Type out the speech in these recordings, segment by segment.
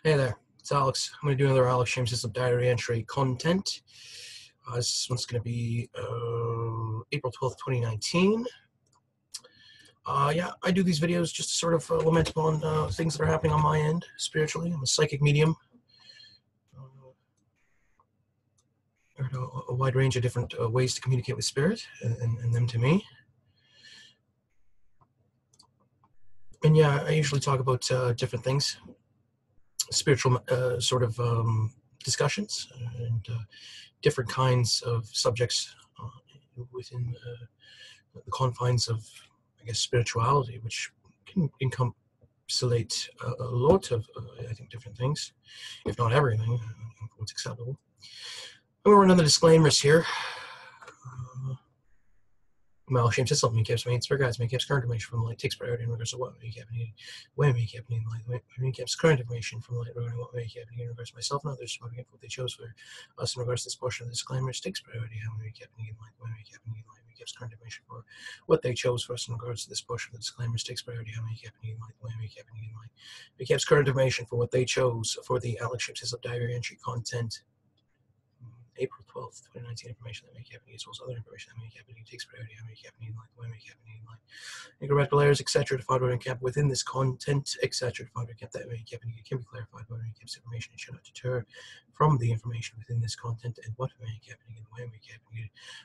Hey there, it's Alex. I'm going to do another Alex James Hislop diary entry content. This one's going to be April 12th, 2019. Yeah, I do these videos just to sort of lament upon things that are happening on my end spiritually. I'm a psychic medium. There are a wide range of different ways to communicate with spirit and them to me. And yeah, I usually talk about different things, spiritual sort of discussions and different kinds of subjects within the confines of, I guess, spirituality, which can encapsulate a lot of, I think, different things, if not everything, what's acceptable. I'm going to run the disclaimers here. Alex James Hislop keeps me for guys, keeps current information from the light takes priority in regards to what may happen, when may happen in light, when keeps current information from the light regarding what may happen in regards to myself and others, what they chose for us in regards to this portion of the disclaimers takes priority, how may happen in light, when may happen in light, gives current information for what they chose for us in regards to this portion of the disclaimers takes priority, how may happen in light, when may happen in light, it gives current information for what they chose for the Alex James Hislop diary entry content. April 12th, 2019 information that may happen as well as other information that may happen takes priority, how may happen in life, when may happen in life. Incorrect layers, etc. defined by cap within this content, etc. defined by cap that may happen can be clarified by caps information and should not deter from the information within this content and what may happen and when may happen.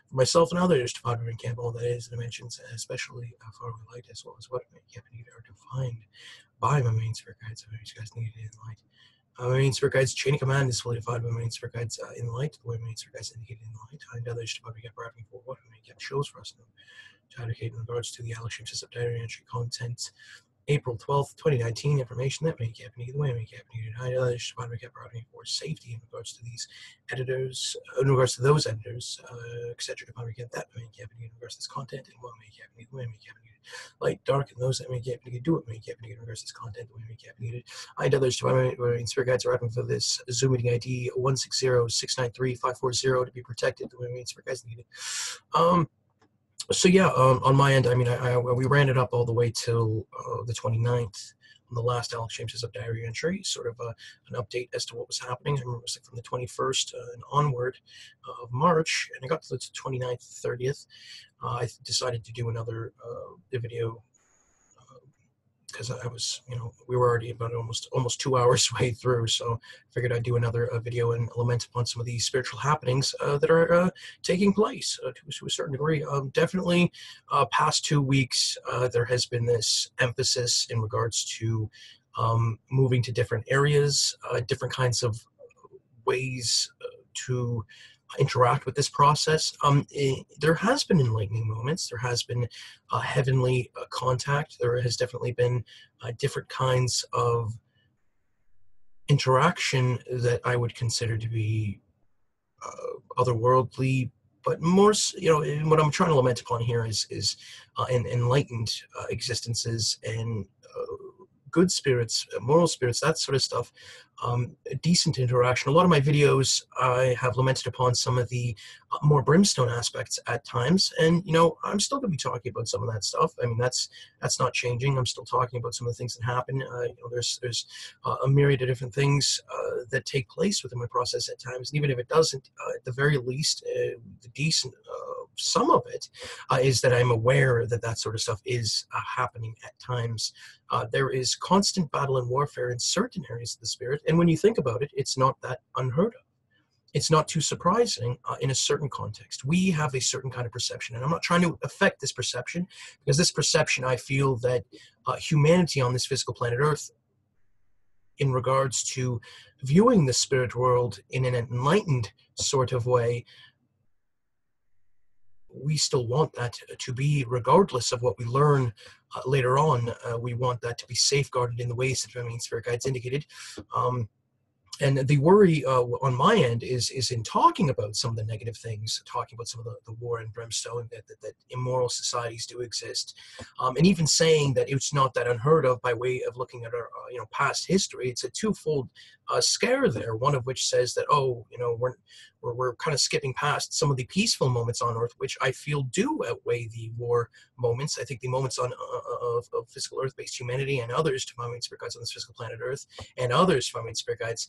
For myself and others, defined by cap, all that is dimensions, especially far away light, as well as what may happen are defined by my main spirit guides, so you guys needed in light. Main spirit guides chain of command is fully defined by main spirit guides in light, the way main spirit guides indicated in light, and others to get wrapping for what main cap shows for us to advocate in regards to the Alex James Hislop diary entry content. April 12th, 2019 information that may happen either way, may happen either night. Others to get wrapping for safety in regards to these editors, in regards to those editors, etc. To get that may happen in regards to this content and what may happen either way, may happen light, dark, and those that may happen to do it may happen in regards to this content, the way may happen needed. I and others to my spirit guides are wrapping for this Zoom meeting ID 160-693-540 to be protected, the way my spirit guides needed. So yeah, on my end, I mean, we ran it up all the way till the 29th on the last Alex James Hislop diary entry, sort of an update as to what was happening. I remember it was like from the 21st and onward of March, and I got to the 29th, 30th. I decided to do another video because I was, we were already about almost 2 hours way through, so I figured I'd do another video and lament upon some of these spiritual happenings that are taking place to a certain degree. Definitely, past 2 weeks, there has been this emphasis in regards to moving to different areas, different kinds of ways to interact with this process. There has been enlightening moments. There has been heavenly contact. There has definitely been different kinds of interaction that I would consider to be otherworldly, but more, what I'm trying to lament upon here is enlightened existences and good spirits, moral spirits, that sort of stuff, decent interaction. A lot of my videos, I have lamented upon some of the more brimstone aspects at times, and I'm still going to be talking about some of that stuff. I mean, that's not changing. I'm still talking about some of the things that happen. There's a myriad of different things that take place within my process at times, and even if it doesn't, at the very least, the decent some of it is that I'm aware that that sort of stuff is happening at times. There is constant battle and warfare in certain areas of the spirit, and when you think about it, it's not that unheard of. It's not too surprising in a certain context. We have a certain kind of perception, and I'm not trying to affect this perception, because this perception, I feel that humanity on this physical planet Earth, in regards to viewing the spirit world in an enlightened sort of way, we still want that to be, regardless of what we learn later on. We want that to be safeguarded in the ways that spirit guides indicated. And the worry on my end is in talking about some of the negative things, talking about some of the war and brimstone, that immoral societies do exist, and even saying that it's not that unheard of by way of looking at our past history. It's a twofold scare there, one of which says that, oh, we're kind of skipping past some of the peaceful moments on Earth, which I feel do outweigh the war moments. I think the moments of physical Earth-based humanity and others, to my main spirit guides on this physical planet Earth, and others, to my main spirit guides,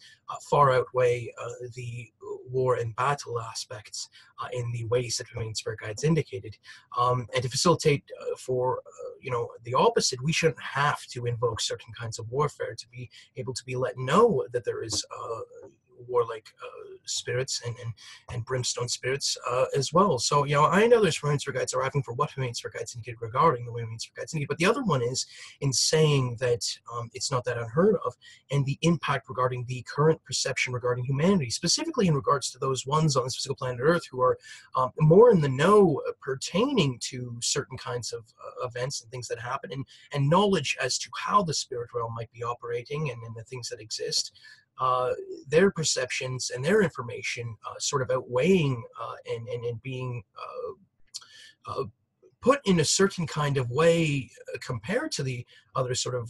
far outweigh the war and battle aspects in the ways that my main spirit guides indicated. And to facilitate for the opposite, we shouldn't have to invoke certain kinds of warfare to be able to be let know that there is warlike spirits and brimstone spirits as well. So, I know there's main spirit guides are asking for what main spirit guides indicate regarding the way main spirit guides indicate, but the other one is in saying that it's not that unheard of, and the impact regarding the current perception regarding humanity, specifically in regards to those ones on this physical planet Earth who are more in the know pertaining to certain kinds of events and things that happen, and knowledge as to how the spirit realm might be operating and the things that exist. Their perceptions and their information sort of outweighing and being put in a certain kind of way compared to the other sort of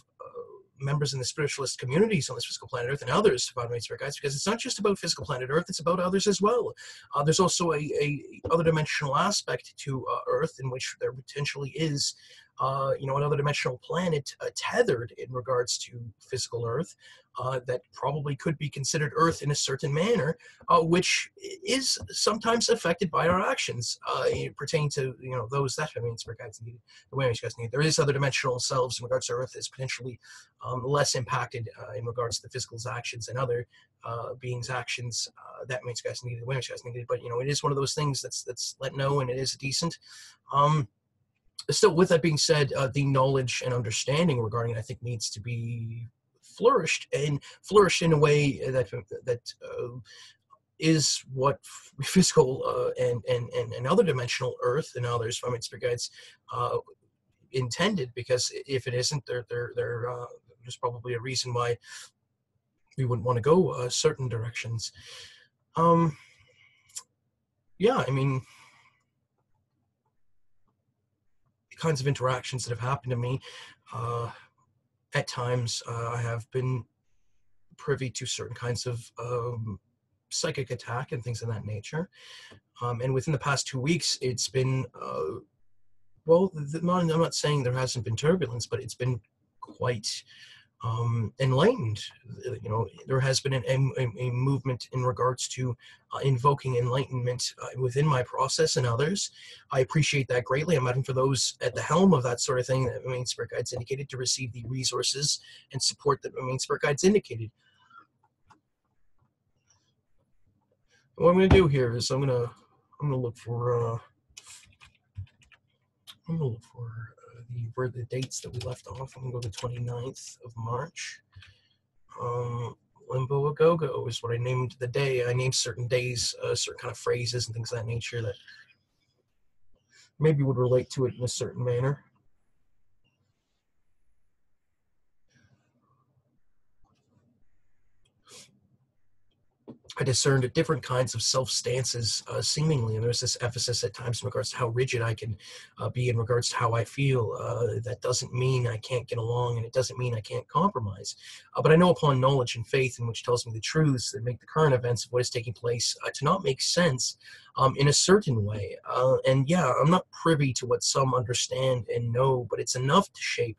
members in the spiritualist communities on this physical planet Earth and others about main spirit guides, because it's not just about physical planet Earth, it's about others as well. There's also a other dimensional aspect to Earth in which there potentially is another dimensional planet tethered in regards to physical Earth that probably could be considered Earth in a certain manner, which is sometimes affected by our actions pertaining to those that main spirit guides need, the way main spirit guides need. There is other dimensional selves in regards to Earth is potentially less impacted in regards to the physical's actions and other beings' actions that main spirit guides needed, the way main spirit guides needed. But it is one of those things that's let know, and it is decent. Still, with that being said, the knowledge and understanding regarding it, I think, needs to be flourished in a way that is what physical and other dimensional Earth and others from its spirit guides intended. Because if it isn't, there's probably a reason why we wouldn't want to go certain directions. Yeah, I mean, kinds of interactions that have happened to me at times, I have been privy to certain kinds of psychic attack and things of that nature, and within the past 2 weeks it's been I'm not saying there hasn't been turbulence, but it's been quite enlightened. There has been a movement in regards to invoking enlightenment within my process and others. I appreciate that greatly. I'm asking for those at the helm of that sort of thing that main spirit guides indicated to receive the resources and support that main spirit guides indicated. What I'm going to do here is I'm going to look for the dates that we left off. I'm going to go to the 29th of March. Limbo a Go-Go is what I named the day. I named certain days, certain kind of phrases and things of that nature that maybe would relate to it in a certain manner. I discerned different kinds of self-stances, seemingly, and there's this emphasis at times in regards to how rigid I can be in regards to how I feel. That doesn't mean I can't get along, and it doesn't mean I can't compromise. But I know upon knowledge and faith, in which tells me the truths that make the current events of what is taking place to not make sense in a certain way. And yeah, I'm not privy to what some understand and know, but it's enough to shape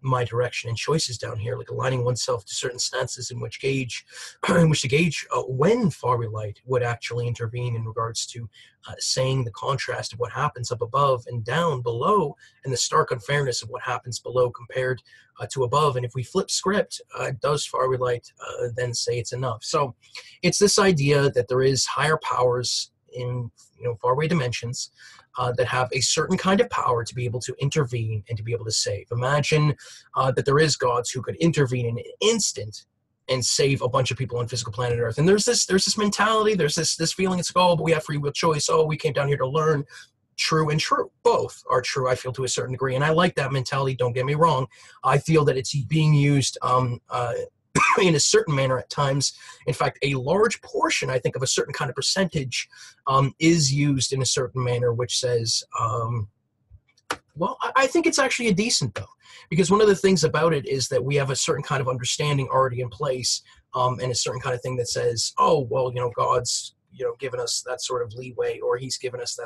my direction and choices down here, like aligning oneself to certain stances in which to gauge when far light would actually intervene in regards to saying the contrast of what happens up above and down below, and the stark unfairness of what happens below compared to above. And if we flip script, does far light then say it's enough? So it's this idea that there is higher powers in faraway dimensions that have a certain kind of power to be able to intervene and to be able to save. Imagine that there is gods who could intervene in an instant and save a bunch of people on physical planet Earth. And there's this mentality, there's this feeling, it's like, oh, but we have free will choice. Oh, we came down here to learn. True and true. Both are true, I feel, to a certain degree. And I like that mentality, don't get me wrong. I feel that it's being used in a certain manner at times. In fact, a large portion, I think, of a certain kind of percentage is used in a certain manner, which says Well, I think it's actually a decent though, because one of the things about it is that we have a certain kind of understanding already in place, and a certain kind of thing that says, oh, well, God's, given us that sort of leeway, or he's given us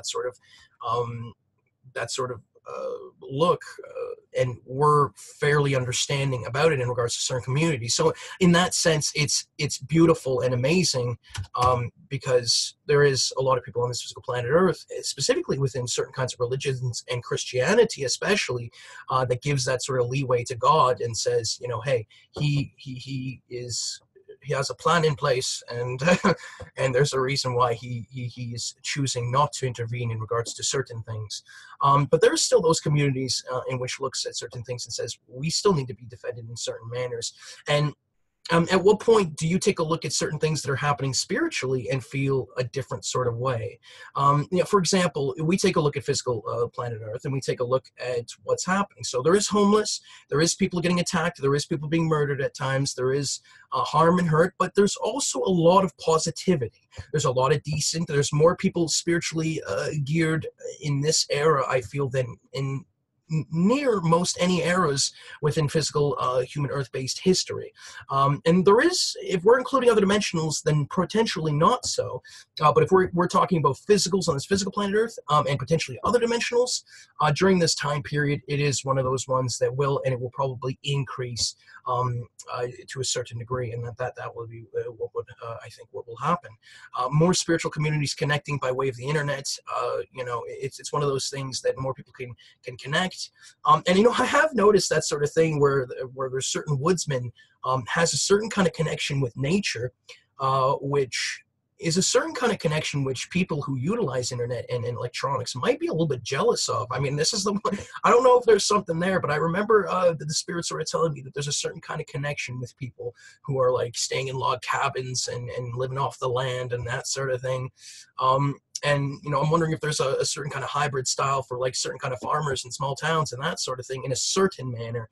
um, that sort of look, and we're fairly understanding about it in regards to certain communities. So in that sense, it's beautiful and amazing, because there is a lot of people on this physical planet Earth, specifically within certain kinds of religions and Christianity, especially, that gives that sort of leeway to God and says, hey, he has a plan in place, and and there's a reason why he is choosing not to intervene in regards to certain things. But there's still those communities in which looks at certain things and says we still need to be defended in certain manners. And at what point do you take a look at certain things that are happening spiritually and feel a different sort of way? For example, we take a look at physical planet Earth, and we take a look at what's happening. So there is homeless, there is people getting attacked, there is people being murdered at times, there is harm and hurt, but there's also a lot of positivity. There's a lot of decent, there's more people spiritually geared in this era, I feel, than in near most any eras within physical human earth-based history. And there is, if we're including other dimensionals, then potentially not so. But if we're talking about physicals on this physical planet Earth, and potentially other dimensionals, during this time period, it is one of those ones that will, and it will probably increase to a certain degree, and that will be what would, I think, what will happen. More spiritual communities connecting by way of the internet. It's one of those things that more people can connect. And I have noticed that sort of thing where there's certain woodsmen has a certain kind of connection with nature, which is a certain kind of connection which people who utilize internet and electronics might be a little bit jealous of. I mean, this is the one, I don't know if there's something there, but I remember the spirit sort of telling me that there's a certain kind of connection with people who are like staying in log cabins and living off the land and that sort of thing. And I'm wondering if there's a certain kind of hybrid style for like certain kind of farmers in small towns and that sort of thing in a certain manner,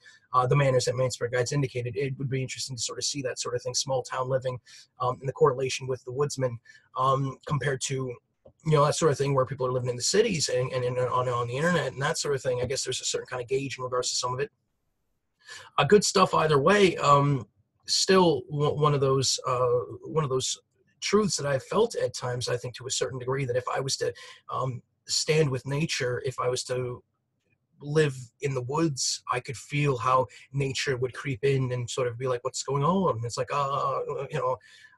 the manners that Main Spirit Guides indicated. It would be interesting to sort of see that sort of thing, small town living, and the correlation with the woodsman, compared to that sort of thing where people are living in the cities and on the internet and that sort of thing. I guess there's a certain kind of gauge in regards to some of it. Good stuff either way. Still one of those truths that I've felt at times, I think, to a certain degree, that if I was to stand with nature, if I was to live in the woods, I could feel how nature would creep in and sort of be like, what's going on? And it's like, I'm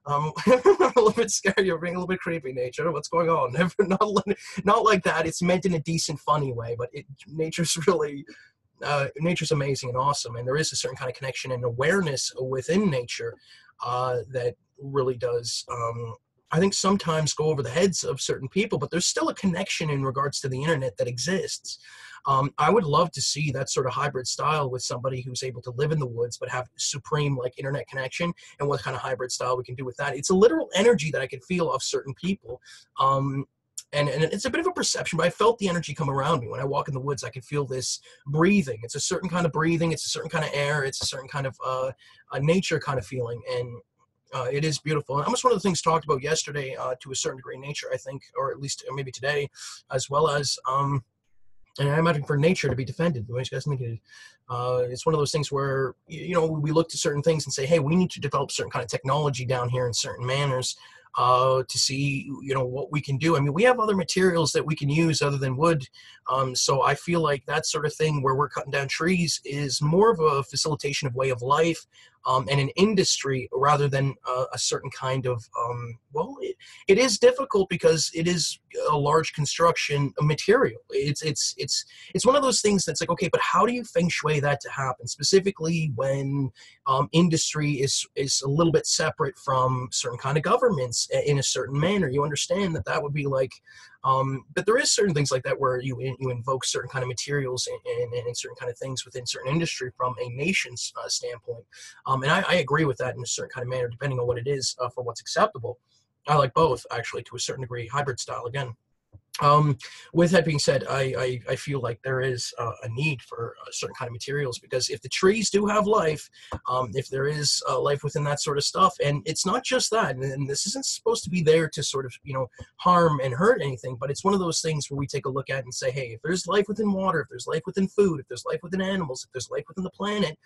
a little bit scared. You're being a little bit creepy, nature. What's going on? Not like that. It's meant in a decent, funny way, but nature's really... nature's amazing and awesome, and there is a certain kind of connection and awareness within nature that really does, I think, sometimes go over the heads of certain people, but there's still a connection in regards to the internet that exists. I would love to see that sort of hybrid style with somebody who's able to live in the woods but have supreme internet connection, and what kind of hybrid style we can do with that. It's a literal energy that I can feel of certain people. And it's a bit of a perception, but I felt the energy come around me. When I walk in the woods, I can feel this breathing. It's a certain kind of breathing. It's a certain kind of air. It's a certain kind of a nature kind of feeling. And it is beautiful. And almost one of the things talked about yesterday, to a certain degree, nature, I think, or at least maybe today, as well as, and I imagine for nature to be defended, the way you guys indicated, it's one of those things where, we look to certain things and say, hey, we need to develop certain kind of technology down here in certain manners, to see, what we can do. I mean, we have other materials that we can use other than wood. So I feel like that sort of thing where we're cutting down trees is more of a facilitation of way of life, and an industry rather than a certain kind of, it is difficult because it is a large construction material. It's one of those things that's like, okay, but how do you feng shui that to happen? Specifically when industry is a little bit separate from certain kind of governments in a certain manner. You understand that would be like, but there is certain things like that where you invoke certain kind of materials and certain kind of things within certain industry from a nation's standpoint. And I agree with that in a certain kind of manner, depending on what it is, for what's acceptable. I like both, actually, to a certain degree, hybrid style again. Um, with that being said, I feel like there is a need for certain kind of materials, because if the trees do have life, if there is life within that sort of stuff, and it's not just that, and this isn't supposed to be there to sort of, harm and hurt anything, but it's one of those things where we take a look at it and say, hey, if there's life within water, if there's life within food, if there's life within animals, if there's life within the planet,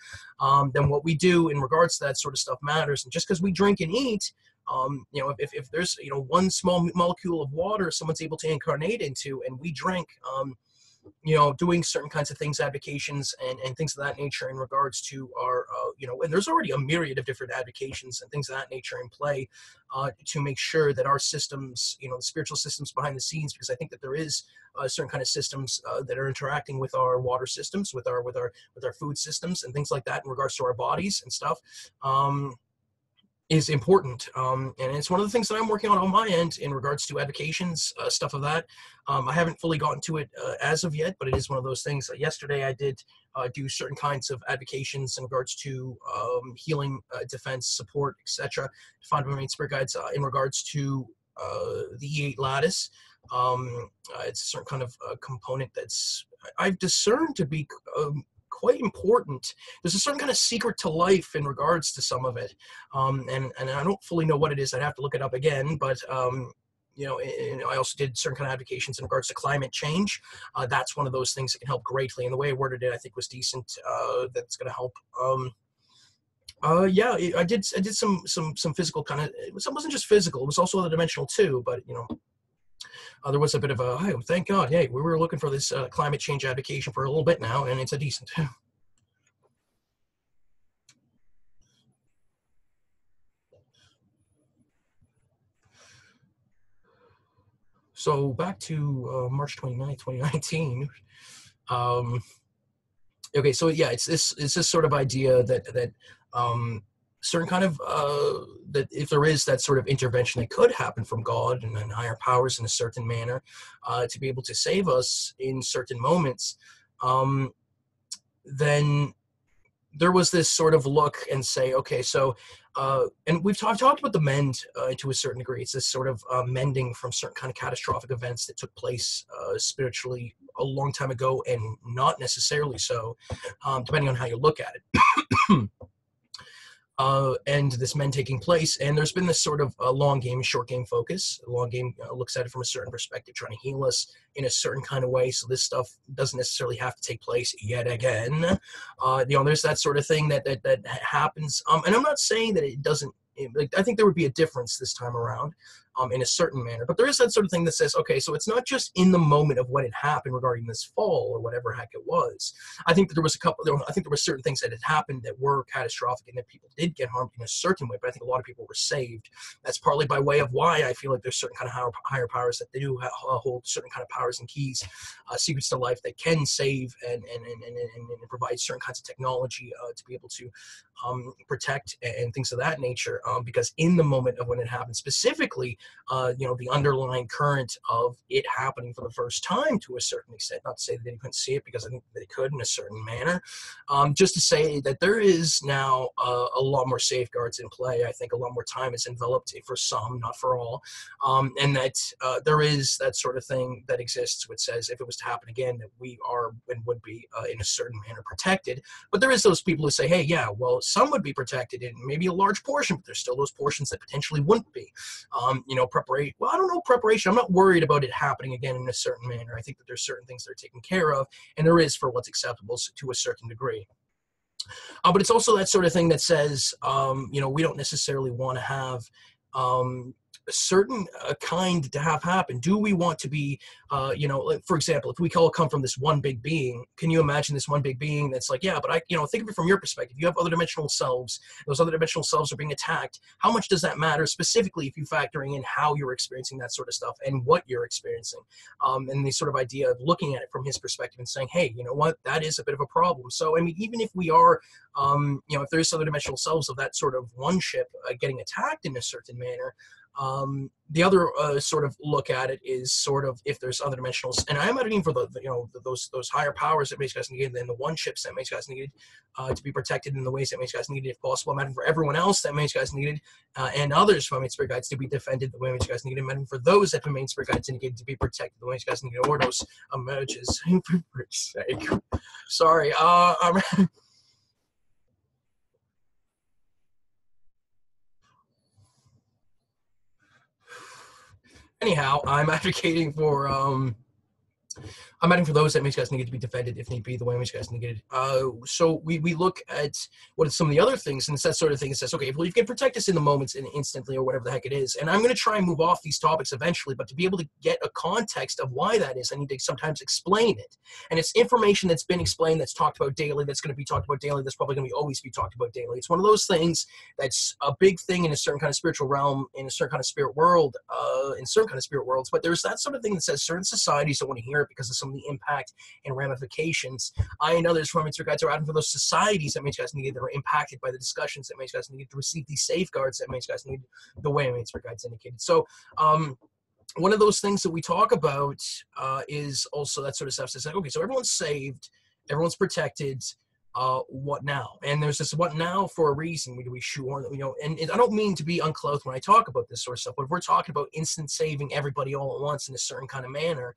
then what we do in regards to that sort of stuff matters. And just because we drink and eat, if there's, one small molecule of water someone's able to incarnate into, and we drink, doing certain kinds of things, advocations and things of that nature in regards to our, and there's already a myriad of different advocations and things of that nature in play to make sure that our systems, the spiritual systems behind the scenes, because I think that there is certain kind of systems that are interacting with our water systems, with our food systems and things like that in regards to our bodies and stuff. Is important, and it's one of the things that I'm working on my end in regards to advocations, stuff of that. I haven't fully gotten to it as of yet, but it is one of those things. Yesterday I did do certain kinds of advocations in regards to healing, defense, support, etc. Defined by main spirit guides in regards to the E8 lattice. It's a certain kind of component that's I've discerned to be quite important. There's a certain kind of secret to life in regards to some of it, and I don't fully know what it is. I'd have to look it up again, but I also did certain kind of advocations in regards to climate change. That's one of those things that can help greatly, and the way I worded it I think was decent. That's going to help. I did some physical kind of. It wasn't just physical, it was also other dimensional too, but there was a bit of a, oh, thank God, hey, we were looking for this climate change advocation for a little bit now, and it's a decent. So back to March 29th, 2019. Okay, so yeah, it's this sort of idea that certain kind of that if there is that sort of intervention that could happen from God and higher powers in a certain manner to be able to save us in certain moments, then there was this sort of look and say, okay, so, and we've talked about the mend to a certain degree. It's this sort of mending from certain kind of catastrophic events that took place spiritually a long time ago, and not necessarily so, depending on how you look at it. And this mend taking place, and there's been this sort of long game, short game focus. A long game looks at it from a certain perspective, trying to heal us in a certain kind of way, so this stuff doesn't necessarily have to take place yet again. There's that sort of thing that happens, and I'm not saying that it doesn't. I think there would be a difference this time around, in a certain manner, but there is that sort of thing that says, okay, so it's not just in the moment of when it happened regarding this fall or whatever heck it was. I think that there were certain things that had happened that were catastrophic and that people did get harmed in a certain way, but I think a lot of people were saved. That's partly by way of why I feel like there's certain kind of higher powers that they do hold certain kind of powers and keys, secrets to life that can save and provide certain kinds of technology to be able to protect and things of that nature, because in the moment of when it happened, specifically, the underlying current of it happening for the first time to a certain extent, not to say that they couldn't see it, because I think they could in a certain manner, just to say that there is now a lot more safeguards in play. I think a lot more time is enveloped for some, not for all, and that there is that sort of thing that exists which says if it was to happen again, that we are and would be in a certain manner protected. But there is those people who say, hey, yeah, well, some would be protected and maybe a large portion, but there's still those portions that potentially wouldn't be. Preparation. Well, I don't know, preparation. I'm not worried about it happening again in a certain manner. I think that there's certain things that are taken care of, and there is for what's acceptable to a certain degree. But it's also that sort of thing that says, we don't necessarily want to have a certain kind to have happen. Do we want to be, for example, if we all come from this one big being, can you imagine this one big being that's like, yeah, but think of it from your perspective. You have other dimensional selves. Those other dimensional selves are being attacked. How much does that matter, specifically if you're factoring in how you're experiencing that sort of stuff and what you're experiencing? And the sort of idea of looking at it from his perspective and saying, hey, you know what, that is a bit of a problem. So, I mean, even if we are, if there's other dimensional selves of that sort of one ship getting attacked in a certain manner, The other sort of look at it is sort of if there's other dimensionals, and I am advocating for those higher powers that makes guys needed, and the one chips that makes guys needed to be protected in the ways that makes guys needed if possible. I'm advocating for everyone else that makes guys needed and others from spirit guides to be defended the way makes guys needed. I'm advocating for those that remain spirit guides needed to be protected the way makes guys needed, or those emerges. For frick's sake, sorry. Anyhow, I'm advocating for those that makes guys needed to be defended if need be, the way makes guys needed. So we look at what are some of the other things, and it's that sort of thing. It says, okay, well, you can protect us in the moments and instantly or whatever the heck it is. And I'm going to try and move off these topics eventually, but to be able to get a context of why that is, I need to sometimes explain it. And it's information that's been explained, that's talked about daily, that's going to be talked about daily, that's probably going to always be talked about daily. It's one of those things that's a big thing in a certain kind of spiritual realm, in a certain kind of spirit world, in certain kind of spirit worlds. But there's that sort of thing that says certain societies don't want to hear it because of some of the impact and ramifications. I and others from Spirit Guides are advocating for those societies that Mage Guides needed that are impacted by the discussions that Mage Guides needed to receive these safeguards that Mage Guides needed the way Spirit Guides indicated. So one of those things that we talk about is also that sort of stuff. So it's like, okay, so everyone's saved, everyone's protected. What now? And there's this what now for a reason. We shoehorn, and I don't mean to be unclothed when I talk about this sort of stuff, but if we're talking about instant saving everybody all at once in a certain kind of manner,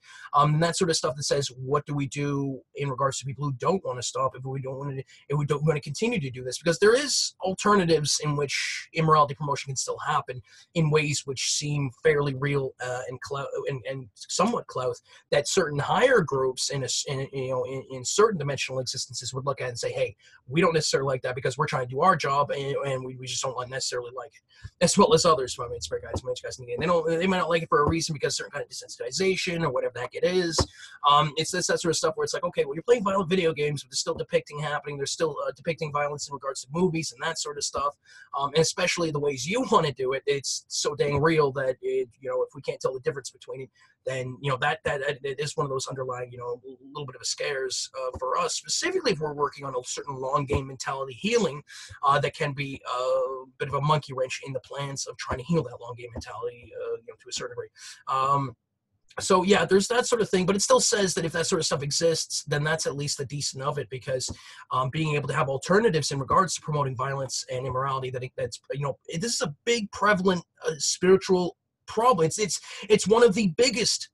that sort of stuff that says, what do we do in regards to people who don't want to stop, if we don't want to continue to do this? Because there is alternatives in which immorality promotion can still happen in ways which seem fairly real and somewhat clout, that certain higher groups in certain dimensional existences would look at and say, hey, we don't necessarily like that because we're trying to do our job, and we just don't necessarily like it, as well as others from Spirit Guides, Mage Guides, and they might not like it for a reason because certain kind of desensitization or whatever the heck it is. It's that sort of stuff where it's like, okay, well, you're playing violent video games, but there's still depicting happening. There's still depicting violence in regards to movies and that sort of stuff, and especially the ways you want to do it. It's so dang real that if we can't tell the difference between it, then that it is one of those underlying a little bit of a scares for us, specifically if we're working on a certain long game mentality healing that can be a bit of a monkey wrench in the plans of trying to heal that long game mentality to a certain degree. So yeah, there's that sort of thing, but it still says that if that sort of stuff exists, then that's at least the decent of it, because being able to have alternatives in regards to promoting violence and immorality, that's this is a big prevalent spiritual problem. It's one of the biggest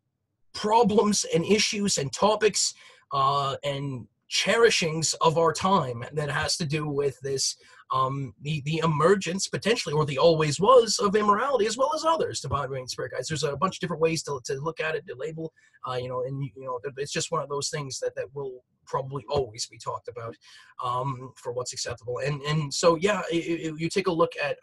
problems and issues and topics and cherishings of our time that has to do with this the emergence potentially, or the always was, of immorality, as well as others to body spirit guides. There's a bunch of different ways to look at it, to label, it's just one of those things that will probably always be talked about for what's acceptable. And so yeah, you take a look at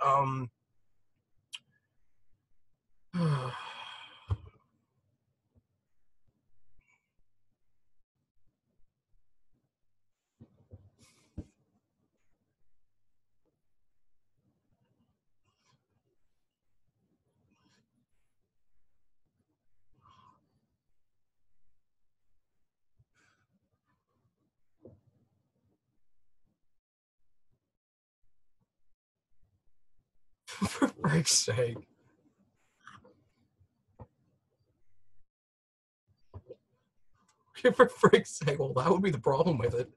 for frick's sake. For frick's sake, well, that would be the problem with it.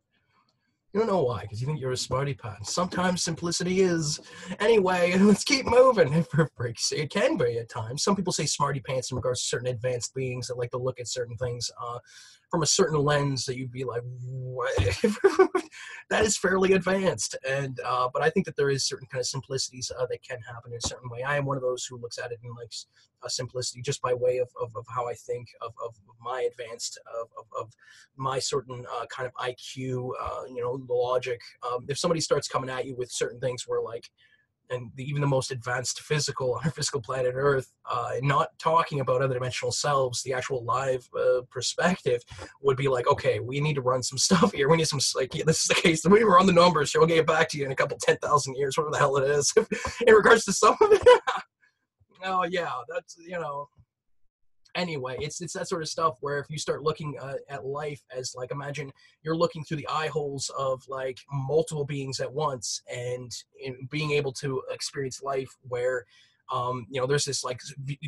You don't know why, because you think you're a Smarty Pants. Sometimes simplicity is. Anyway, let's keep moving. For frick's sake, it can be at times. Some people say Smarty Pants in regards to certain advanced beings that like to look at certain things from a certain lens that you'd be like, what? That is fairly advanced. And but I think that there is certain kind of simplicities that can happen in a certain way. I am one of those who looks at it in like simplicity, just by way of how I think of my advanced of my certain kind of IQ, the logic. If somebody starts coming at you with certain things where like, and even the most advanced physical on our physical planet Earth, not talking about other dimensional selves, the actual live perspective would be like, okay, we need to run some stuff here. We need some, like, yeah, this is the case. We run the numbers here. We'll get back to you in a couple 10,000 years, whatever the hell it is, in regards to some of it. Oh yeah, that's anyway, it's that sort of stuff where if you start looking at life as like, imagine you're looking through the eye holes of like multiple beings at once, and being able to experience life where there's this like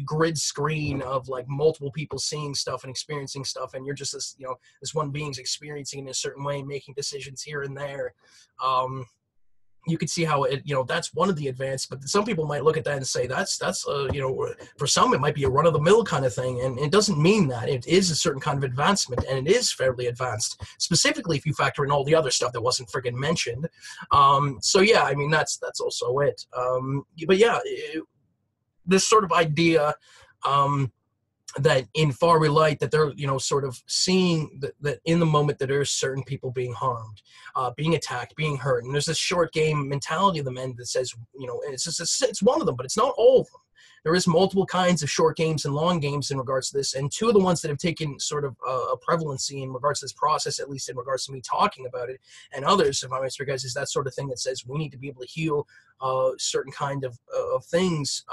grid screen of like multiple people seeing stuff and experiencing stuff, and you're just this one being's experiencing in a certain way, making decisions here and there. You could see how that's one of the advances, but some people might look at that and say that's for some it might be a run-of-the-mill kind of thing, and it doesn't mean that. It is a certain kind of advancement, and it is fairly advanced, specifically if you factor in all the other stuff that wasn't friggin' mentioned. So yeah, I mean that's also it. But yeah, this sort of idea that in far light that they're sort of seeing that in the moment that there's certain people being harmed, being attacked, being hurt, and there's this short game mentality of the men that says it's one of them, but it's not all of them. There is multiple kinds of short games and long games in regards to this, and two of the ones that have taken sort of a prevalency in regards to this process, at least in regards to me talking about it, and others, if I'm honest, guys, is that sort of thing that says we need to be able to heal certain kind of things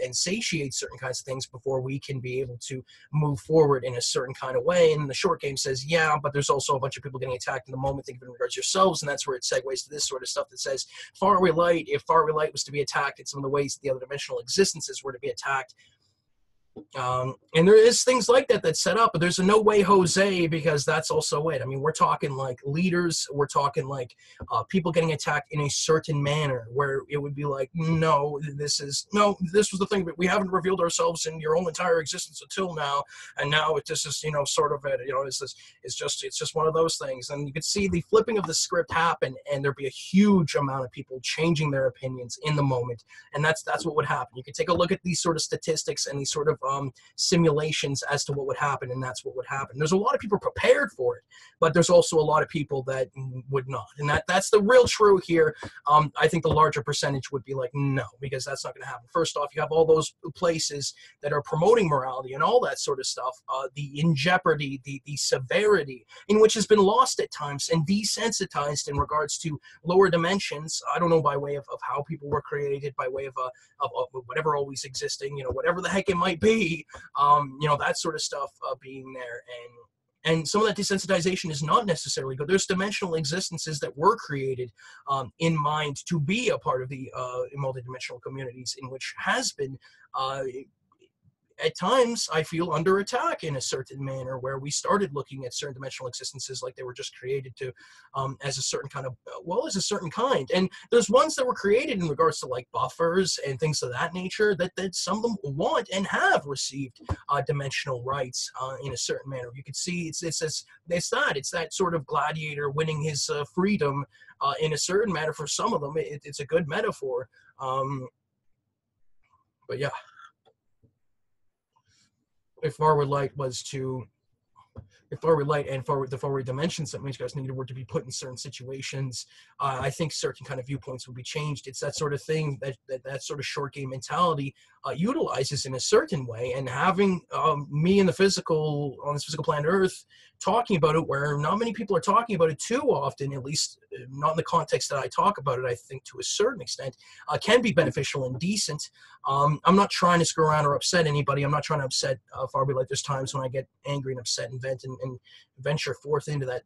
and satiate certain kinds of things before we can be able to move forward in a certain kind of way. And the short game says, yeah, but there's also a bunch of people getting attacked in the moment. Think of it in regards to yourselves, and that's where it segues to this sort of stuff that says faraway light. If faraway light was to be attacked in some of the ways that the other dimensional existences were to be attacked. And there is things like that that's set up, but there's a no way Jose, because that's also it. I mean, we're talking like leaders, we're talking like people getting attacked in a certain manner where it would be like, no, this was the thing, but we haven't revealed ourselves in your whole entire existence until now, and now it just is sort of it, it's just one of those things. And you could see the flipping of the script happen, and there'd be a huge amount of people changing their opinions in the moment, and that's what would happen. You could take a look at these sort of statistics and these sort of simulations as to what would happen, and that's what would happen. There's a lot of people prepared for it, but there's also a lot of people that would not, and that's the real true here. I think the larger percentage would be like, no, because that's not going to happen. First off, you have all those places that are promoting morality and all that sort of stuff, the in jeopardy, the severity in which has been lost at times and desensitized in regards to lower dimensions. I don't know, by way of how people were created, by way of whatever always existing, whatever the heck it might be. That sort of stuff being there, and some of that desensitization is not necessarily good. There's dimensional existences that were created in mind to be a part of the multidimensional communities, in which has been at times, I feel, under attack in a certain manner, where we started looking at certain dimensional existences like they were just created to, as a certain kind of, as a certain kind. And there's ones that were created in regards to like buffers and things of that nature that some of them want and have received dimensional rights in a certain manner. You can see it's that sort of gladiator winning his freedom in a certain manner. For some of them, it's a good metaphor. But yeah. If forward light and the forward dimensions that these guys needed were to be put in certain situations, I think certain kind of viewpoints would be changed. It's that sort of thing that sort of short game mentality utilizes in a certain way, and having me in on this physical planet Earth talking about it, where not many people are talking about it too often, at least not in the context that I talk about it, I think to a certain extent, can be beneficial and decent. I'm not trying to screw around or upset anybody. I'm not trying to upset Farby. Like, there's times when I get angry and upset and vent and venture forth into that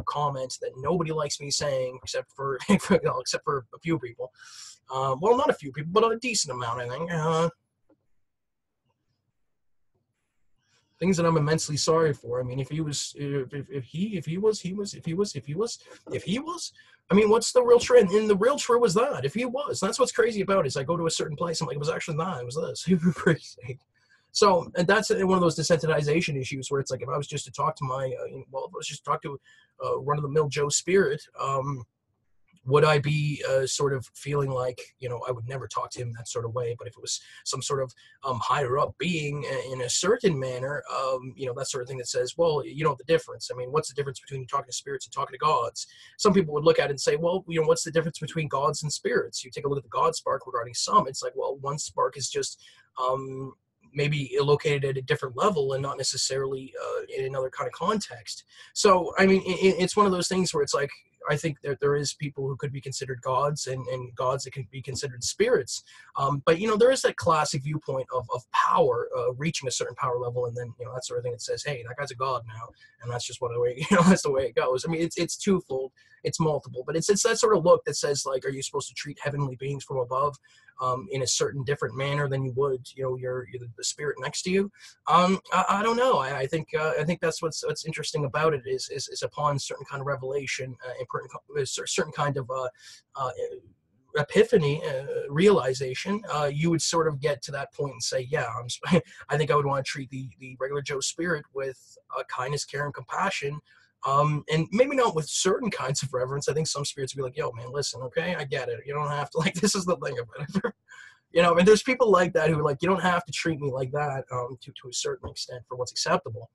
comment that nobody likes me saying, except for a few people. Well, not a few people, but a decent amount, I think. Things that I'm immensely sorry for. I mean, if he was, I mean, what's the real trend? And the real true was that, if he was, that's what's crazy about it, is I go to a certain place, I'm like, it was actually not, it was this. So, and that's one of those desensitization issues where it's like, if I was just to talk to run-of-the-mill Joe Spirit, would I be sort of feeling like, I would never talk to him that sort of way? But if it was some sort of higher up being in a certain manner, that sort of thing that says, well, the difference. I mean, what's the difference between talking to spirits and talking to gods? Some people would look at it and say, well, what's the difference between gods and spirits? You take a look at the God spark regarding some. It's like, well, one spark is just maybe located at a different level and not necessarily in another kind of context. So, I mean, it's one of those things where it's like, I think that there is people who could be considered gods and gods that can be considered spirits. But, there is that classic viewpoint of power, reaching a certain power level. And then, that sort of thing that says, hey, that guy's a god now. And that's just that's the way it goes. I mean, it's twofold. it's multiple, but it's that sort of look that says, like, are you supposed to treat heavenly beings from above in a certain different manner than you would, the spirit next to you? I don't know. I think that's what's interesting about it is upon certain kind of revelation, certain kind of epiphany, realization, you would sort of get to that point and say, yeah, I think I would want to treat the regular Joe spirit with kindness, care, and compassion. And maybe not with certain kinds of reverence. I think some spirits would be like, yo, man, listen, okay, I get it. You don't have to, like, this is the thing about it. And there's people like that who are like, you don't have to treat me like that to a certain extent for what's acceptable.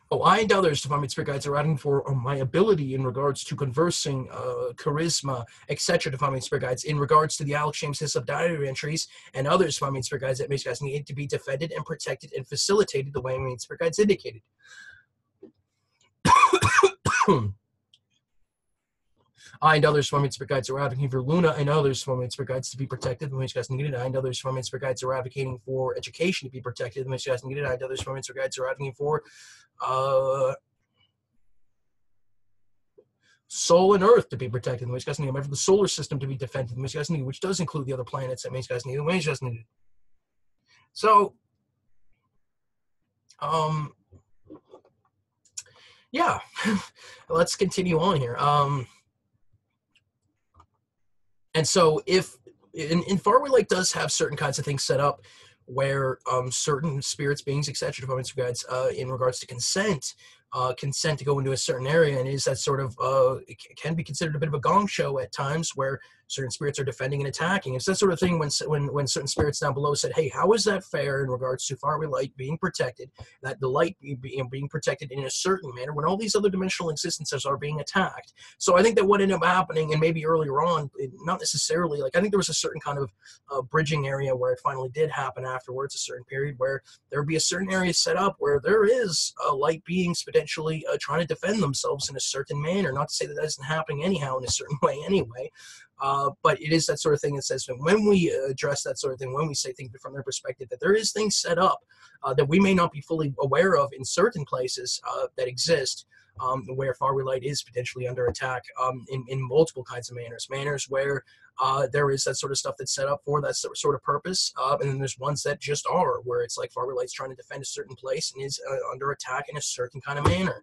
Oh, I and others, Divine Spirit Guides, are adding for my ability in regards to conversing, charisma, etc. Divine Spirit Guides, in regards to the Alex James Hislop diary entries and others, Divine Spirit Guides, that guys need to be defended and protected and facilitated the way Divine Spirit Guides indicated. I and others Divine Spirit Guides are advocating for Luna and others Divine Spirit Guides to be protected. The guys needed. I and others Divine Spirit Guides are advocating for education to be protected. The guys needed. I and others Divine Spirit Guides are advocating for soul and earth to be protected. The guys need for the solar system to be defended. The guys need, which does include the other planets that guys need. The guys needed. So, yeah, let's continue on here. And so if in Faraway Lake does have certain kinds of things set up where certain spirits, beings, etc., Divine Guides, in regards to consent to go into a certain area, and is that sort of it can be considered a bit of a gong show at times where certain spirits are defending and attacking. It's that sort of thing when certain spirits down below said, hey, how is that fair in regards to faraway light being protected, that the light being protected in a certain manner when all these other dimensional existences are being attacked? So I think that what ended up happening, and maybe earlier on, not necessarily, like I think there was a certain kind of bridging area where it finally did happen afterwards, a certain period where there would be a certain area set up where there is light beings potentially trying to defend themselves in a certain manner. Not to say that isn't happening anyhow in a certain way anyway. But it is that sort of thing that says that when we address that sort of thing, when we say things from their perspective, that there is things set up that we may not be fully aware of in certain places that exist, where faraway light is potentially under attack in multiple kinds of manners where there is that sort of stuff that's set up for that sort of purpose, and then there's ones that just are, where it's like faraway light's trying to defend a certain place and is under attack in a certain kind of manner.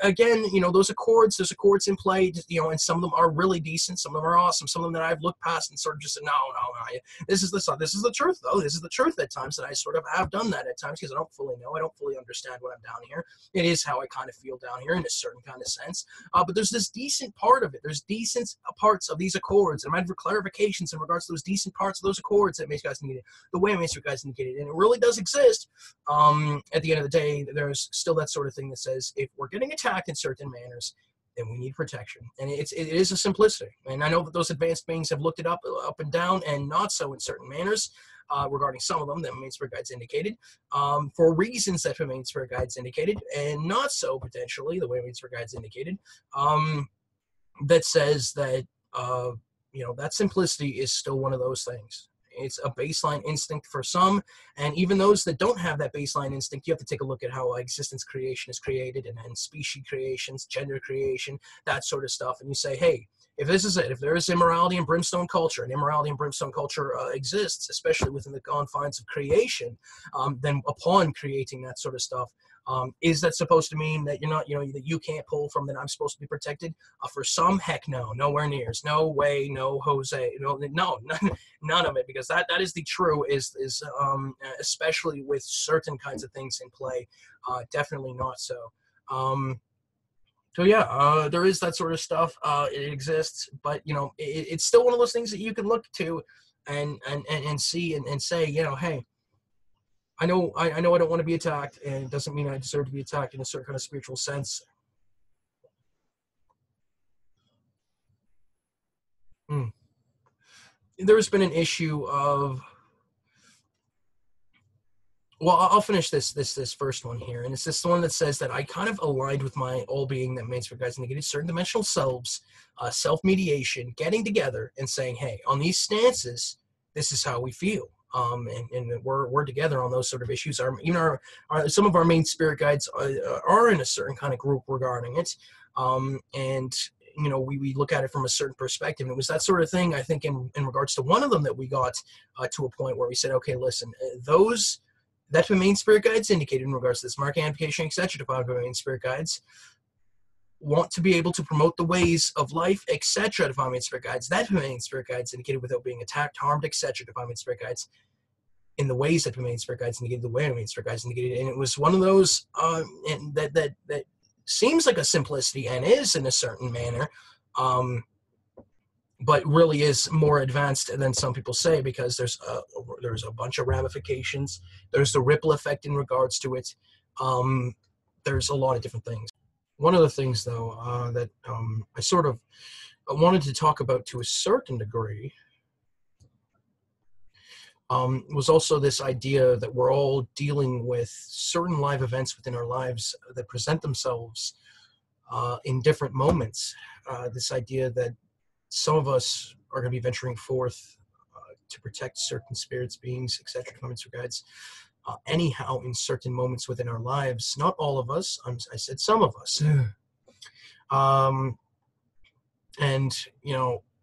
Again, there's accords in play, and some of them are really decent, some of them are awesome, some of them that I've looked past and sort of just said, no, this is the truth, though. This is the truth at times, that I sort of have done that at times because I don't fully know, I don't fully understand when I'm down here. It is how I kind of feel down here in a certain kind of sense. But there's this decent part of it. There's decent parts of these accords, and I'm for clarifications in regards to those decent parts of those accords that guys needed, the way guys indicated, and it really does exist. At the end of the day, there's still that sort of thing that says if we're getting attacked in certain manners, then we need protection, and it is a simplicity. And I know that those advanced beings have looked it up and down, and not so in certain manners. Regarding some of them that Main Spirit Guides indicated, for reasons that Main Spirit Guides indicated, and not so potentially the way Main Spirit Guides indicated, that says that that simplicity is still one of those things. It's a baseline instinct for some, and even those that don't have that baseline instinct, you have to take a look at how existence creation is created, and species creations, gender creation, that sort of stuff, and you say, hey, if this is it, if there is immorality and brimstone culture, and immorality and brimstone culture exists, especially within the confines of creation, then upon creating that sort of stuff, is that supposed to mean that you're not, that you can't pull from, that I'm supposed to be protected? For some, heck no, nowhere near. No way, no Jose, no, none of it, because that is the true, especially with certain kinds of things in play, definitely not so. So yeah, there is that sort of stuff. It exists, but it's still one of those things that you can look to and see and say, hey, I know I don't want to be attacked, and it doesn't mean I deserve to be attacked in a certain kind of spiritual sense. There's been an issue of, well, I'll finish this first one here, and it's this one that says that I kind of aligned with my all-being that Main Spirit Guides indicated, certain dimensional selves, self-mediation, getting together and saying, hey, on these stances, this is how we feel. And we're together on those sort of issues. Some of our main spirit guides are in a certain kind of group regarding it, and we look at it from a certain perspective. And it was that sort of thing, I think, in regards to one of them that we got to a point where we said, okay, listen, that's the main spirit guides indicated in regards to this mark amplification, etc. Defined by main spirit guides want to be able to promote the ways of life, etc. Defined by main spirit guides. That main spirit guides indicated without being attacked, harmed, etc. Defined by main spirit guides. In the ways that the main spirit guides indicated, the way the main spirit guides indicated, and it was one of those, and that seems like a simplicity and is in a certain manner, but really is more advanced than some people say, because there's a bunch of ramifications. There's the ripple effect in regards to it. There's a lot of different things. One of the things, though, that I sort of wanted to talk about to a certain degree was also this idea that we're all dealing with certain live events within our lives that present themselves in different moments. This idea that some of us are going to be venturing forth to protect certain spirits, beings, etc., comments, or guides, anyhow, in certain moments within our lives. Not all of us. I said some of us. And,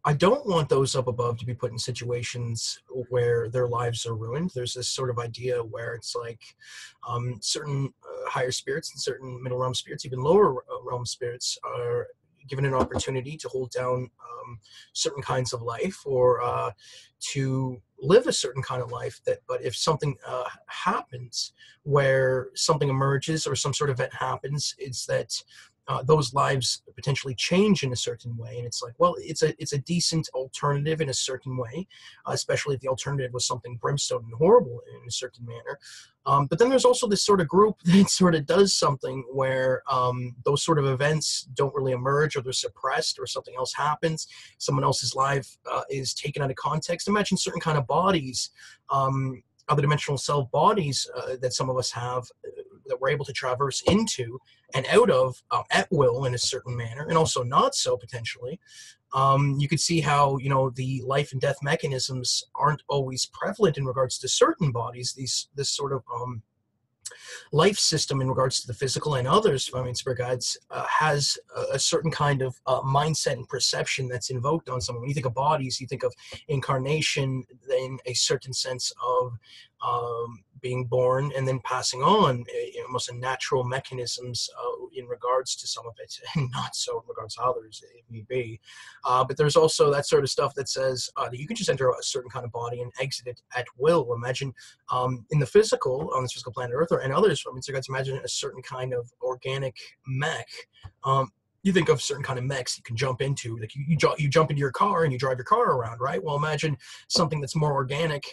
I don't want those up above to be put in situations where their lives are ruined. There's this sort of idea where it's like certain higher spirits and certain middle realm spirits, even lower realm spirits, are given an opportunity to hold down certain kinds of life, or to live a certain kind of life. But if something happens, where something emerges or some sort of event happens, it's that those lives potentially change in a certain way. And it's like, well, it's a decent alternative in a certain way, especially if the alternative was something brimstone and horrible in a certain manner. But then there's also this sort of group that sort of does something where those sort of events don't really emerge, or they're suppressed, or something else happens. Someone else's life is taken out of context. Imagine certain kind of bodies, other dimensional self bodies that some of us have, that we're able to traverse into and out of at will in a certain manner, and also not so potentially. You could see how, the life and death mechanisms aren't always prevalent in regards to certain bodies. This sort of life system in regards to the physical and others, spirit guides, has a certain kind of mindset and perception that's invoked on someone. When you think of bodies, you think of incarnation in a certain sense of being born and then passing on, almost a natural mechanisms in regards to some of it, and not so in regards to others, if need be. But there's also that sort of stuff that says that you can just enter a certain kind of body and exit it at will. Imagine in the physical, on this physical planet Earth, and others, so guys, imagine a certain kind of organic mech. You think of certain kind of mechs you can jump into, like you jump into your car and you drive your car around, right? Well, imagine something that's more organic,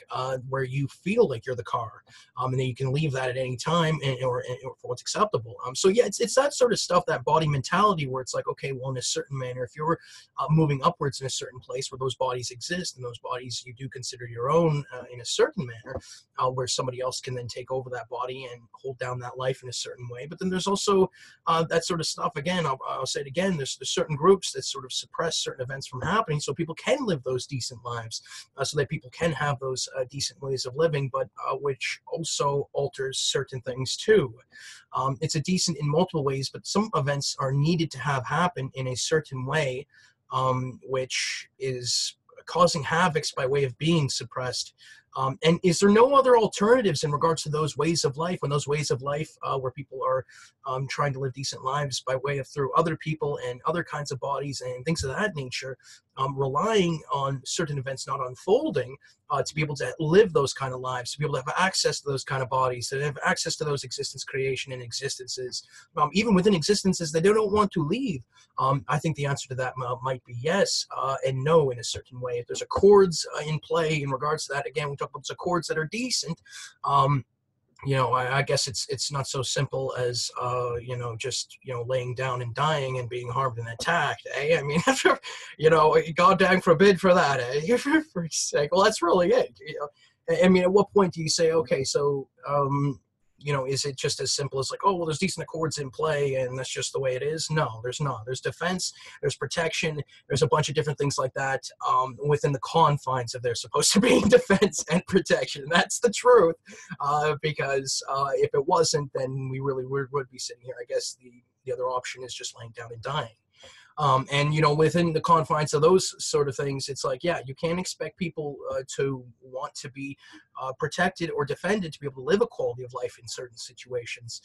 where you feel like you're the car, and then you can leave that at any time, or for what's acceptable. So yeah, it's that sort of stuff, that body mentality, where it's like, okay, well, in a certain manner, if you're moving upwards in a certain place where those bodies exist, and those bodies you do consider your own in a certain manner, where somebody else can then take over that body and hold down that life in a certain way. But then there's also that sort of stuff. Again, I'll say it again, there's certain groups that sort of suppress certain events from happening so people can live those decent lives, so that people can have those decent ways of living, but which also alters certain things too. It's a decent in multiple ways, but some events are needed to have happen in a certain way, which is causing havocs by way of being suppressed. And is there no other alternatives in regards to those ways of life, when those ways of life where people are trying to live decent lives by way of through other people and other kinds of bodies and things of that nature, relying on certain events not unfolding to be able to live those kind of lives, to be able to have access to those kind of bodies, to have access to those existence creation and existences, even within existences that they don't want to leave? I think the answer to that might be yes and no in a certain way. If there's accords in play in regards to that, again, we talk about those accords that are decent. I guess it's not so simple as just laying down and dying and being harmed and attacked. I mean, God dang forbid for that. For sake, well, that's really it. I mean, at what point do you say, okay, so is it just as simple as like, oh, well, there's decent accords in play and that's just the way it is? No, there's not. There's defense, there's protection, there's a bunch of different things like that within the confines of there's supposed to be defense and protection. And that's the truth, because if it wasn't, then we really would be sitting here. I guess the other option is just laying down and dying. And, within the confines of those sort of things, it's like, yeah, you can't expect people to want to be protected or defended to be able to live a quality of life in certain situations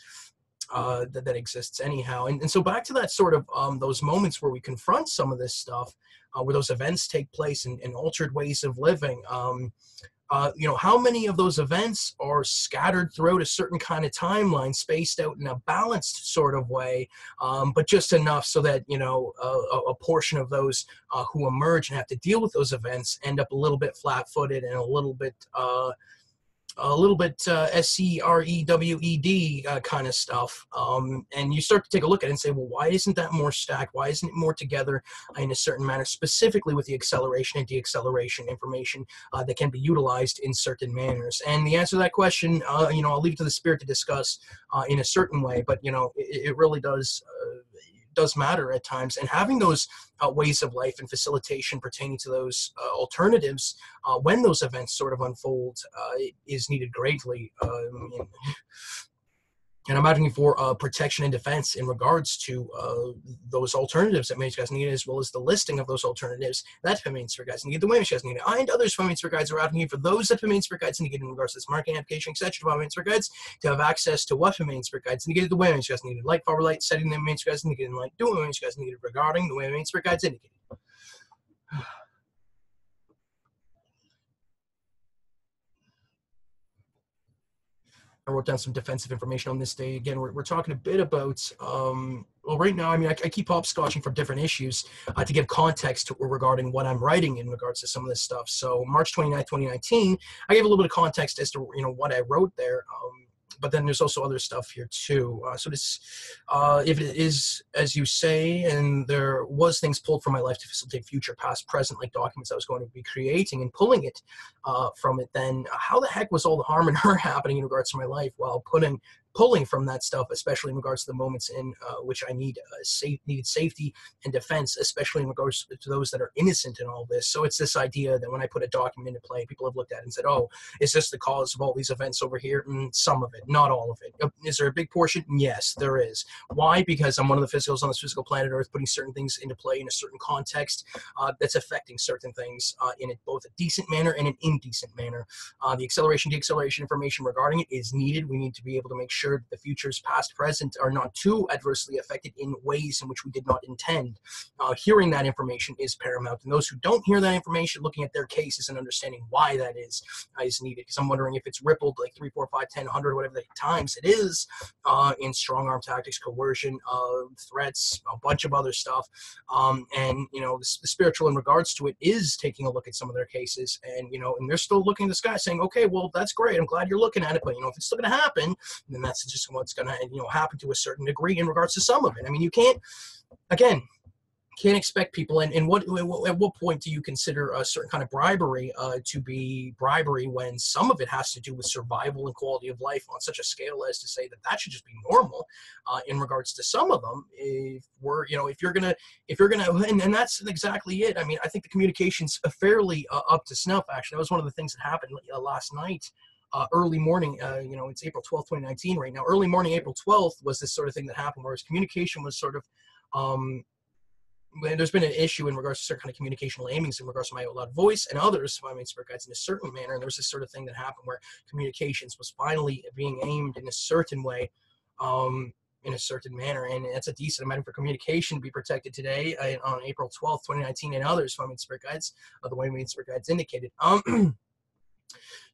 that exists anyhow. And so back to that sort of those moments where we confront some of this stuff, where those events take place in altered ways of living. How many of those events are scattered throughout a certain kind of timeline, spaced out in a balanced sort of way, but just enough so that, a portion of those who emerge and have to deal with those events end up a little bit flat-footed and a little bit SCREWED kind of stuff. And you start to take a look at it and say, well, why isn't that more stacked? Why isn't it more together in a certain manner, specifically with the acceleration and deacceleration information that can be utilized in certain manners? And the answer to that question, I'll leave it to the spirit to discuss in a certain way, but, it really does matter at times, and having those ways of life and facilitation pertaining to those alternatives when those events sort of unfold is needed greatly. And I'm advocating for protection and defense in regards to those alternatives that Managed Guys need, as well as the listing of those alternatives that Managed Guys need, the way Managed Guys need, and others from Managed Guys are advocating for those that Managed Guys need in regards to this marketing application, etc. Of Managed Guys to have access to what Managed Guys need, the way Managed Guys needed, like forward light, setting the Managed Guys needed, and like doing what Managed Guys needed regarding the way Managed Guys indicated. I wrote down some defensive information on this day. Again, we're talking a bit about, well, right now, I keep hopscotching from different issues to give context regarding what I'm writing in regards to some of this stuff. So March 29th, 2019, I gave a little bit of context as to, what I wrote there. But then there's also other stuff here too. So this, if it is, as you say, and there was things pulled from my life to facilitate future, past, present, like documents I was going to be creating and pulling it from it, then how the heck was all the harm and hurt happening in regards to my life while pulling from that stuff, especially in regards to the moments in which I needed safety and defense, especially in regards to those that are innocent in all this. So it's this idea that when I put a document into play, people have looked at it and said, oh, is this the cause of all these events over here? Some of it, not all of it. Is there a big portion? Yes, there is. Why? Because I'm one of the physicals on this physical planet Earth, putting certain things into play in a certain context that's affecting certain things in both a decent manner and an indecent manner. The acceleration, deacceleration information regarding it is needed. We need to be able to make sure that the futures, past, present, are not too adversely affected in ways in which we did not intend. Hearing that information is paramount, and those who don't hear that information, looking at their cases and understanding why that is needed. Because I'm wondering if it's rippled like 3, 4, 5, 10, 100, whatever the times it is, in strong arm tactics, coercion, threats, a bunch of other stuff. And the spiritual in regards to it is taking a look at some of their cases, and and they're still looking at this guy saying, okay, well, that's great, I'm glad you're looking at it, but if it's still going to happen, then that's just what's going to happen to a certain degree in regards to some of it. I mean, you can't expect people, and at what point do you consider a certain kind of bribery to be bribery when some of it has to do with survival and quality of life on such a scale as to say that should just be normal in regards to some of them? If you're gonna, and that's exactly it. I mean, I think the communication's fairly up to snuff. Actually, that was one of the things that happened last night. Early morning, it's April 12th, 2019 right now. Early morning, April 12th was this sort of thing that happened, whereas communication was sort of, there's been an issue in regards to certain kind of communicational aimings in regards to my loud voice and others, spirit guides in a certain manner. And there was this sort of thing that happened where communications was finally being aimed in a certain way, in a certain manner. And it's a decent amount for communication to be protected today on April 12th, 2019, and others, spirit guides, the way spirit guides indicated.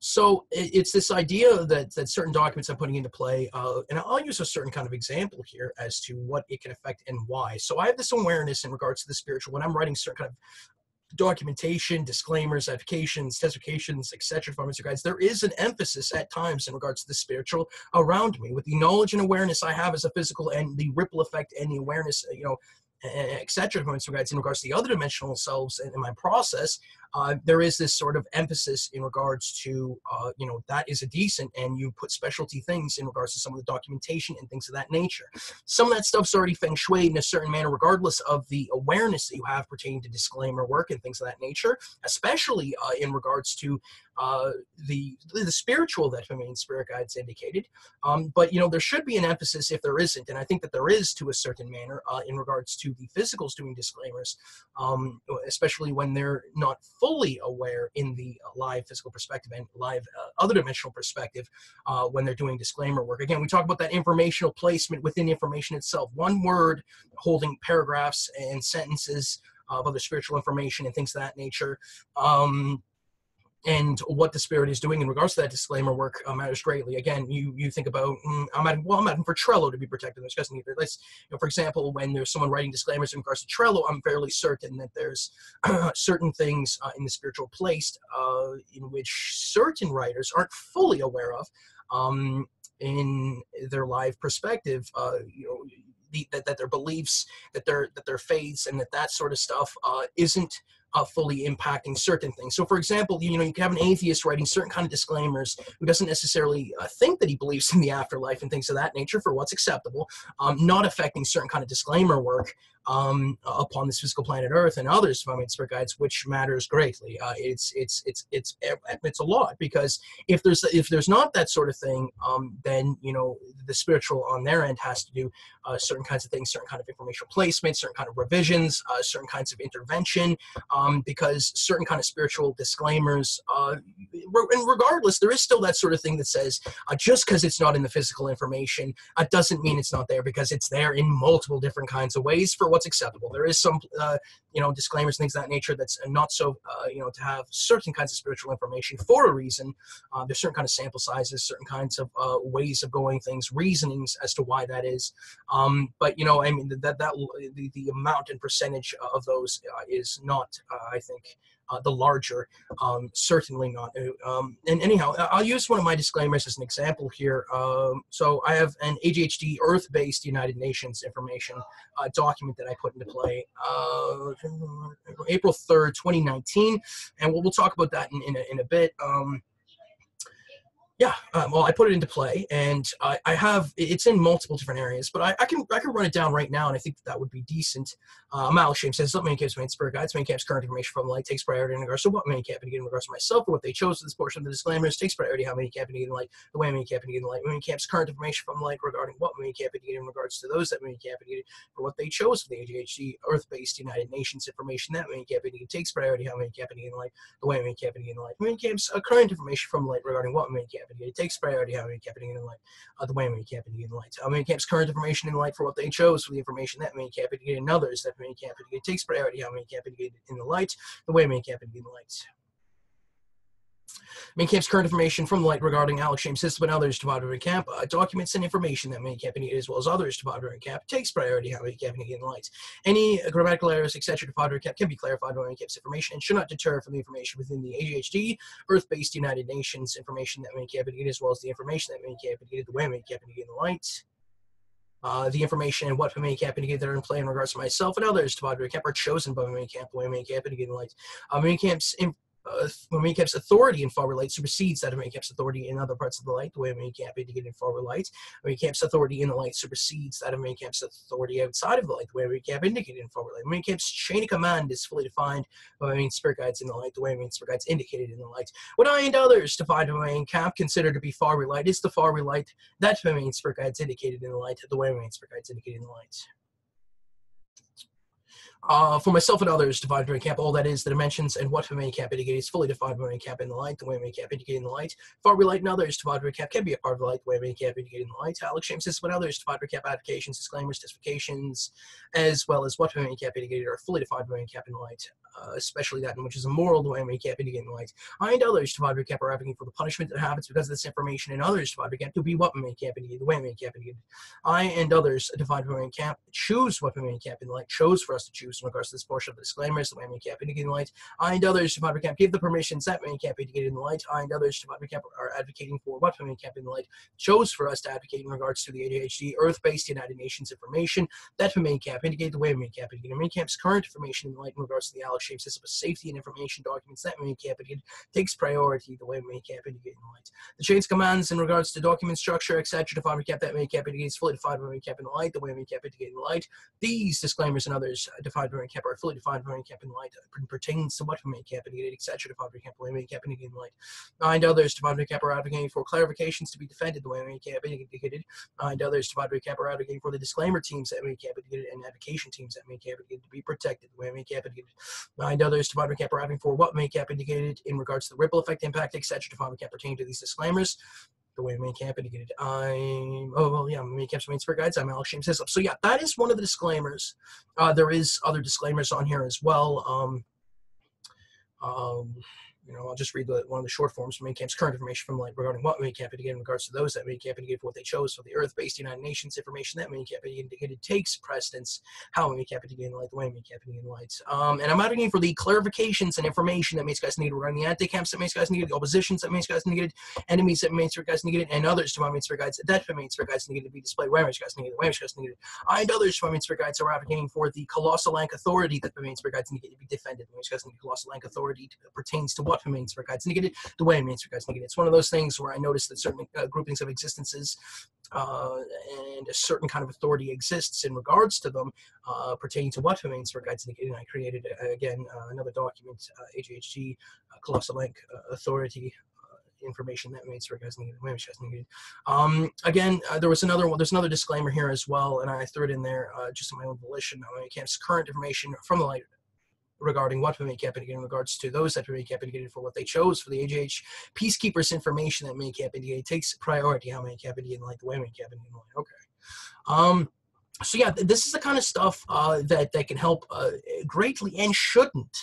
So it's this idea that certain documents I'm putting into play, and I'll use a certain kind of example here as to what it can affect and why. So I have this awareness in regards to the spiritual when I'm writing certain kind of documentation, disclaimers, applications, testifications, etc. from Mr. Guides. There is an emphasis at times in regards to the spiritual around me, with the knowledge and awareness I have as a physical and the ripple effect and the awareness, etc. from Mr. Guides in regards to the other dimensional selves in my process. there is this sort of emphasis in regards to, that is a decent, and you put specialty things in regards to some of the documentation and things of that nature. Some of that stuff's already feng shuied in a certain manner, regardless of the awareness that you have pertaining to disclaimer work and things of that nature, especially in regards to the spiritual that Himalayan spirit guides indicated. But there should be an emphasis, if there isn't, and I think that there is to a certain manner, in regards to the physicals doing disclaimers, especially when they're not fully aware in the live physical perspective and live other dimensional perspective, when they're doing disclaimer work. Again, we talk about that informational placement within information itself. One word holding paragraphs and sentences of other spiritual information and things of that nature. And what the spirit is doing in regards to that disclaimer work matters greatly. Again, you think about, I'm adding for Trello to be protected. Discussing for example, when there's someone writing disclaimers in regards to Trello, I'm fairly certain that there's certain things in the spiritual place in which certain writers aren't fully aware of in their live perspective. That their beliefs, that their faiths, and that sort of stuff isn't fully impacting certain things. So, for example, you can have an atheist writing certain kind of disclaimers who doesn't necessarily think that he believes in the afterlife and things of that nature for what's acceptable, not affecting certain kind of disclaimer work upon this physical planet Earth and others from spirit guides, which matters greatly. It's a lot, because if there's not that sort of thing, then the spiritual on their end has to do certain kinds of things, certain kind of informational placement, certain kind of revisions, certain kinds of intervention, because certain kind of spiritual disclaimers, and regardless, there is still that sort of thing that says just because it's not in the physical information doesn't mean it's not there, because it's there in multiple different kinds of ways for what's acceptable. There is some disclaimers, things of that nature, that's not so to have certain kinds of spiritual information for a reason. There's certain kind of sample sizes, certain kinds of ways of going things, reasonings as to why that is. But the amount and percentage of those is not, I think, the larger, certainly not. And anyhow, I'll use one of my disclaimers as an example here. So I have an ADHD Earth-based United Nations information document that I put into play April 3rd, 2019, and we'll talk about that in a bit. Well, I put it into play, and I have it's in multiple different areas, but I can run it down right now, and I think that would be decent. Alex James Hislop, many camps, main spirit guides, many camps, current information from light takes priority in regards to what many camp in regards to myself, or what they chose for this portion of the disclaimers takes priority. How many camp in light, the way many camp in light, many camps, current information from light regarding what many camp in regards to those that many camp for what they chose for the ADHD Earth-based United Nations information that many camp takes priority. How many camp in light, the way many camp in light, many camps, current information from light regarding what many camp it takes priority. How many kept it in light, the way many kept it in light. How many camps current information in light for what they chose for the information that many kept it in others that many kept it takes priority. How many kept it in the light, the way many kept it in the light. Main camp's current information from the light regarding Alex James Hislop and others to Padre Camp, documents and information that main camp need as well as others to Padre Camp takes priority. How many camp need in light. Any grammatical errors, etc. to Padre Camp can be clarified by main camp's information and should not deter from the information within the ADHD Earth-based United Nations information that main camp need as well as the information that main camp need the way main camp need in the light. The information and what Pamela Camp that are in play in regards to myself and others to Padre Camp are chosen by Pamela Camp, the way Pamela Camp in the light. Pamela Camp's authority in far light supersedes that of Pamela Camp's authority in other parts of the light, the way Pamela Camp indicated in far light. Pamela Camp's authority in the light supersedes that of Pamela Camp's authority outside of the light, the way Pamela Camp indicated in far light. Pamela Camp's chain of command is fully defined by Pamela spirit guides in the light, the way Pamela spirit guides indicated in the light. What I and others defined by Pamela Camp consider to be far light is the far light that Pamela spirit guides indicated in the light, the way Pamela spirit guides indicated in the light. For myself and others, defined by Camp, all that is the dimensions and what Pamela Camp indicated is fully defined by Camp in the light, the way Pamela Camp indicated in the light. Far light and others, defined by Camp can be a part of the light, the way Pamela Camp indicated in the light. Alex James Hislop and others, defined by Camp applications, disclaimers, testifications, as well as what Pamela Camp indicated are fully defined by Camp in the light, especially that in which is immoral, the way Pamela Camp indicated in the light. I and others, defined by Camp are advocating for the punishment that happens because of this information, and others, defined by Camp to be what Pamela Camp indicated, the way Pamela Camp indicated. I and others, defined by Camp choose what Pamela Camp in the light chose for us to choose. choose in regards to this portion of the disclaimers, the way we can't indicate in the light. I and others to Camp give the permissions that we can't indicate in the light. I and others to Camp are advocating for what we can't in the light chose for us to advocate in regards to the ADHD Earth-based United Nations information that we can't indicate the way we can't indicate Camp's current information in the light in regards to the Alex James Hislop safety and information documents that we can't indicate takes priority the way we can't indicate in the light. The chains commands in regards to document structure, etc. Define recap that may cap indicates fully defined when we cap in the light, the way we cap indicate in the light. These disclaimers and others defined when we cap are fully defined when we cap in the light pertains to what we may cap indicate, etc. Defined when we cap the way we cap indicate in the light. And others defined when we cap are advocating for clarifications to be defended the way we cap indicated. And others defined when we cap are advocating for the disclaimer teams that may cap indicated and advocation teams that may cap indicated to be protected the way we cap indicated. And others defined when we cap are advocating for what may cap indicated in regards to the ripple effect impact, etc. Defined when we cap pertaining to these disclaimers. The way main camp indicated. Main camp's main spirit guides. I'm Alex James Hislop. So yeah, that is one of the disclaimers. There is other disclaimers on here as well. I'll just read one of the short forms from main camp's current information from light regarding what main camp indicated in regards to those that main camp indicated for what they chose for the Earth-based United Nations information that main camp indicated takes precedence. How main camp indicated in light, the way main camp indicated in light. And I'm advocating for the clarifications and information that main guys needed regarding the anti-camps that main guys needed, the oppositions that main guys needed, enemies that main guys needed, and others to my main spirit guides that main spirit guides needed to be displayed. Where main guys needed, where main guys needed, and others to my main spirit guides are advocating for the colossal rank authority that the main spirit guides needed to be defended. The main guys needed colossal rank authority pertains to what the main spirit guides needed. The way main spirit guides needed. It's one of those things where I noticed that certain groupings of existences and a certain kind of authority exists in regards to them pertaining to what main spirit guides needed. And I created again another document, ADHD colossal rank authority. Information that main spirit guides needed. Again, there's another disclaimer here as well, and I threw it in there just in my own volition. Camp's current information from the light regarding what may cap indicated in regards to those that may cap indicated for what they chose for the AGH peacekeepers information that may cap indicated takes priority. How may cap indicated like the way may cap indicated. Okay. So yeah, this is the kind of stuff that can help greatly and shouldn't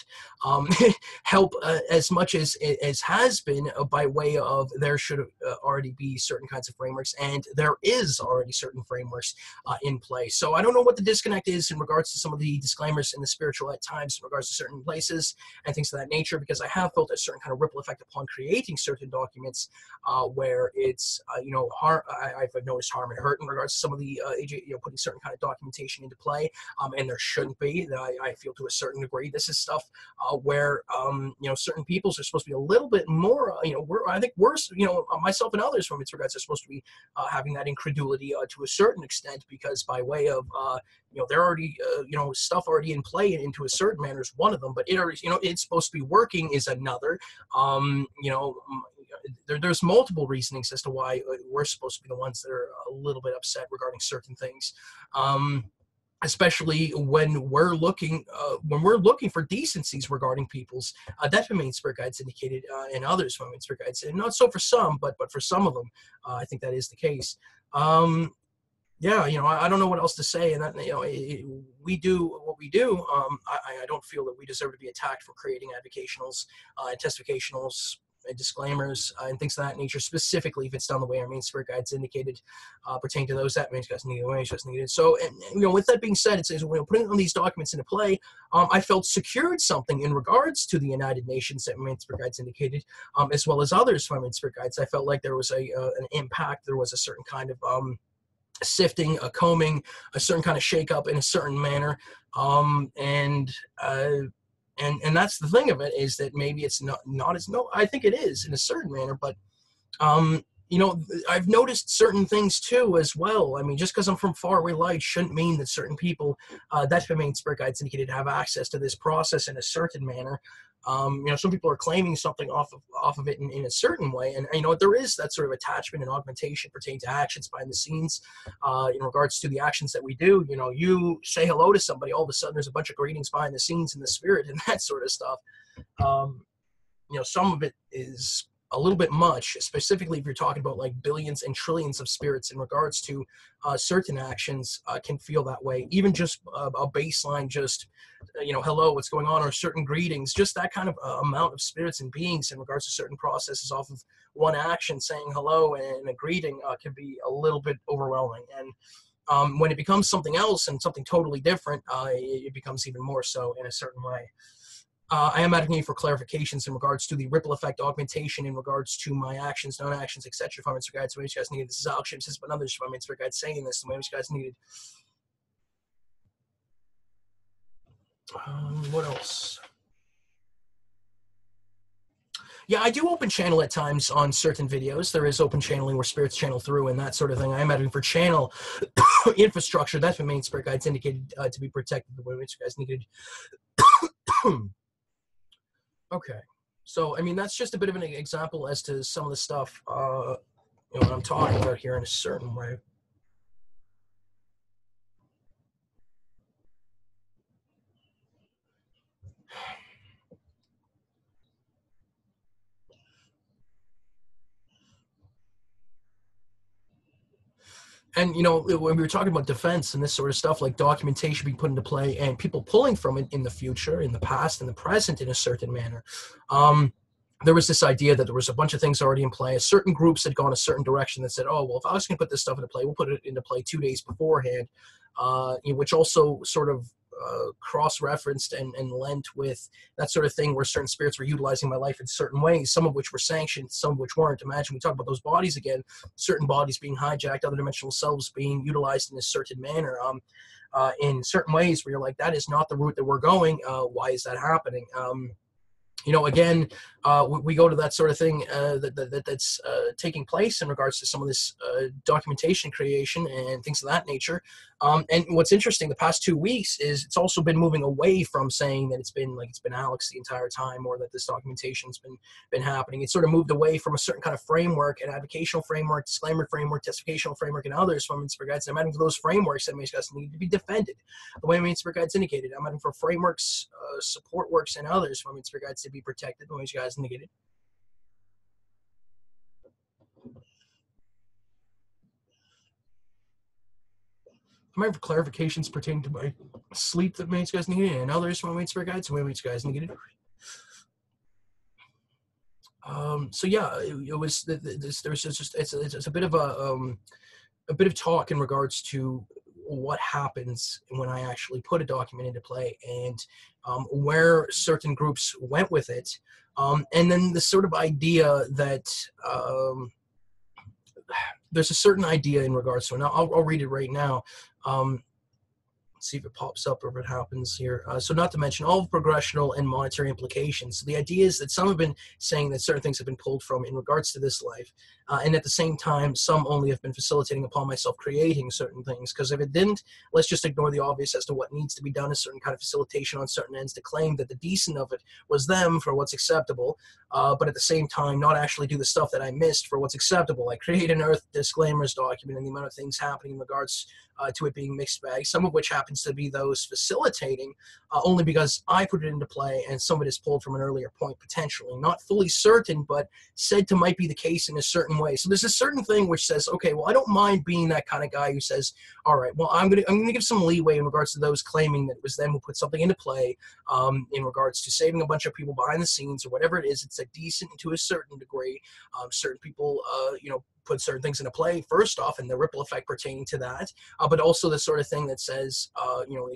help as much as has been by way of there should already be certain kinds of frameworks, and there is already certain frameworks in place. So I don't know what the disconnect is in regards to some of the disclaimers in the spiritual at times in regards to certain places and things of that nature, because I have felt a certain kind of ripple effect upon creating certain documents where it's, I've noticed harm and hurt in regards to some of the, putting certain kind of documentation into play, and there shouldn't be. I feel to a certain degree this is stuff where certain peoples are supposed to be a little bit more, I think worse, myself and others from its regards are supposed to be having that incredulity to a certain extent, because by way of they're already stuff already in play into a certain manner is one of them, but it already it's supposed to be working is another. There's multiple reasonings as to why we're supposed to be the ones that are a little bit upset regarding certain things, especially when we're looking for decencies regarding people's that main spirit guides indicated, and others main spirit guides, and not so for some, but for some of them, I think that is the case. Yeah, I don't know what else to say, and that, we do what we do. I don't feel that we deserve to be attacked for creating advocationals, testificationals, disclaimers, and things of that nature, specifically if it's done the way our main spirit guides indicated, pertaining to those that main guides needed. So, and with that being said, it says putting on these documents into play, I felt secured something in regards to the United Nations that main spirit guides indicated, as well as others from main spirit guides. I felt like there was an impact. There was a certain kind of sifting, a combing, a certain kind of shake-up in a certain manner, and that's the thing of it, is that maybe it's not as I think it is in a certain manner, but I've noticed certain things too as well. I mean, just because I'm from faraway light shouldn't mean that certain people that main spirit guides indicated have access to this process in a certain manner. Some people are claiming something off of it in a certain way, and there is that sort of attachment and augmentation pertaining to actions behind the scenes in regards to the actions that we do. You say hello to somebody, all of a sudden there's a bunch of greetings behind the scenes in the spirit and that sort of stuff. Some of it is a little bit much, specifically if you're talking about like billions and trillions of spirits in regards to certain actions can feel that way. Even just a baseline, just, hello, what's going on, or certain greetings, just that kind of amount of spirits and beings in regards to certain processes off of one action, saying hello and a greeting can be a little bit overwhelming. And When it becomes something else and something totally different, it becomes even more so in a certain way. I am advocating for clarifications in regards to the ripple effect augmentation in regards to my actions, non-actions, etc. If I'm in guides, the way you guys needed. This is Alex James Hislop, but others. If I'm in guides saying this, the way you guys needed. What else? Yeah, I do open channel at times on certain videos. There is open channeling where spirits channel through and that sort of thing. I am advocating for channel infrastructure. That's what main spirit guides indicated to be protected. The way you guys needed. Okay, so I mean that's just a bit of an example as to some of the stuff what I'm talking about here in a certain way. And when we were talking about defense and this sort of stuff, like documentation being put into play and people pulling from it in the future, in the past, in the present, in a certain manner. There was this idea that there was a bunch of things already in play. Certain groups had gone a certain direction that said, oh, well, if I was going to put this stuff into play, we'll put it into play 2 days beforehand, which also sort of cross-referenced and lent with that sort of thing where certain spirits were utilizing my life in certain ways, some of which were sanctioned, some of which weren't. Imagine we talk about those bodies again, certain bodies being hijacked, other dimensional selves being utilized in a certain manner, in certain ways where you're like, that is not the route that we're going. Why is that happening? Again, we go to that sort of thing that's taking place in regards to some of this documentation creation and things of that nature. And what's interesting, the past 2 weeks is it's also been moving away from saying that it's been Alex the entire time, or that this documentation's been happening. It's sort of moved away from a certain kind of framework, an advocational framework, disclaimer framework, testificational framework, and others from Spirit Guides. I'm adding to those frameworks that need to be defended. The way Spirit Guides indicated, I'm adding for frameworks, support works, and others from Spirit Guides to be protected. The way you guys indicated. I might have clarifications pertaining to my sleep that mates guys needed, and others from my spirit guides, and mates guys needed. So yeah, it was there's just it's a bit of a bit of talk in regards to what happens when I actually put a document into play, and where certain groups went with it, and then the sort of idea that there's a certain idea in regards to it. Now I'll read it right now. Let's see if it pops up or if it happens here. So not to mention all of progressional and monetary implications. So the idea is that some have been saying that certain things have been pulled from in regards to this life. And at the same time, some only have been facilitating upon myself creating certain things. Because if it didn't, let's just ignore the obvious as to what needs to be done, a certain kind of facilitation on certain ends to claim that the decent of it was them for what's acceptable. But at the same time, not actually do the stuff that I missed for what's acceptable. Like create an earth disclaimers document and the amount of things happening in regards to it being mixed bag, some of which happens to be those facilitating only because I put it into play and some of it is pulled from an earlier point potentially. Not fully certain, but said to might be the case in a certain way. So there's a certain thing which says, okay, well, I don't mind being that kind of guy who says, all right, well, I'm gonna give some leeway in regards to those claiming that it was them who put something into play in regards to saving a bunch of people behind the scenes or whatever it is. It's a decent to a certain degree. Certain people, put certain things into play first off, and the ripple effect pertaining to that, but also the sort of thing that says,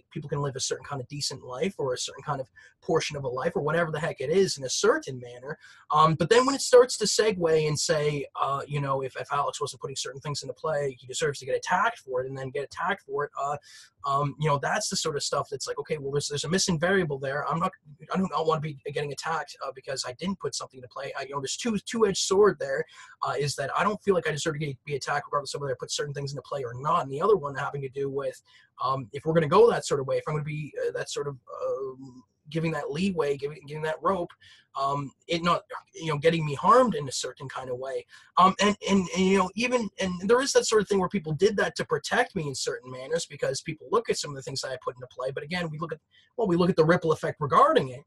people can live a certain kind of decent life or a certain kind of portion of a life or whatever the heck it is in a certain manner. But then when it starts to segue and say, if Alex wasn't putting certain things into play, he deserves to get attacked for it and then get attacked for it. That's the sort of stuff that's like, okay, well, there's a missing variable there. I do not want to be getting attacked because I didn't put something into play. There's two-edged sword there, is that I don't feel like I deserve to be attacked regardless of whether I put certain things into play or not. And the other one having to do with, if we're going to go that sort of way, if I'm going to be that sort of giving that leeway, giving that rope, it not, getting me harmed in a certain kind of way. And there is that sort of thing where people did that to protect me in certain manners because people look at some of the things that I put into play. But again, we look at the ripple effect regarding it.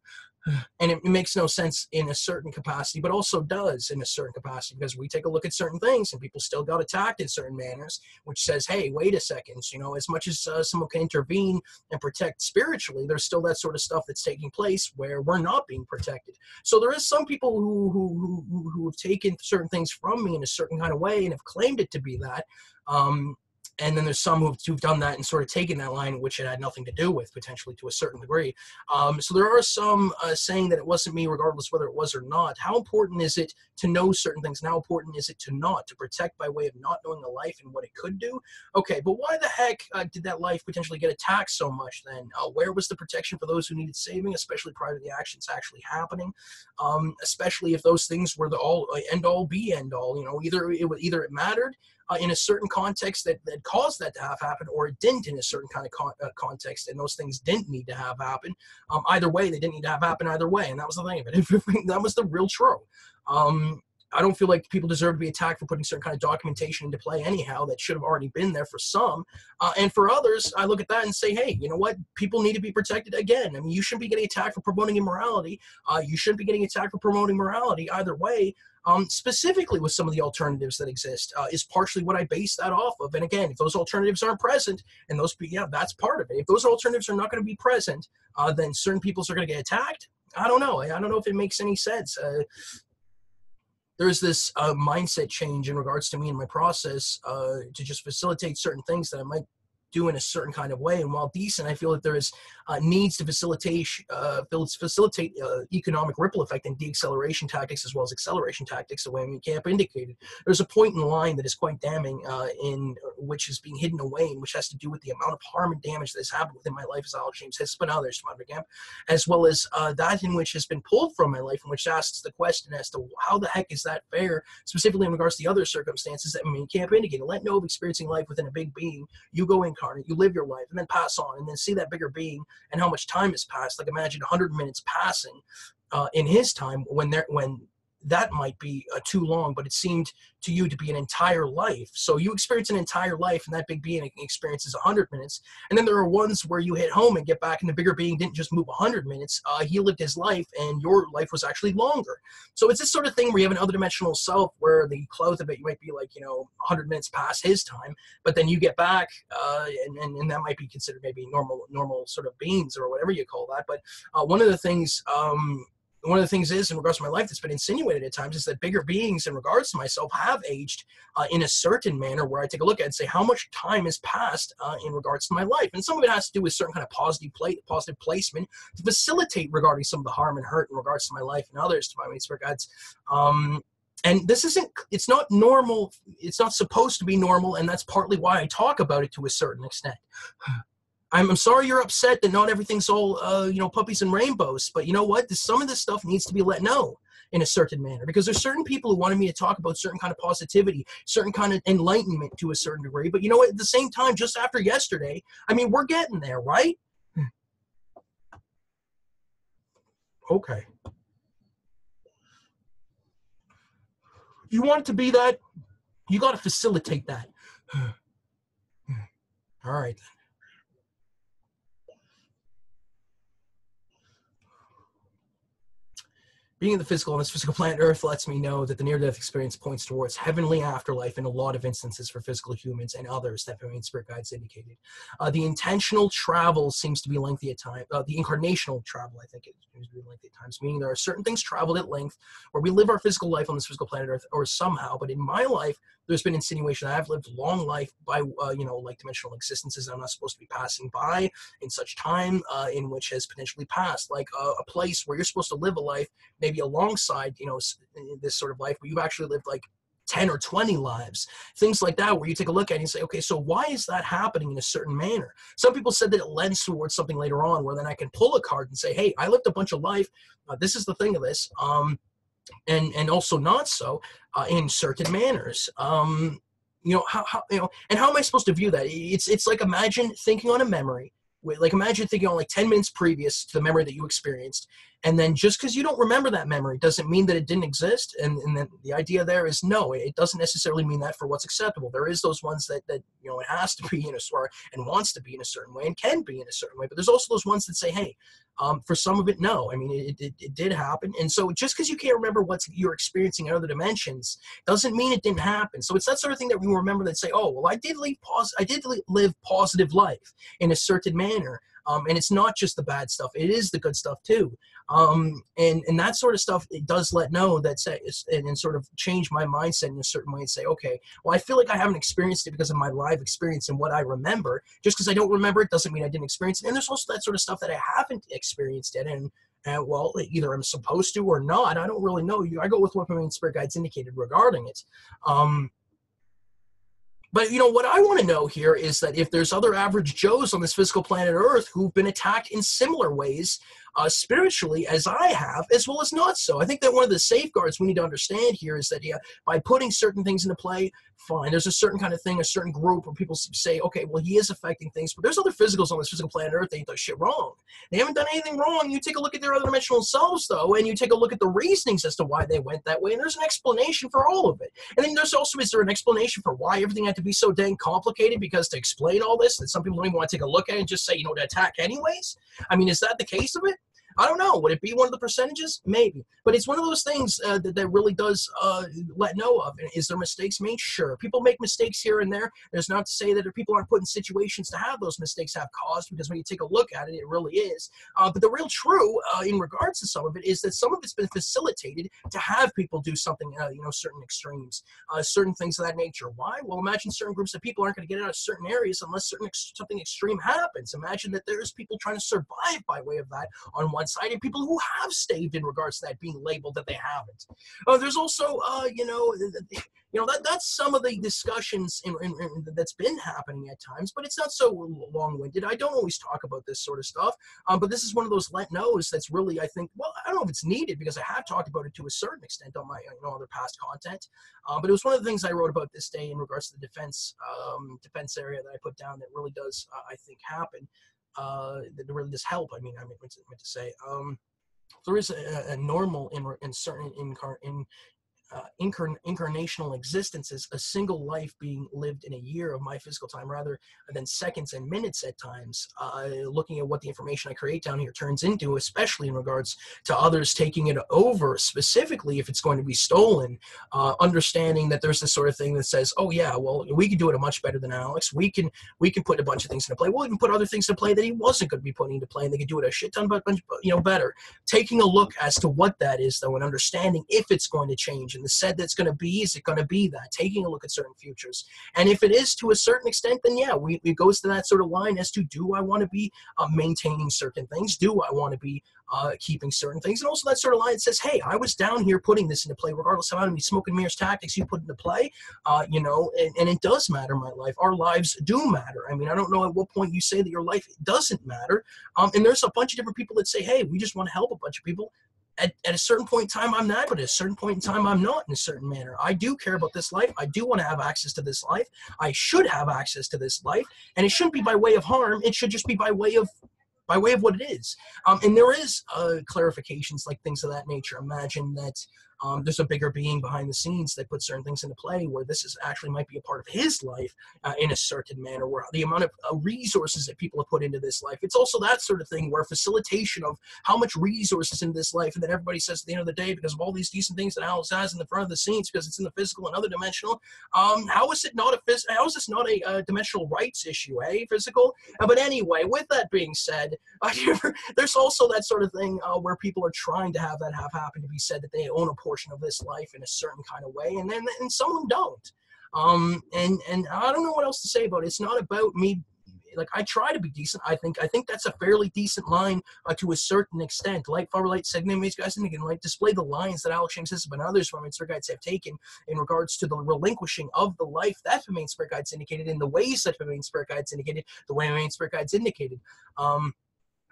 And it makes no sense in a certain capacity, but also does in a certain capacity, because we take a look at certain things and people still got attacked in certain manners, which says, hey, wait a second, as much as someone can intervene and protect spiritually, there's still that sort of stuff that's taking place where we're not being protected. So there is some people who have taken certain things from me in a certain kind of way and have claimed it to be that. And then there's some who've done that and sort of taken that line, which it had nothing to do with, potentially, to a certain degree. So there are some saying that it wasn't me, regardless whether it was or not. How important is it to know certain things, and how important is it to not, to protect by way of not knowing a life and what it could do? Okay, but why the heck did that life potentially get attacked so much then? Where was the protection for those who needed saving, especially prior to the actions actually happening? Especially if those things were the end-all, be-end-all. You know, either it mattered in a certain context that caused that to have happened, or it didn't in a certain kind of context, and those things didn't need to have happen. Either way, they didn't need to have happen either way, and that was the thing of it. That was the real true. I don't feel like people deserve to be attacked for putting certain kind of documentation into play anyhow that should have already been there for some. And for others, I look at that and say, hey, you know what? People need to be protected again. I mean, you shouldn't be getting attacked for promoting immorality. You shouldn't be getting attacked for promoting morality either way. Specifically with some of the alternatives that exist is partially what I base that off of. And again, if those alternatives aren't present, and that's part of it. If those alternatives are not going to be present, then certain peoples are going to get attacked. I don't know. I don't know if it makes any sense. There's this mindset change in regards to me and my process to just facilitate certain things that I might do in a certain kind of way. And while decent, I feel that there is needs to facilitate economic ripple effect and deacceleration tactics as well as acceleration tactics, the way Camp indicated. There's a point in the line that is quite damning in which is being hidden away, and which has to do with the amount of harm and damage that has happened within my life as Alex James Hislop and others, as well as that in which has been pulled from my life, and which asks the question as to how the heck is that fair, specifically in regards to the other circumstances that Camp indicated. Let know of experiencing life within a big being. You go incarnate, you live your life, and then pass on, and then see that bigger being and how much time has passed. Like imagine 100 minutes passing in his time when that might be too long, but it seemed to you to be an entire life. So you experience an entire life, and that big being experiences 100 minutes. And then there are ones where you hit home and get back, and the bigger being didn't just move 100 minutes. He lived his life, and your life was actually longer. So it's this sort of thing where you have an other dimensional self, where the cloth of it, you might be like, 100 minutes past his time, but then you get back, and that might be considered maybe normal sort of beings or whatever you call that. But one of the things is, in regards to my life, that's been insinuated at times, is that bigger beings in regards to myself have aged in a certain manner, where I take a look at it and say how much time has passed in regards to my life. And some of it has to do with certain kind of positive placement to facilitate regarding some of the harm and hurt in regards to my life and others, to my mates, regards. And it's not normal. It's not supposed to be normal. And that's partly why I talk about it to a certain extent. I'm sorry you're upset that not everything's all, puppies and rainbows. But you know what? Some of this stuff needs to be let know in a certain manner, because there's certain people who wanted me to talk about certain kind of positivity, certain kind of enlightenment to a certain degree. But you know what? At the same time, just after yesterday, we're getting there, right? Okay. You want it to be that? You got to facilitate that. All right. Being in the physical on this physical planet Earth lets me know that the near-death experience points towards heavenly afterlife in a lot of instances for physical humans and others that spirit guides indicated. The intentional travel seems to be lengthy at times. The incarnational travel, I think, it seems to be lengthy at times, meaning there are certain things traveled at length where we live our physical life on this physical planet Earth, or somehow. But in my life, there's been insinuation that I've lived long life by, like dimensional existences I'm not supposed to be passing by in such time in which has potentially passed, like a place where you're supposed to live a life maybe alongside, this sort of life, but you've actually lived like 10 or 20 lives, things like that, where you take a look at it and say, okay, so why is that happening in a certain manner? Some people said that it lends towards something later on, where then I can pull a card and say, hey, I lived a bunch of life. This is the thing of this. And also not so in certain manners. And how am I supposed to view that? It's like, imagine thinking on a memory. Imagine thinking on like 10 minutes previous to the memory that you experienced. And then just because you don't remember that memory doesn't mean that it didn't exist. And then the idea there is, no, it doesn't necessarily mean that for what's acceptable. There is those ones that it has to be in a sort and wants to be in a certain way and can be in a certain way. But there's also those ones that say, hey, for some of it, no. It did happen. And so just because you can't remember what you're experiencing in other dimensions doesn't mean it didn't happen. So it's that sort of thing that we remember that say, oh, well, I did live positive life in a certain manner. And it's not just the bad stuff; it is the good stuff too. And that sort of stuff, it does let know that and sort of change my mindset in a certain way and say, okay, well, I feel like I haven't experienced it because of my live experience and what I remember. Just because I don't remember it doesn't mean I didn't experience it. And there's also that sort of stuff that I haven't experienced it, and well, either I'm supposed to or not. I don't really know. I go with what my main spirit guides indicated regarding it. But, you know, what I want to know here is that if there's other average Joes on this physical planet Earth who've been attacked in similar ways spiritually as I have, as well as not so. I think that one of the safeguards we need to understand here is that, yeah, by putting certain things into play, fine, there's a certain kind of thing, a certain group where people say, okay, well, he is affecting things, but there's other physicals on this physical planet Earth that ain't done shit wrong. They haven't done anything wrong. You take a look at their other dimensional selves, though, and you take a look at the reasonings as to why they went that way, and there's an explanation for all of it. And then there's also, is there an explanation for why everything had to be so dang complicated? Because to explain all this, that some people don't even want to take a look at it and just say, you know, to attack anyways? I mean, is that the case of it? I don't know. Would it be one of the percentages? Maybe. But it's one of those things that really does let know of. And is there mistakes made? Sure. People make mistakes here and there. There's not to say that people aren't put in situations to have those mistakes have caused, because when you take a look at it, it really is. But the real true in regards to some of it is that some of it's been facilitated to have people do something, you know, certain extremes, certain things of that nature. Why? Well, imagine certain groups of people aren't going to get out of certain areas unless something extreme happens. Imagine that there's people trying to survive by way of that on one side, and people who have staved in regards to that being labeled that they haven't. There's also, that's some of the discussions that's been happening at times, but it's not so long-winded. I don't always talk about this sort of stuff, but this is one of those let knows that's really, I think, well, I don't know if it's needed, because I have talked about it to a certain extent on my other past content, but it was one of the things I wrote about this day in regards to the defense area that I put down that really does, I think, happen. That really does help. I meant to say, there is a normal in certain incarnational existences, a single life being lived in a year of my physical time rather than seconds and minutes at times, looking at what the information I create down here turns into, especially in regards to others taking it over, specifically if it's going to be stolen, understanding that there's this sort of thing that says, oh yeah, well, we can do it much better than Alex. We can put a bunch of things into play. We'll even put other things into play that he wasn't going to be putting into play, and they can do it a shit ton better. Taking a look as to what that is, though, and understanding if it's going to change. And the said that's going to be, is it going to be that? Taking a look at certain futures. And if it is to a certain extent, then yeah, it goes to that sort of line as to, do I want to be maintaining certain things? Do I want to be keeping certain things? And also that sort of line that says, hey, I was down here putting this into play, regardless of how many smoke and mirrors tactics you put into play, and it does matter, my life. Our lives do matter. I mean, I don't know at what point you say that your life doesn't matter. And there's a bunch of different people that say, hey, we just want to help a bunch of people. At a certain point in time, I'm not, but at a certain point in time, I'm not in a certain manner. I do care about this life. I do want to have access to this life. I should have access to this life, and it shouldn't be by way of harm. It should just be by way of what it is. And there is clarifications like things of that nature. Imagine that there's a bigger being behind the scenes that puts certain things into play, where this is actually might be a part of his life in a certain manner, where the amount of resources that people have put into this life. It's also that sort of thing where facilitation of how much resources in this life, and then everybody says at the end of the day, because of all these decent things that Alex has in the front of the scenes, because it's in the physical and other dimensional, how is this not a dimensional rights issue, physical? But anyway, with that being said, there's also that sort of thing where people are trying to have that have happen to be said, that they own a portion of this life in a certain kind of way, and some of them don't. And I don't know what else to say about it. It's not about me. Like, I try to be decent. I think that's a fairly decent line to a certain extent. Like Farlight said, these guys can like display the lines that Alex James Hislop and others from Spirit Guides have taken in regards to the relinquishing of the life that main Spirit Guides indicated, in the ways that main Spirit Guides indicated, the way main Spirit Guides indicated.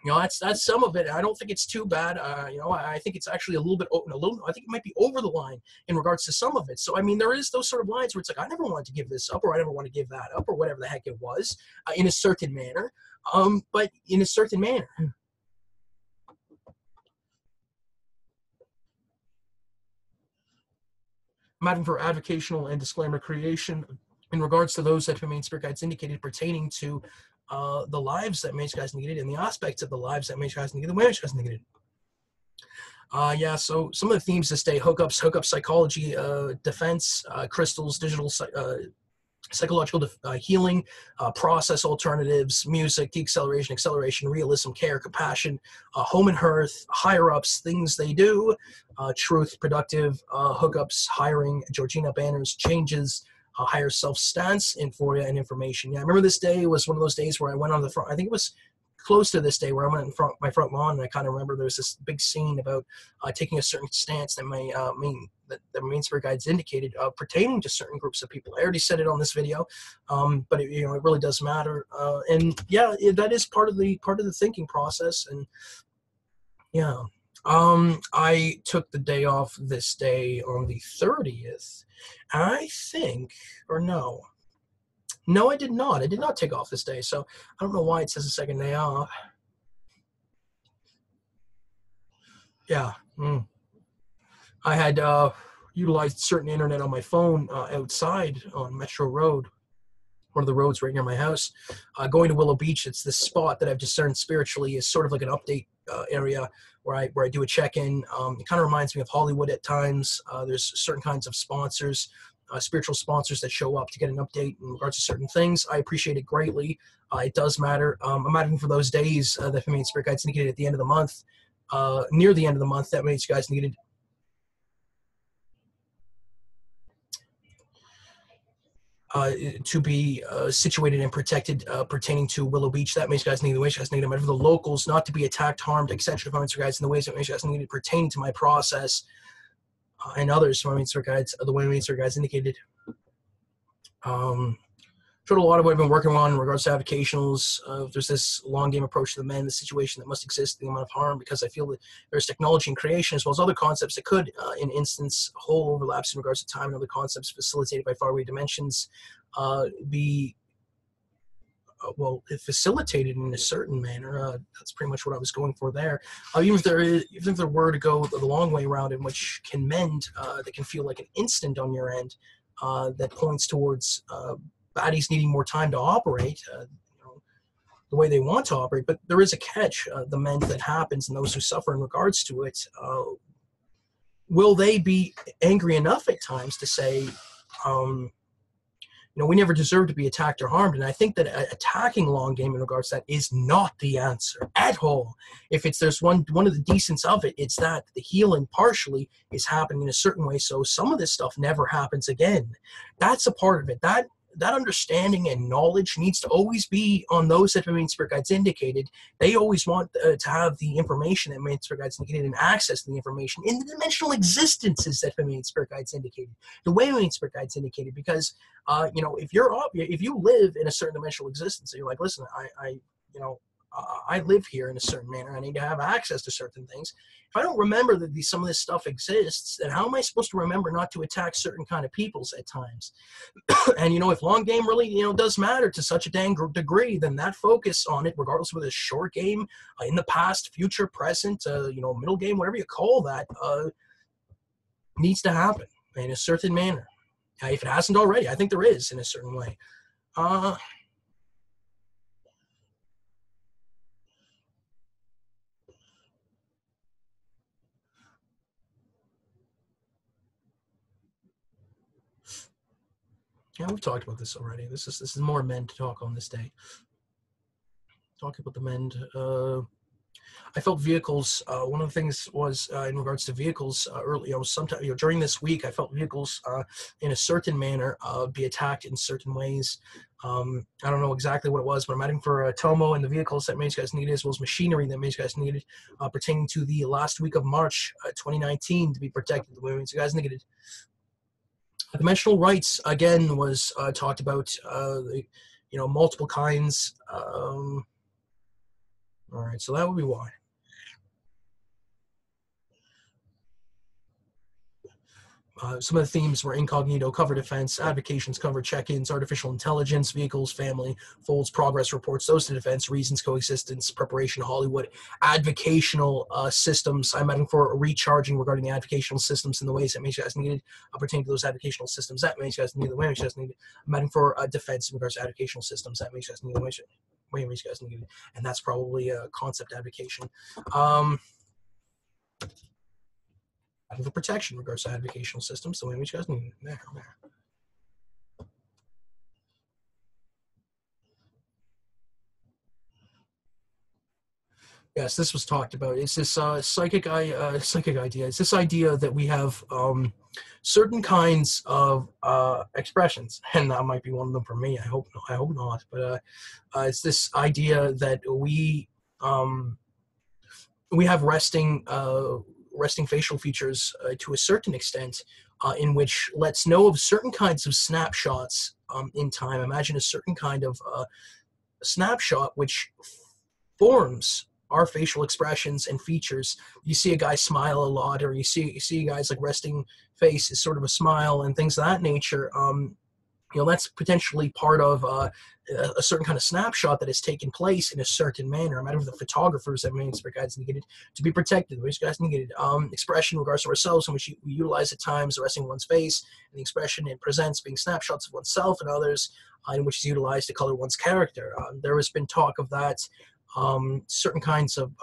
That's some of it. I don't think it's too bad. I think it's actually a little bit, I think it might be over the line in regards to some of it. So, I mean, there is those sort of lines where it's like, I never wanted to give this up, or I never want to give that up, or whatever the heck it was, in a certain manner. But in a certain manner. I'm adding for avocational and disclaimer creation in regards to those that main Spirit Guides indicated pertaining to the lives that Mage Guys negated, and the aspects of the lives that Mage Guys negated, the way Mage Guys negated. So some of the themes this day: hookup psychology, defense, crystals, digital psychological healing, process alternatives, music, deceleration, acceleration, realism, care, compassion, home and hearth, higher-ups, things they do, truth, productive, hookups, hiring, Georgina Banner's changes, higher self stance, Inforia, and information. Yeah, I remember this day was one of those days where I went on the front. I think it was close to this day where I went in my front lawn, and I kind of remember there was this big scene about taking a certain stance that may mean that the main spirit guides indicated pertaining to certain groups of people. I already said it on this video, but it, it really does matter. And yeah, that is part of the thinking process. And yeah, I took the day off this day on the 30th. I think, or no, I did not. I did not take off this day, so I don't know why it says a second day off. Yeah. I had utilized certain internet on my phone outside on Metro Road, one of the roads right near my house. Going to Willow Beach, it's this spot that I've discerned spiritually is sort of like an update area where I do a check-in. It kind of reminds me of Hollywood at times. There's certain kinds of sponsors, spiritual sponsors that show up to get an update in regards to certain things. I appreciate it greatly. It does matter. I'm asking for those days that Familiar Spirit Guides indicated at the end of the month, near the end of the month, that means you guys needed to be situated and protected pertaining to Willow Beach. That makes you guys need the ways you guys need them. For the locals, not to be attacked, harmed, etc. Guys, in the ways that makes you guys needed pertaining to my process and others. My main spirit guides, the way my main spirit guides indicated. Showed a lot of what I've been working on in regards to avocationals. There's this long game approach to the men, the situation that must exist, the amount of harm, because I feel that there's technology and creation as well as other concepts that could, in instance, whole overlaps in regards to time and other concepts facilitated by faraway dimensions, be facilitated in a certain manner. That's pretty much what I was going for there. Even if there were to go the long way around, in which can mend, that can feel like an instant on your end, that points towards bodies needing more time to operate the way they want to operate. But there is a catch. The mend that happens and those who suffer in regards to it, will they be angry enough at times to say, we never deserve to be attacked or harmed? And I think that attacking long game in regards to that is not the answer at all. If there's one of the decents of it, it's that the healing partially is happening in a certain way, so some of this stuff never happens again. That's a part of it. That understanding and knowledge needs to always be on those that main spirit guides indicated. They always want to have the information that main spirit guides indicated and access to the information in the dimensional existences that main spirit guides indicated, the way main spirit guides indicated. Because if you live in a certain dimensional existence, and you're like, listen, I live here in a certain manner. I need to have access to certain things. If I don't remember that some of this stuff exists, then how am I supposed to remember not to attack certain kind of peoples at times? And if long game really does matter to such a dang degree, then that focus on it, regardless of whether it's short game, in the past, future, present, middle game, whatever you call that, needs to happen in a certain manner. If it hasn't already, I think there is in a certain way. Yeah, we've talked about this already. This is more men to talk on this day. Talking about the men. I felt vehicles. One of the things was in regards to vehicles early. Sometime during this week, I felt vehicles in a certain manner be attacked in certain ways. I don't know exactly what it was, but I'm adding for Tomo and the vehicles that Mage Guys needed, as well as machinery that Mage Guys needed, pertaining to the last week of March 2019 to be protected the way Mage Guys needed. Dimensional rights again was talked about. Multiple kinds. All right, so that would be why. Some of the themes were incognito, cover defense, advocations, cover check-ins, artificial intelligence, vehicles, family, folds, progress reports, those to defense, reasons, coexistence, preparation, Hollywood, advocational systems. I'm adding for recharging regarding the advocational systems in the ways that Mage Guys needed pertaining to those advocational systems that Mage Guys needed, the way Mage Guys needed. I'm adding for defense in regards to advocational systems that Mage Guys needed, the way Mage Guys needed, and that's probably a concept advocation. For protection in regards to advocational systems, the way we just need there. Yes, this was talked about. It's this psychic idea. It's this idea that we have certain kinds of expressions, and that might be one of them for me. I hope not. I hope not. But it's this idea that we have resting facial features to a certain extent, in which lets know of certain kinds of snapshots in time. Imagine a certain kind of snapshot which forms our facial expressions and features. You see a guy smile a lot, or you see guys like resting face is sort of a smile and things of that nature. That's potentially part of a certain kind of snapshot that has taken place in a certain manner. A matter of the photographers that means for guys needed to be protected. The guys needed expression in regards to ourselves, in which we utilize at times the resting of one's face, and the expression it presents being snapshots of oneself and others, in which is utilized to color one's character. There has been talk of that. Certain kinds of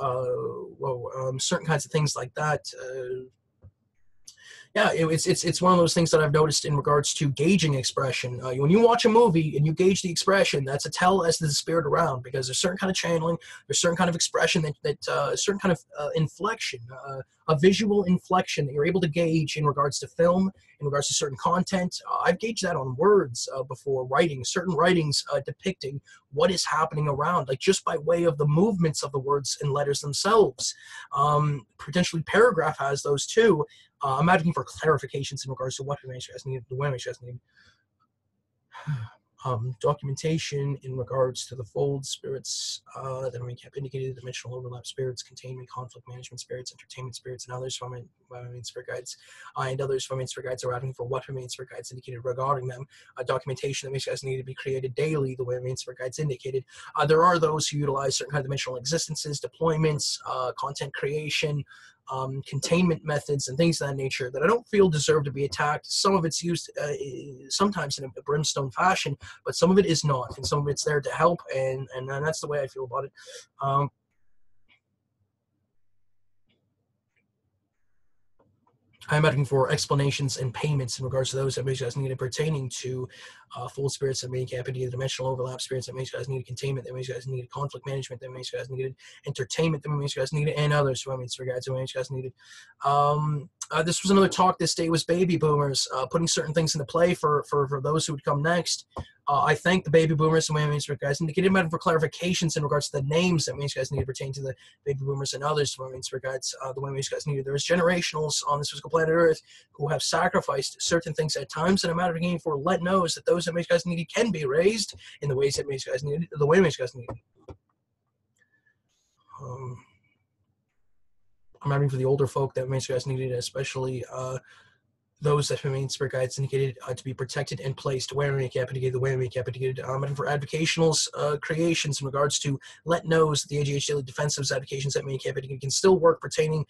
things like that. Yeah, it's one of those things that I've noticed in regards to gauging expression. When you watch a movie and you gauge the expression, that's a tell as to the spirit around, because there's certain kind of channeling, there's certain kind of expression that certain kind of inflection, a visual inflection that you're able to gauge in regards to film, in regards to certain content. I've gauged that on words before, certain writings depicting what is happening around, like just by way of the movements of the words and letters themselves. Potentially paragraph has those too. I'm asking for clarifications in regards to what information guys need, the way information guys need. Documentation in regards to the fold spirits that we kept indicated, dimensional overlap spirits, containment, conflict management spirits, entertainment spirits, and others from spirit guides, and others from spirit guides are asking for what spirit guides indicated regarding them. Documentation that makes guys need to be created daily, the way spirit guides indicated. There are those who utilize certain kind of dimensional existences, deployments, content creation, containment methods and things of that nature that I don't feel deserve to be attacked. Some of it's used sometimes in a brimstone fashion, but some of it is not, and some of it's there to help, and that's the way I feel about it. I'm asking for explanations and payments in regards to those that makes guys needed pertaining to full spirits that make capacity, dimensional overlap spirits that makes guys needed containment, that makes guys needed conflict management, that makes guys needed entertainment, that makes guys needed, and others who for guys who makes guys needed. This was another talk this day was baby boomers, putting certain things into play for those who would come next. I thank the baby boomers and women's guys indicated matter for clarifications in regards to the names that women's guys needed pertain to the baby boomers and others to women's guys, the women's guys needed. There's generationals on this physical planet Earth who have sacrificed certain things at times, and I'm advocating for let knows that those that women's guys needed can be raised in the ways that women's guys needed, the way women's guys needed. I'm advocating for the older folk that women's guys needed, especially those that remain spirit guides indicated to be protected and placed where we cap indicated the way we cap indicated. And for advocationals creations in regards to let knows the AGH daily defensives advocations that may cap indicated can still work pertaining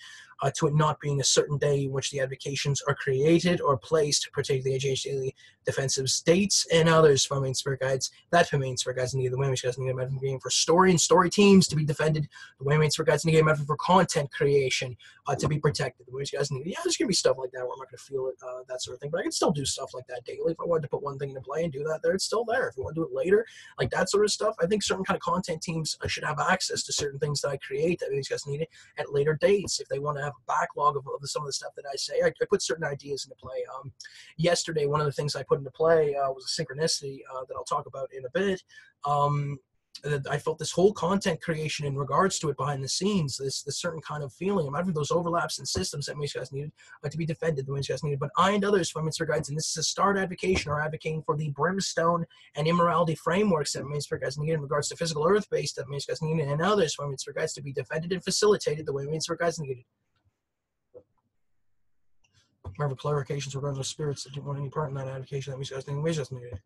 to it not being a certain day in which the advocations are created or placed pertaining to the AGH daily defensive states and others from main spirit guides that remain spirit guides indicated the way guys indicated game for story and story teams to be defended, the way main spirit guides indicated for content creation to be protected, the way guys needed. Yeah, there's gonna be stuff like that where I'm not gonna feel it. That sort of thing, but I can still do stuff like that daily. If I wanted to put one thing into play and do that there, it's still there. If you want to do it later, like that sort of stuff, I think certain kind of content teams should have access to certain things that I create that these guys need it at later dates. If they want to have a backlog of some of the stuff that I say, I put certain ideas into play. Yesterday, one of the things I put into play was a synchronicity that I'll talk about in a bit. I felt this whole content creation in regards to it behind the scenes, this certain kind of feeling. I'm having those overlaps and systems that makes guys needed to be defended, the way guys needed. But I and others from Spirit Guides, and this is a start advocation or advocating for the brimstone and immorality frameworks that Spirit Guides needed in regards to physical earth-based that guys needed, and others from Spirit Guides to be defended and facilitated the way Spirit Guides needed. Remember clarifications regarding the spirits that didn't want any part in that advocation that guys needed.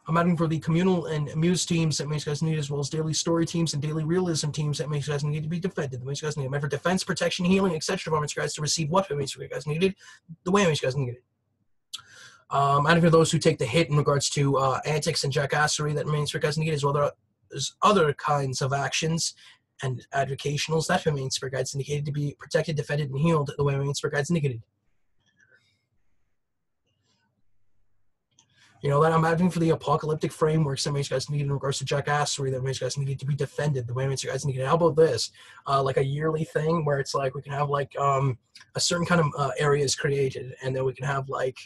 I'm adding for the communal and muse teams that makes guys need, as well as daily story teams and daily realism teams that makes guys need to be defended. The makes guys need. I'm for defense, protection, healing, etc. For guys to receive what makes guys needed, the way makes guys needed. Adding for those who take the hit in regards to antics and jackassery that makes guys needed, as well as other kinds of actions and advocationals that remain spirit guides indicated to be protected, defended, and healed the way spirit guides indicated. You know, that I'm advocating for the apocalyptic frameworks that makes guys need in regards to jackassery, that makes guys needed to be defended, the way makes guys needed. How about this? Like a yearly thing where it's like we can have like a certain kind of areas created, and then we can have like,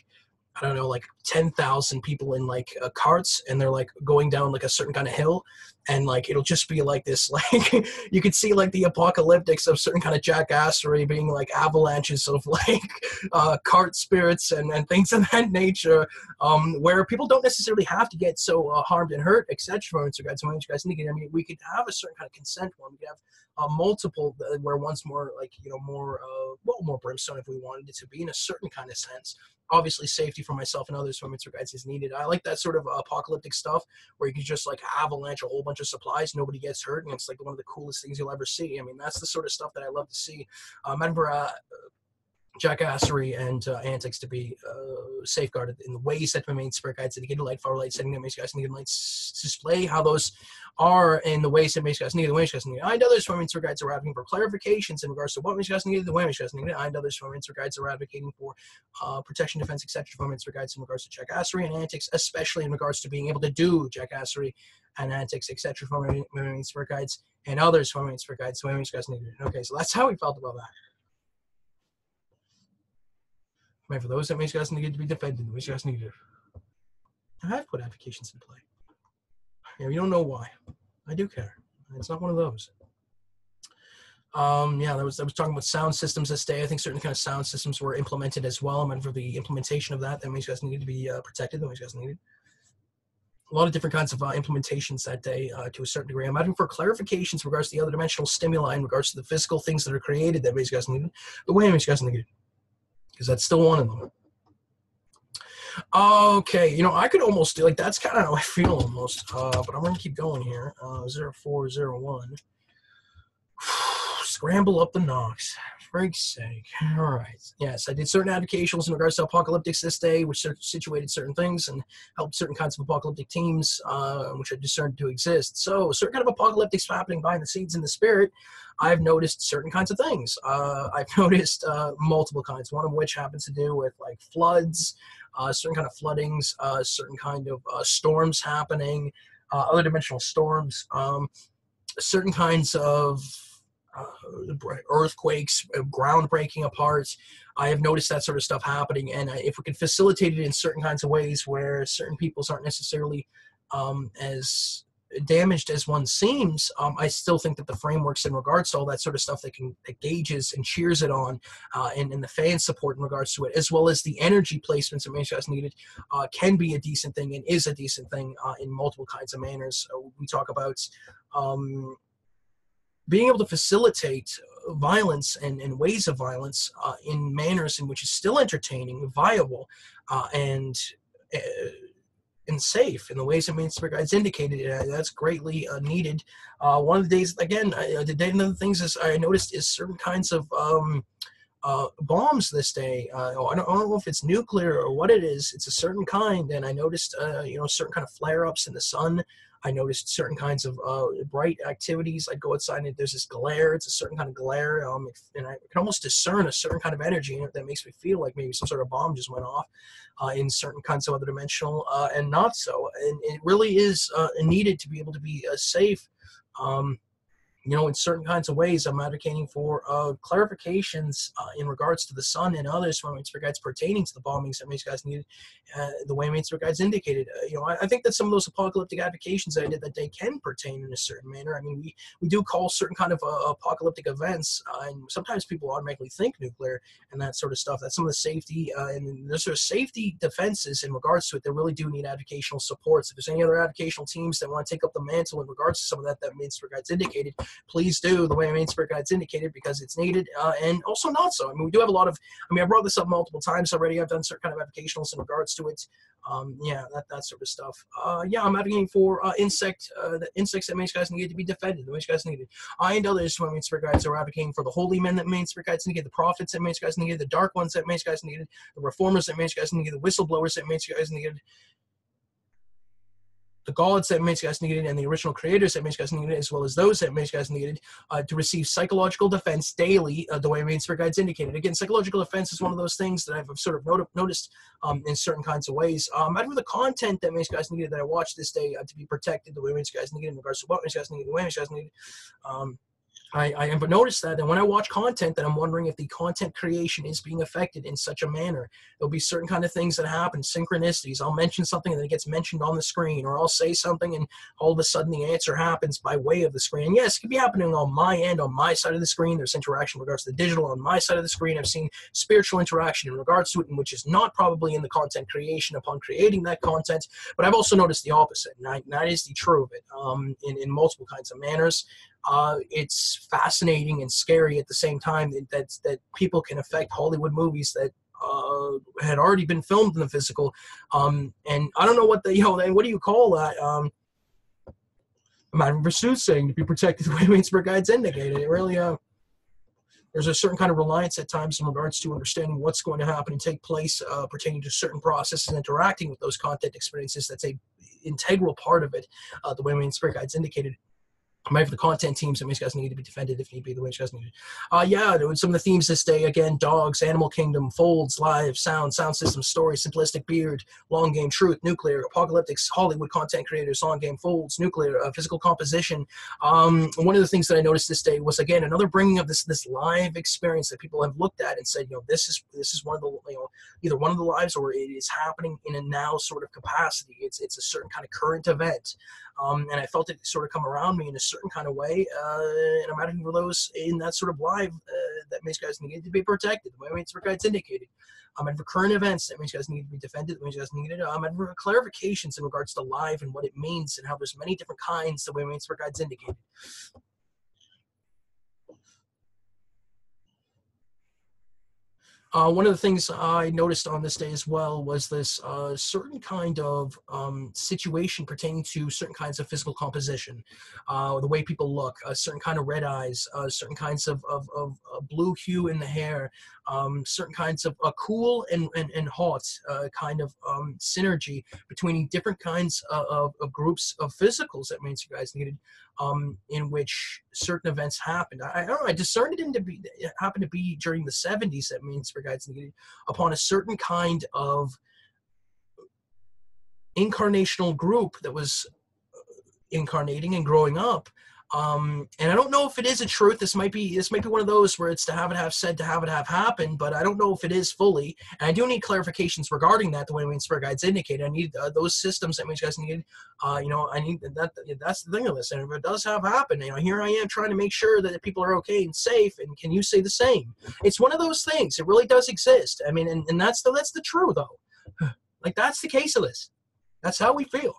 I don't know, like 10,000 people in like carts, and they're like going down like a certain kind of hill, and like it'll just be like this, like you could see like the apocalyptics of certain kind of jackassery being like avalanches of like cart spirits and things of that nature, where people don't necessarily have to get so harmed and hurt, etc. So guys, I mean, we could have a certain kind of consent one. We could have multiple where one's more like, you know, more more brimstone if we wanted it to be in a certain kind of sense. Obviously, safety for myself and others from guides is needed. I like that sort of apocalyptic stuff where you can just like avalanche a whole bunch of supplies, nobody gets hurt, and it's like one of the coolest things you'll ever see. I mean, that's the sort of stuff that I love to see. Remember, jackassery and antics to be safeguarded in the ways that remain spirit guides, indicated light, far light, setting that makes guys need lights display how those are in the ways that makes guys need, the way guys need. I and others from spirit guides are advocating for clarifications in regards to what makes guys need, the way makes guys need. I and others from spirit guides are advocating for protection, defense, etc. from spirit guides in regards to jackassery and antics, especially in regards to being able to do jackassery and antics, etc. from spirit guides and others from spirit guides, the way makes guys need. Okay, so that's how we felt about that. For those that makes guys need to be defended, which guys need to. I have put applications in play. Yeah, you don't know why. I do care. It's not one of those. Yeah, I was talking about sound systems this day. I think certain kind of sound systems were implemented as well. And for the implementation of that makes guys needed to be protected. That makes guys needed. A lot of different kinds of implementations that day to a certain degree. I'm asking for clarifications in regards to the other dimensional stimuli in regards to the physical things that are created that makes guys needed. The way makes guys needed. Because that's still one of them. Okay, you know, I could almost do, like, that's kind of how I feel almost, but I'm going to keep going here. 0401. Scramble up the knocks. For freak's sake. All right. Yes, I did certain advocations in regards to apocalyptics this day, which situated certain things and helped certain kinds of apocalyptic teams, which I discerned to exist. So, certain kind of apocalyptics happening behind the scenes in the spirit. I've noticed certain kinds of things. I've noticed multiple kinds, one of which happens to do with like floods, certain kind of floodings, certain kind of storms happening, other dimensional storms, certain kinds of earthquakes, ground breaking apart. I have noticed that sort of stuff happening, and if we can facilitate it in certain kinds of ways where certain peoples aren't necessarily as damaged as one seems, I still think that the frameworks in regards to all that sort of stuff that gauges and cheers it on, and the fan support in regards to it, as well as the energy placements that managers needed, can be a decent thing and is a decent thing in multiple kinds of manners. We talk about being able to facilitate violence and ways of violence in manners in which is still entertaining, viable, and safe in the ways that mainstream guides indicated. That's greatly needed. One of the days, again, one of the things is I noticed is certain kinds of bombs this day. I don't know if it's nuclear or what it is. It's a certain kind, and I noticed certain kind of flare-ups in the sun. I noticed certain kinds of bright activities. I go outside and there's this glare. It's a certain kind of glare, and I can almost discern a certain kind of energy in it that makes me feel like maybe some sort of bomb just went off in certain kinds of other dimensional and not so. And it really is needed to be able to be safe. In certain kinds of ways. I'm advocating for clarifications in regards to the sun and others from Mainstream Guides pertaining to the bombings that Mainstream Guides needed, the way Mainstream Guides indicated. I think that some of those apocalyptic advocations that I did that day can pertain in a certain manner. I mean, we do call certain kind of apocalyptic events, and sometimes people automatically think nuclear and that sort of stuff. That's some of the safety and there's sort of safety defenses in regards to it that really do need advocational supports. If there's any other advocational teams that want to take up the mantle in regards to some of that Mainstream Guides indicated, please do the way Main Spirit Guides indicated, because it's needed, and also not so. I mean, we do have a lot of, I brought this up multiple times already. I've done certain kind of advocationals in regards to it. That sort of stuff. I'm advocating for the insects that Main Spirit Guides needed to be defended, the Main Spirit Guides needed. I and others from Main Spirit Guides are advocating for the holy men that Main Spirit Guides needed, the prophets that Main Spirit Guides needed, the dark ones that Main Spirit Guides needed, the reformers that Main Spirit Guides needed, the whistleblowers that Main Spirit Guides needed. the gods that Magic guys needed and the original creators that Magic guys needed, as well as those that Magic guys needed to receive psychological defense daily, the way Main Spirit Guides indicated. Again, psychological defense is one of those things that I've sort of noticed in certain kinds of ways. Out of the content that Magic guys needed that I watched this day to be protected, the way Magic guys needed in regards to what Magic guys needed, the way Magic guys needed. I have noticed that when I watch content that I'm wondering if the content creation is being affected in such a manner. There'll be certain kind of things that happen, synchronicities. I'll mention something and then it gets mentioned on the screen, or I'll say something and all of a sudden the answer happens by way of the screen. And yes, it could be happening on my end, on my side of the screen. There's interaction in regards to the digital on my side of the screen. I've seen spiritual interaction in regards to it, which is not probably in the content creation upon creating that content, but I've also noticed the opposite, and that is the true of it in multiple kinds of manners. It's fascinating and scary at the same time that people can affect Hollywood movies that had already been filmed in the physical. And I don't know what what do you call that? Madame Versu's saying to be protected the way Main Spirit Guides indicated. It really, there's a certain kind of reliance at times in regards to understanding what's going to happen and take place pertaining to certain processes and interacting with those content experiences. That's a integral part of it, the way Main Spirit Guides indicated. Maybe for the content teams that Magic guys need to be defended if need be, the way guys needed. Yeah, some of the themes this day, again, dogs, animal kingdom, folds, live, sound system, story, simplistic, beard, long game, truth, nuclear, apocalyptics, Hollywood content creators, long game, folds, nuclear, physical composition. One of the things that I noticed this day was, again, another bringing of this live experience that people have looked at and said, this is one of the, either one of the lives or it is happening in a now sort of capacity. It's a certain kind of current event. And I felt it sort of come around me in a certain kind of way, and I'm asking for those in that sort of live that Magic guys needed to be protected, the way Magic Guides indicated. And for current events that Magic guys need to be defended, the Magic guys needed. And for clarifications in regards to live and what it means and how there's many different kinds, the way Magic Guides indicated. One of the things I noticed on this day as well was this certain kind of situation pertaining to certain kinds of physical composition, the way people look, certain kind of red eyes, certain kinds of blue hue in the hair, certain kinds of cool and hot kind of synergy between different kinds of groups of physicals that Main Street Guys needed, in which certain events happened. I don't know, I discerned it happened to be during the 70s that Main Street Guides needed upon a certain kind of incarnational group that was incarnating and growing up. And I don't know if it is a truth. This might be one of those where it's to have it have said, to have it have happened, but I don't know if it is fully. And I do need clarifications regarding that, the way Main Spirit Guides indicate. I need those systems that Main Guys needed. I need that. That's the thing of this. And if it does have happened, here I am trying to make sure that people are okay and safe. And can you say the same? It's one of those things. It really does exist. I mean, and that's the truth, though. Like, that's the case of this. That's how we feel.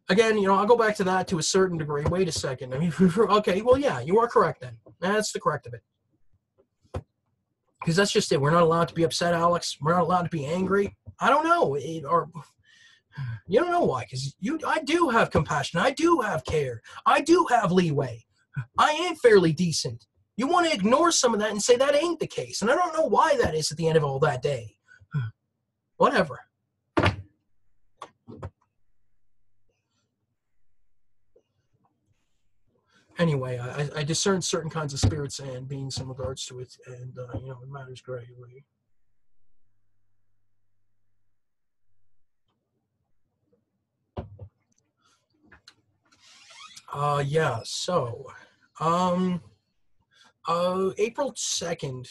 Again, I'll go back to that to a certain degree. Wait a second. I mean, okay, well, yeah, you are correct then. That's the correct of it. Because that's just it. We're not allowed to be upset, Alex. We're not allowed to be angry. I don't know. Or you don't know why. Because I do have compassion. I do have care. I do have leeway. I am fairly decent. You want to ignore some of that and say that ain't the case. And I don't know why that is at the end of all that day. Whatever. Anyway, I discern certain kinds of spirits and beings in regards to it, and it matters greatly. Yeah. So, April 2nd,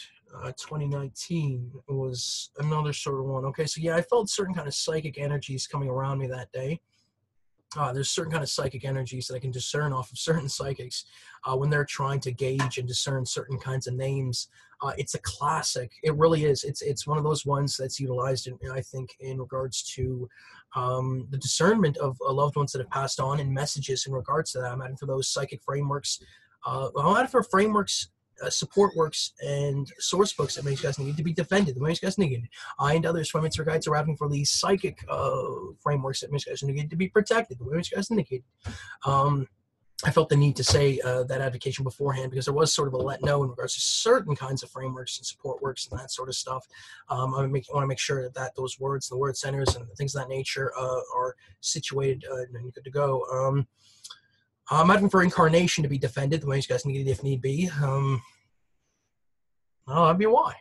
2019 was another sort of one. Okay, so yeah, I felt certain kind of psychic energies coming around me that day. There's certain kind of psychic energies that I can discern off of certain psychics when they're trying to gauge and discern certain kinds of names. It's a classic. It really is. It's one of those ones that's utilized, I think, in regards to the discernment of loved ones that have passed on and messages in regards to that. I'm adding for those psychic frameworks. I'm adding for frameworks, support works, and source books that Magic guys need to be defended. The Magic guys needed. I and others from Magic guides are having for these psychic frameworks that Magic guys need to be protected. The Magic guys indicated. I felt the need to say that advocation beforehand, because there was sort of a let know in regards to certain kinds of frameworks and support works and that sort of stuff. I want to make sure that those words, the word centers, and things of that nature are situated and good to go. I'm advocating for incarnation to be defended the way you guys need it if need be. That'd be why.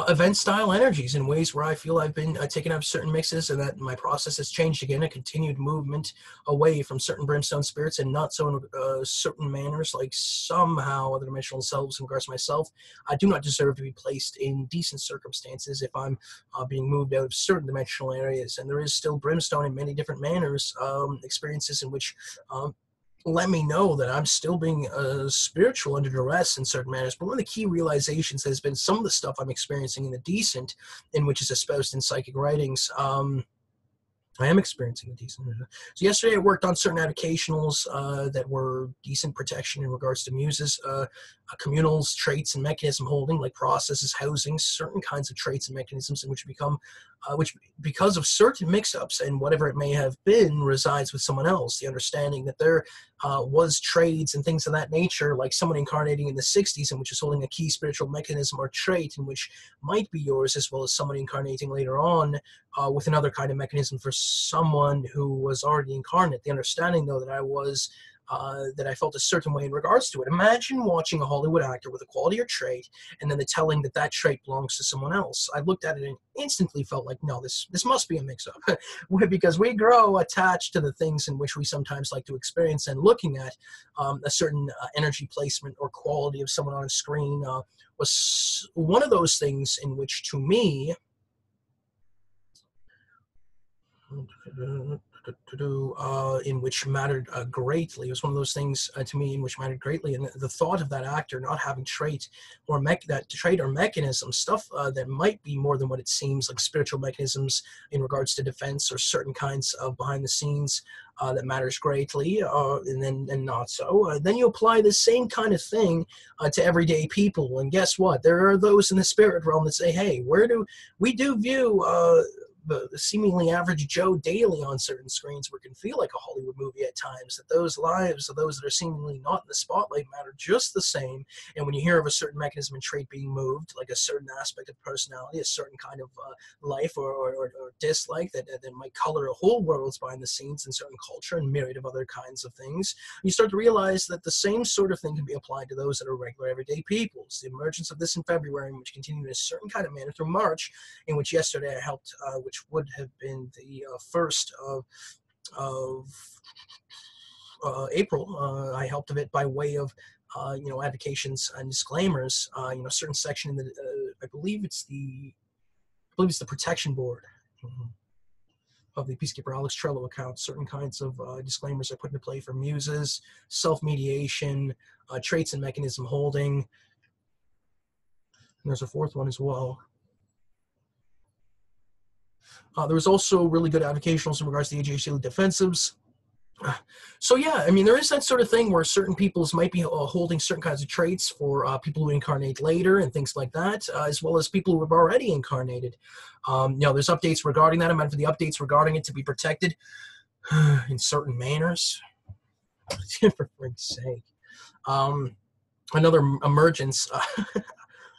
Event style energies in ways where I feel I've been taking up certain mixes, and that my process has changed again, a continued movement away from certain brimstone spirits and not so in certain manners, like somehow other dimensional selves in regards to myself. I do not deserve to be placed in decent circumstances if I'm being moved out of certain dimensional areas, and there is still brimstone in many different manners, experiences in which let me know that I'm still being spiritual under duress in certain manners. But one of the key realizations has been some of the stuff I'm experiencing in the decent, in which is espoused in psychic writings. I am experiencing a decent. So yesterday I worked on certain avocationals that were decent protection in regards to muses, communals, traits, and mechanism holding, like processes, housing, certain kinds of traits and mechanisms in which become, which because of certain mix-ups and whatever it may have been, resides with someone else. The understanding that there was trades and things of that nature, like someone incarnating in the 60s and which is holding a key spiritual mechanism or trait in which might be yours, as well as someone incarnating later on with another kind of mechanism for someone who was already incarnate. The understanding, though, that that I felt a certain way in regards to it. Imagine watching a Hollywood actor with a quality or trait, and then the telling that that trait belongs to someone else. I looked at it and instantly felt like, no, this must be a mix-up, because we grow attached to the things in which we sometimes like to experience, and looking at a certain energy placement or quality of someone on a screen was one of those things in which, to me, in which mattered greatly. It was one of those things to me in which mattered greatly, and the thought of that actor not having trait or mechanism, stuff that might be more than what it seems, like spiritual mechanisms in regards to defense or certain kinds of behind the scenes that matters greatly, and not so. Then you apply the same kind of thing to everyday people, and guess what? There are those in the spirit realm that say, hey, we do view the seemingly average Joe daily on certain screens, where it can feel like a Hollywood movie at times, that those lives of those that are seemingly not in the spotlight matter just the same. And when you hear of a certain mechanism and trait being moved, like a certain aspect of personality, a certain kind of life or dislike that might color a whole world's behind the scenes in certain culture and myriad of other kinds of things, you start to realize that the same sort of thing can be applied to those that are regular everyday peoples. The emergence of this in February, which continued in a certain kind of manner through March, in which yesterday I helped, which would have been the first of April. I helped of it by way of avocations and disclaimers. Certain section in the I believe it's the protection board of the Peacekeeper Alex Trello account. Certain kinds of disclaimers are put into play for muses, self-mediation, traits and mechanism holding. And there's a fourth one as well. There was also really good avocationals in regards to the AJC defensives. So yeah, I mean, there is that sort of thing where certain peoples might be holding certain kinds of traits for people who incarnate later and things like that, as well as people who have already incarnated. There's updates regarding that. I'm meant for the updates regarding it to be protected in certain manners. For frick's sake. Another emergence.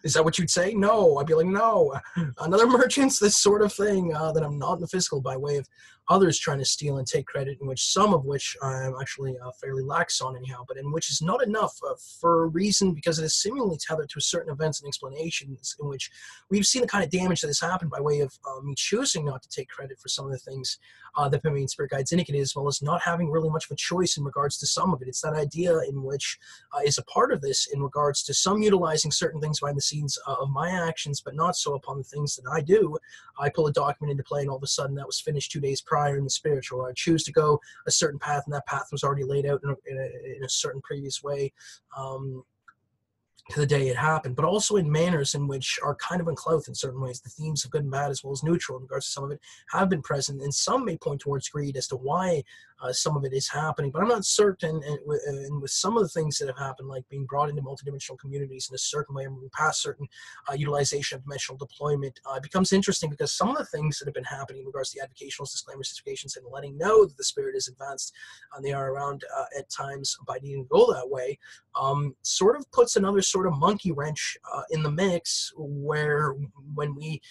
Is that what you'd say? No. I'd be like, no. Another emergence, this sort of thing that I'm not in the physical by way of others trying to steal and take credit, in which some of which I'm actually fairly lax on anyhow, but in which is not enough for a reason, because it is seemingly tethered to certain events and explanations in which we've seen the kind of damage that has happened by way of me choosing not to take credit for some of the things that put me in Spirit Guides indicated, as well as not having really much of a choice in regards to some of it. It's that idea in which is a part of this in regards to some utilizing certain things behind the scenes of my actions, but not so upon the things that I do. I pull a document into play, and all of a sudden that was finished 2 days prior in the spiritual. I choose to go a certain path, and that path was already laid out in a certain previous way. to the day it happened, but also in manners in which are kind of unclothed in certain ways. The themes of good and bad, as well as neutral in regards to some of it, have been present, and some may point towards greed as to why some of it is happening. But I'm not certain, and with some of the things that have happened, like being brought into multidimensional communities in a certain way, and moving past certain utilization of dimensional deployment, it becomes interesting because some of the things that have been happening in regards to the advocationals, disclaimers, testifications, and letting know that the spirit is advanced, and they are around at times by needing to go that way, sort of puts another sort of monkey wrench in the mix, where when we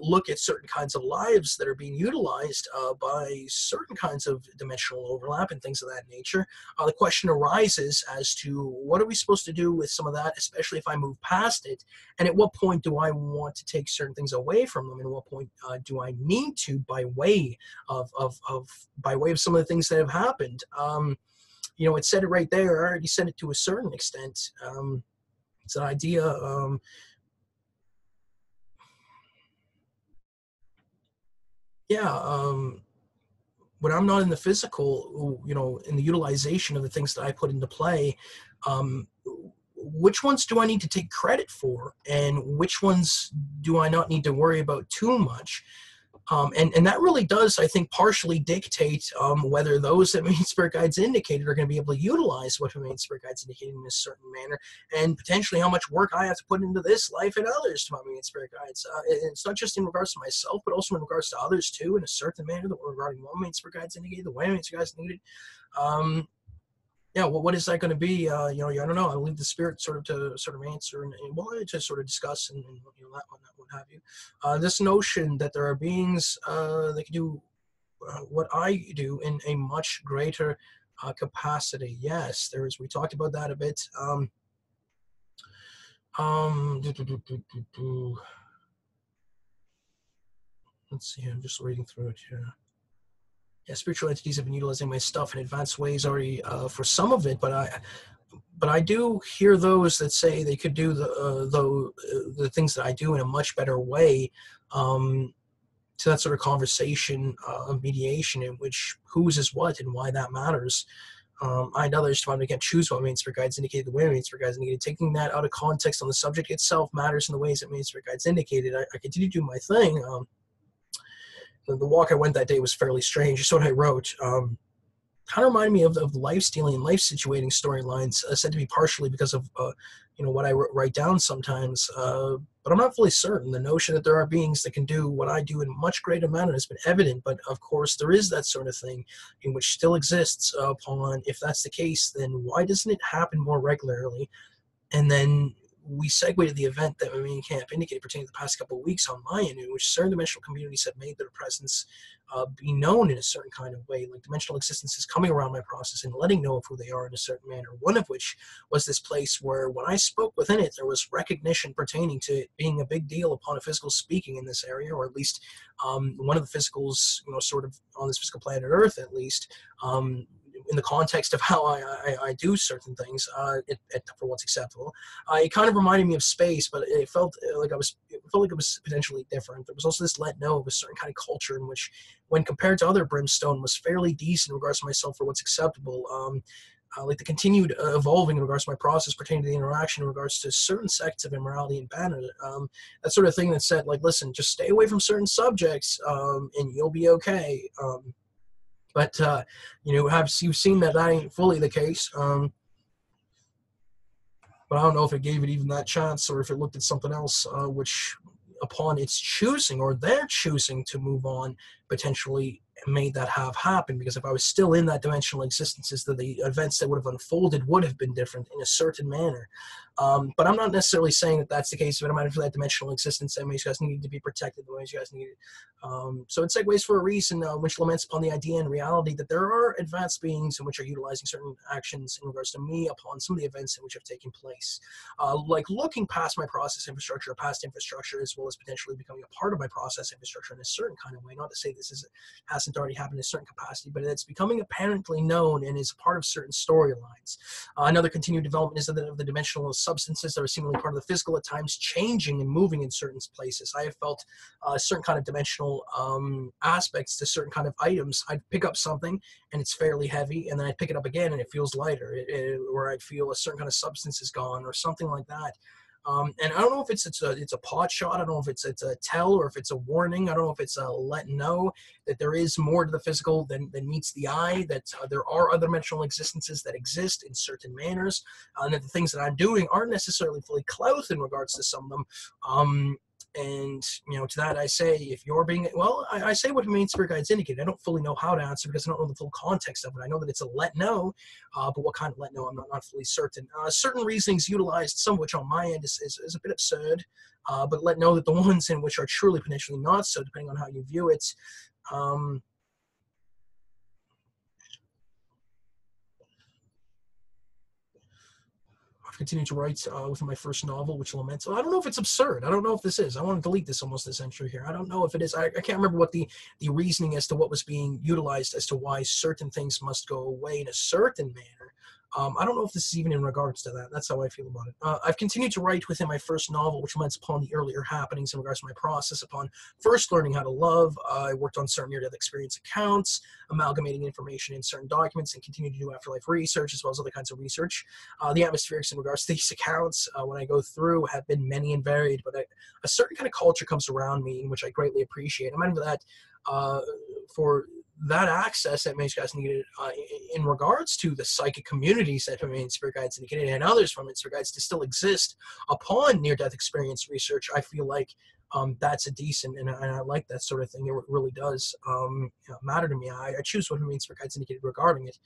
look at certain kinds of lives that are being utilized by certain kinds of dimensional overlap and things of that nature, the question arises as to what are we supposed to do with some of that, especially if I move past it, and at what point do I want to take certain things away from them, and at what point do I need to, by way of some of the things that have happened. It said it right there. I already said it to a certain extent. It's an idea. When I'm not in the physical, in the utilization of the things that I put into play, which ones do I need to take credit for, and which ones do I not need to worry about too much? And that really does, I think, partially dictate whether those that Main Spirit Guides indicated are going to be able to utilize what Main Spirit Guides indicated in a certain manner, and potentially how much work I have to put into this life and others to my Main Spirit Guides. It's not just in regards to myself, but also in regards to others too, in a certain manner, that regarding what Main Spirit Guides indicated, the way Main Spirit Guides needed. What is that going to be? I don't know. I'll leave the spirit sort of answer and to sort of discuss and that what have you. This notion that there are beings that can do what I do in a much greater capacity. Yes, there is. We talked about that a bit. Let's see. I'm just reading through it here. Yeah, spiritual entities have been utilizing my stuff in advanced ways already for some of it, but I do hear those that say they could do the things that I do in a much better way. To that sort of conversation of mediation, in which whose is what and why that matters. I and others to again choose what Main Spirit Guides indicated, the way Main Spirit Guides indicated. Taking that out of context on the subject itself matters in the ways that Main Spirit Guides indicated. I continue to do my thing. The walk I went that day was fairly strange. Just what I wrote. Kind of reminded me of life stealing and life situating storylines, said to be partially because of what I write down sometimes, but I'm not fully certain. The notion that there are beings that can do what I do in much greater manner has been evident, but of course there is that sort of thing in which still exists upon, if that's the case, then why doesn't it happen more regularly? And then we segue to the event that my main camp indicated pertaining to the past couple of weeks on my end, in which certain dimensional communities have made their presence be known in a certain kind of way, like dimensional existences coming around my process and letting know of who they are in a certain manner. One of which was this place where when I spoke within it, there was recognition pertaining to it being a big deal upon a physical speaking in this area, or at least one of the physicals, sort of on this physical planet Earth, at least, in the context of how I do certain things, for what's acceptable. It kind of reminded me of space, but it felt like it was potentially different. There was also this let know of a certain kind of culture in which, when compared to other brimstone, was fairly decent in regards to myself for what's acceptable. Like the continued evolving in regards to my process pertaining to the interaction in regards to certain sects of immorality and banner. That sort of thing that said, like, listen, just stay away from certain subjects and you'll be okay. But you've seen that ain't fully the case. But I don't know if it gave it even that chance, or if it looked at something else, which, upon its choosing, or their choosing to move on, potentially made that have happen. Because if I was still in that dimensional existences, the events that would have unfolded would have been different in a certain manner. But I'm not necessarily saying that that's the case. But I'm for that dimensional existence, that you guys needed to be protected the ways you guys needed. So it segues for a reason, which laments upon the idea and reality that there are advanced beings in which are utilizing certain actions in regards to me upon some of the events in which have taken place. Like looking past my process infrastructure, past infrastructure, as well as potentially becoming a part of my process infrastructure in a certain kind of way. Not to say this hasn't hasn't already happened in a certain capacity, but it's becoming apparently known and is part of certain storylines. Another continued development is of the dimensional substances that are seemingly part of the physical at times changing and moving in certain places. I have felt certain kind of dimensional aspects to certain kind of items. I'd pick up something and it's fairly heavy, and then I'd pick it up again and it feels lighter, or I'd feel a certain kind of substance is gone or something like that. And I don't know if it's a pot shot. I don't know if it's a tell or if it's a warning. I don't know if it's a let know that there is more to the physical than meets the eye, that there are other dimensional existences that exist in certain manners, and that the things that I'm doing aren't necessarily fully clothed in regards to some of them. And, to that I say, if you're being, well, I say what main spirit guides indicate. I don't fully know how to answer because I don't know the full context of it. I know that it's a let know, but what kind of let know, I'm not fully certain. Certain reasonings utilized, some of which on my end is a bit absurd, but let know that the ones in which are truly potentially not so, depending on how you view it. I've continued to write within my first novel, which laments. I don't know if it's absurd. I don't know if this is. I want to delete this entry here. I don't know if it is. I can't remember what the reasoning as to what was being utilized as to why certain things must go away in a certain manner. I don't know if this is even in regards to that. That's how I feel about it. I've continued to write within my first novel, which laments upon the earlier happenings in regards to my process upon first learning how to love. I worked on certain near-death experience accounts, amalgamating information in certain documents, and continued to do afterlife research as well as other kinds of research. The atmospherics in regards to these accounts, when I go through, have been many and varied, but a certain kind of culture comes around me, in which I greatly appreciate. I'm into that for that access that many guys needed in regards to the psychic communities that main spirit guides indicated and others from spirit guides to still exist upon near-death experience research. I feel like that's a decent, and I like that sort of thing. It really does matter to me. I choose what main spirit guides indicated regarding it.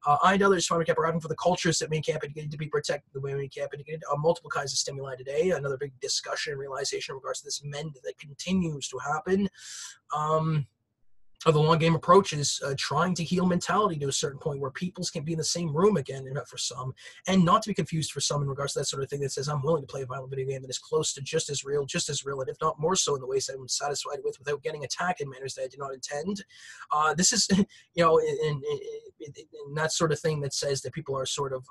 I and others kept arriving for the cultures that main camp indicated to be protected the way main camp indicated. Multiple kinds of stimuli today. Another big discussion and realization in regards to this mend that continues to happen. The long game approach is trying to heal mentality to a certain point where peoples can be in the same room again for some, and not to be confused for some in regards to that sort of thing that says, I'm willing to play a violent video game that is close to just as real, and if not more so in the ways that I'm satisfied with without getting attacked in manners that I did not intend. This is, in that sort of thing that says that people are sort of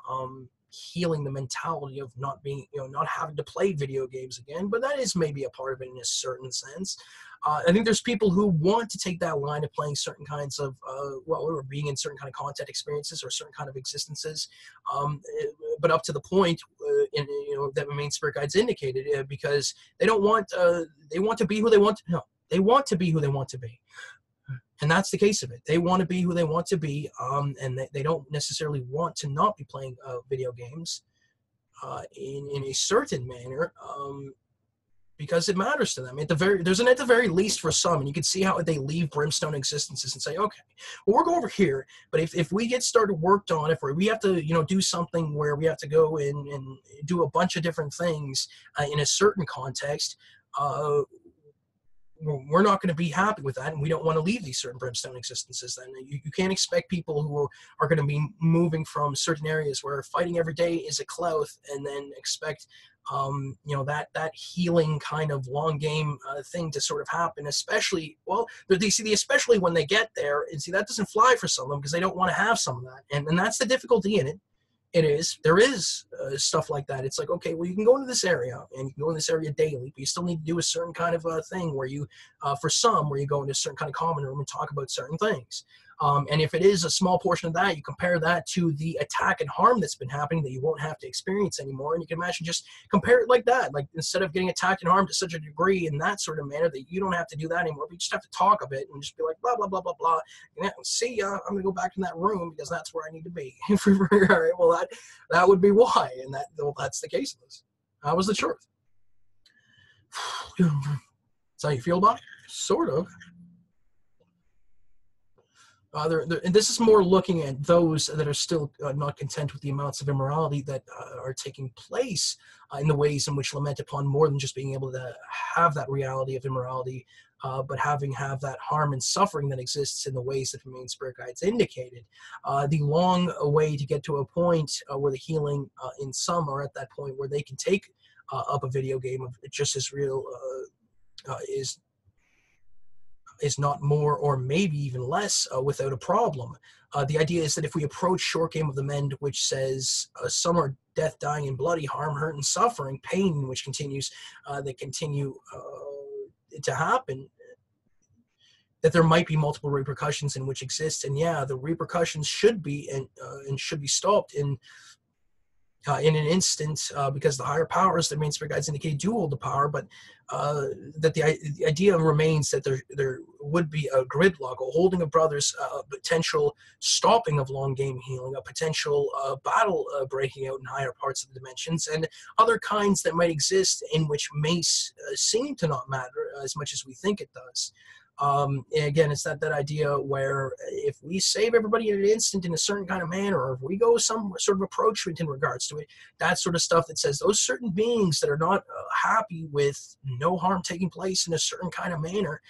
healing the mentality of not being, not having to play video games again, but that is maybe a part of it in a certain sense. I think there's people who want to take that line of playing certain kinds of, or being in certain kind of content experiences or certain kind of existences, but up to the point, that main spirit guides indicated, because they don't want, they want to be who they want to, no, they want to be who they want to be. And that's the case of it. They want to be who they want to be, and they don't necessarily want to not be playing video games in a certain manner, because it matters to them. At the very least for some, and you can see how they leave brimstone existences and say, okay, well, we're going over here, but if we get started worked on, if we have to do something where we have to go in and do a bunch of different thare in a certain context, we're not going to be happy with that, and we don't want to leave these certain brimstone existences. Then you can't expect people who are going to be moving from certain areas where fighting every day is a clout, and then expect that healing kind of long game thing to sort of happen. Especially, especially when they get there, and see that doesn't fly for some of them because they don't want to have some of that, and that's the difficulty in it. There is stuff like that. It's like, okay, well, you can go into this area and you can go in this area daily, but you still need to do a certain kind of thing where you, for some, where you go into a certain kind of common room and talk about certain things. And if it is a small portion of that, you compare that to the attack and harm that's been happening that you won't have to experience anymore. And you can imagine just compare it like that. Like instead of getting attacked and harmed to such a degree in that sort of manner that you don't have to do that anymore, but you just have to talk a bit and just be like, blah, blah, blah, blah, blah. And see ya, I'm going to go back in that room because that's where I need to be. All right, well, that would be why. And that's the case of this. That was the truth. That's how you feel about it? Sort of. And this is more looking at those that are still not content with the amounts of immorality that are taking place in the ways in which lament upon more than just being able to have that reality of immorality, but have that harm and suffering that exists in the ways that the main spirit guides indicated. The long way to get to a point where the healing in some are at that point where they can take up a video game of just as real is is not more or maybe even less without a problem. The idea is that if we approach short game of the mend, which says some are death, dying, and bloody, harm, hurt, and suffering, pain, which continues, that continue to happen, that there might be multiple repercussions in which exist, and yeah, the repercussions should be and should be stopped in an instant, because the higher powers that main spirit guides indicate do hold the power, but that the idea remains that there would be a gridlock, a holding of brothers, a potential stopping of long game healing, a potential battle breaking out in higher parts of the dimensions, and other kinds that might exist in which may seem to not matter as much as we think it does. Again, it's that idea where if we save everybody in an instant in a certain kind of manner, or if we go some sort of approach in regards to it, that sort of stuff that says those certain beings that are not happy with no harm taking place in a certain kind of manner,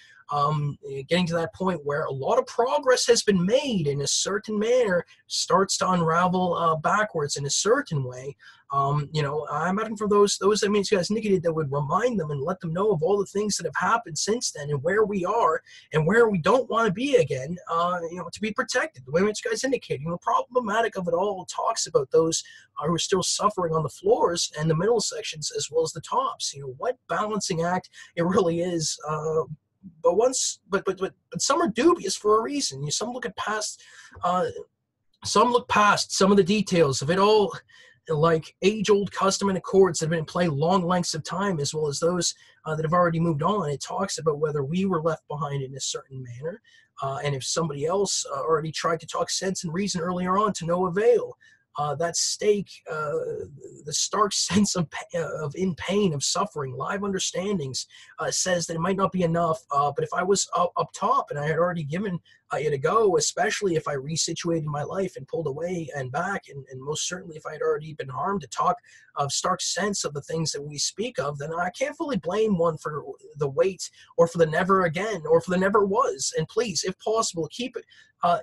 getting to that point where a lot of progress has been made in a certain manner starts to unravel backwards in a certain way. I'm asking for those that means you guys indicated that would remind them and let them know of all the things that have happened since then and where we are and where we don't want to be again, to be protected. The way you guys indicated, the problematic of it all talks about those who are still suffering on the floors and the middle sections as well as the tops. What balancing act it really is. But some are dubious for a reason. Some look past some of the details of it all, like age-old custom and accords that have been in play long lengths of time, as well as those that have already moved on. It talks about whether we were left behind in a certain manner, and if somebody else already tried to talk sense and reason earlier on to no avail. That stake, the stark sense of in pain, of suffering, live understandings, says that it might not be enough, but if I was up top and I had already given it a go, especially if I resituated my life and pulled away and back, and most certainly if I had already been harmed, to talk of stark sense of the things that we speak of, then I can't fully blame one for the wait or for the never again or for the never was. And please, if possible, keep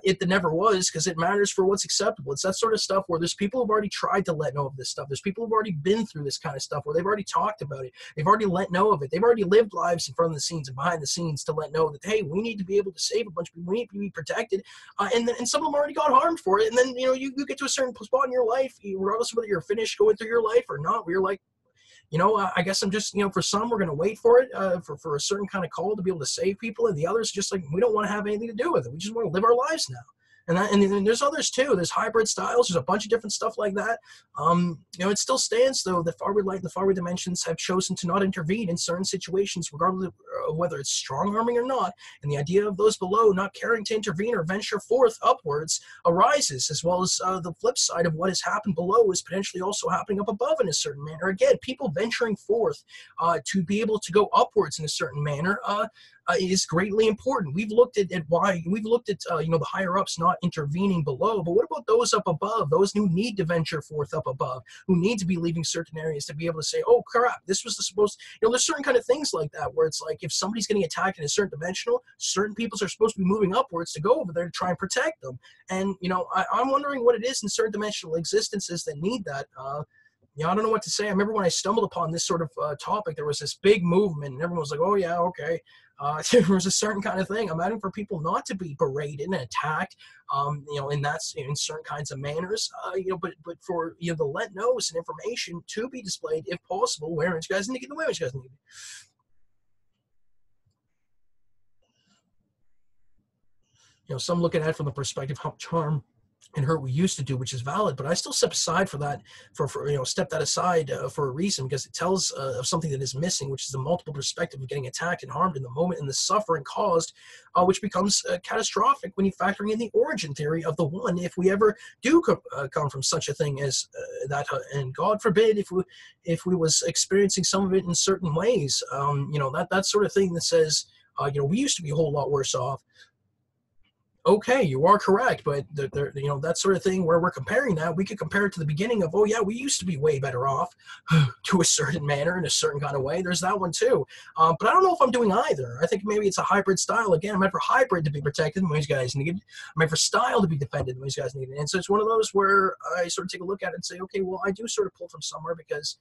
it the never was, because it matters for what's acceptable. It's that sort of stuff where there's people who've already tried to let know of this stuff. There's people who've already been through this kind of stuff where they've already talked about it. They've already let know of it. They've already lived lives in front of the scenes and behind the scenes to let know that, hey, we need to be able to save a bunch of people. We need to be protected. And some of them already got harmed for it. And then, you get to a certain spot in your life, regardless of whether you're finished going through your life or not, where you're like, I guess I'm just, for some, we're going to wait for it, for a certain kind of call to be able to save people. And the others, just like, we don't want to have anything to do with it. We just want to live our lives now. And there's others too. There's hybrid styles. There's a bunch of different stuff like that. It still stands, though, that farward light and the farward dimensions have chosen to not intervene in certain situations, regardless of whether it's strong arming or not. And the idea of those below not caring to intervene or venture forth upwards arises, as well as the flip side of what has happened below is potentially also happening up above in a certain manner. Again, people venturing forth to be able to go upwards in a certain manner is greatly important. We've looked at why. We've looked at the higher ups not intervening below, but what about those up above? Those who need to venture forth up above, who need to be leaving certain areas to be able to say, "Oh crap, this was the supposed." There's certain kind of things like that where it's like if somebody's getting attacked in a certain dimensional, certain peoples are supposed to be moving upwards to go over there to try and protect them. And I'm wondering what it is in certain dimensional existences that need that. I don't know what to say. I remember when I stumbled upon this sort of topic, there was this big movement, and everyone was like, "Oh yeah, okay." There was a certain kind of thing. I'm asking for people not to be berated and attacked, and that's in certain kinds of manners, but for the let knows and information to be displayed if possible, where you guys need to get the way you guys need. Some look at it from the perspective how charm and hurt we used to do, which is valid, but I still step aside for that, step that aside for a reason, because it tells of something that is missing, which is the multiple perspective of getting attacked and harmed in the moment and the suffering caused, which becomes catastrophic when you're factoring in the origin theory of the one, if we ever do come from such a thing as that, and God forbid if we was experiencing some of it in certain ways, that sort of thing that says, we used to be a whole lot worse off. Okay, you are correct, but that sort of thing where we're comparing that, we could compare it to the beginning of, oh yeah, we used to be way better off to a certain manner in a certain kind of way. There's that one too. But I don't know if I'm doing either. I think maybe it's a hybrid style. Again, I'm meant for hybrid to be protected when these guys need it. I'm meant for style to be defended when these guys need it. And so it's one of those where I sort of take a look at it and say, okay, well, I do sort of pull from somewhere because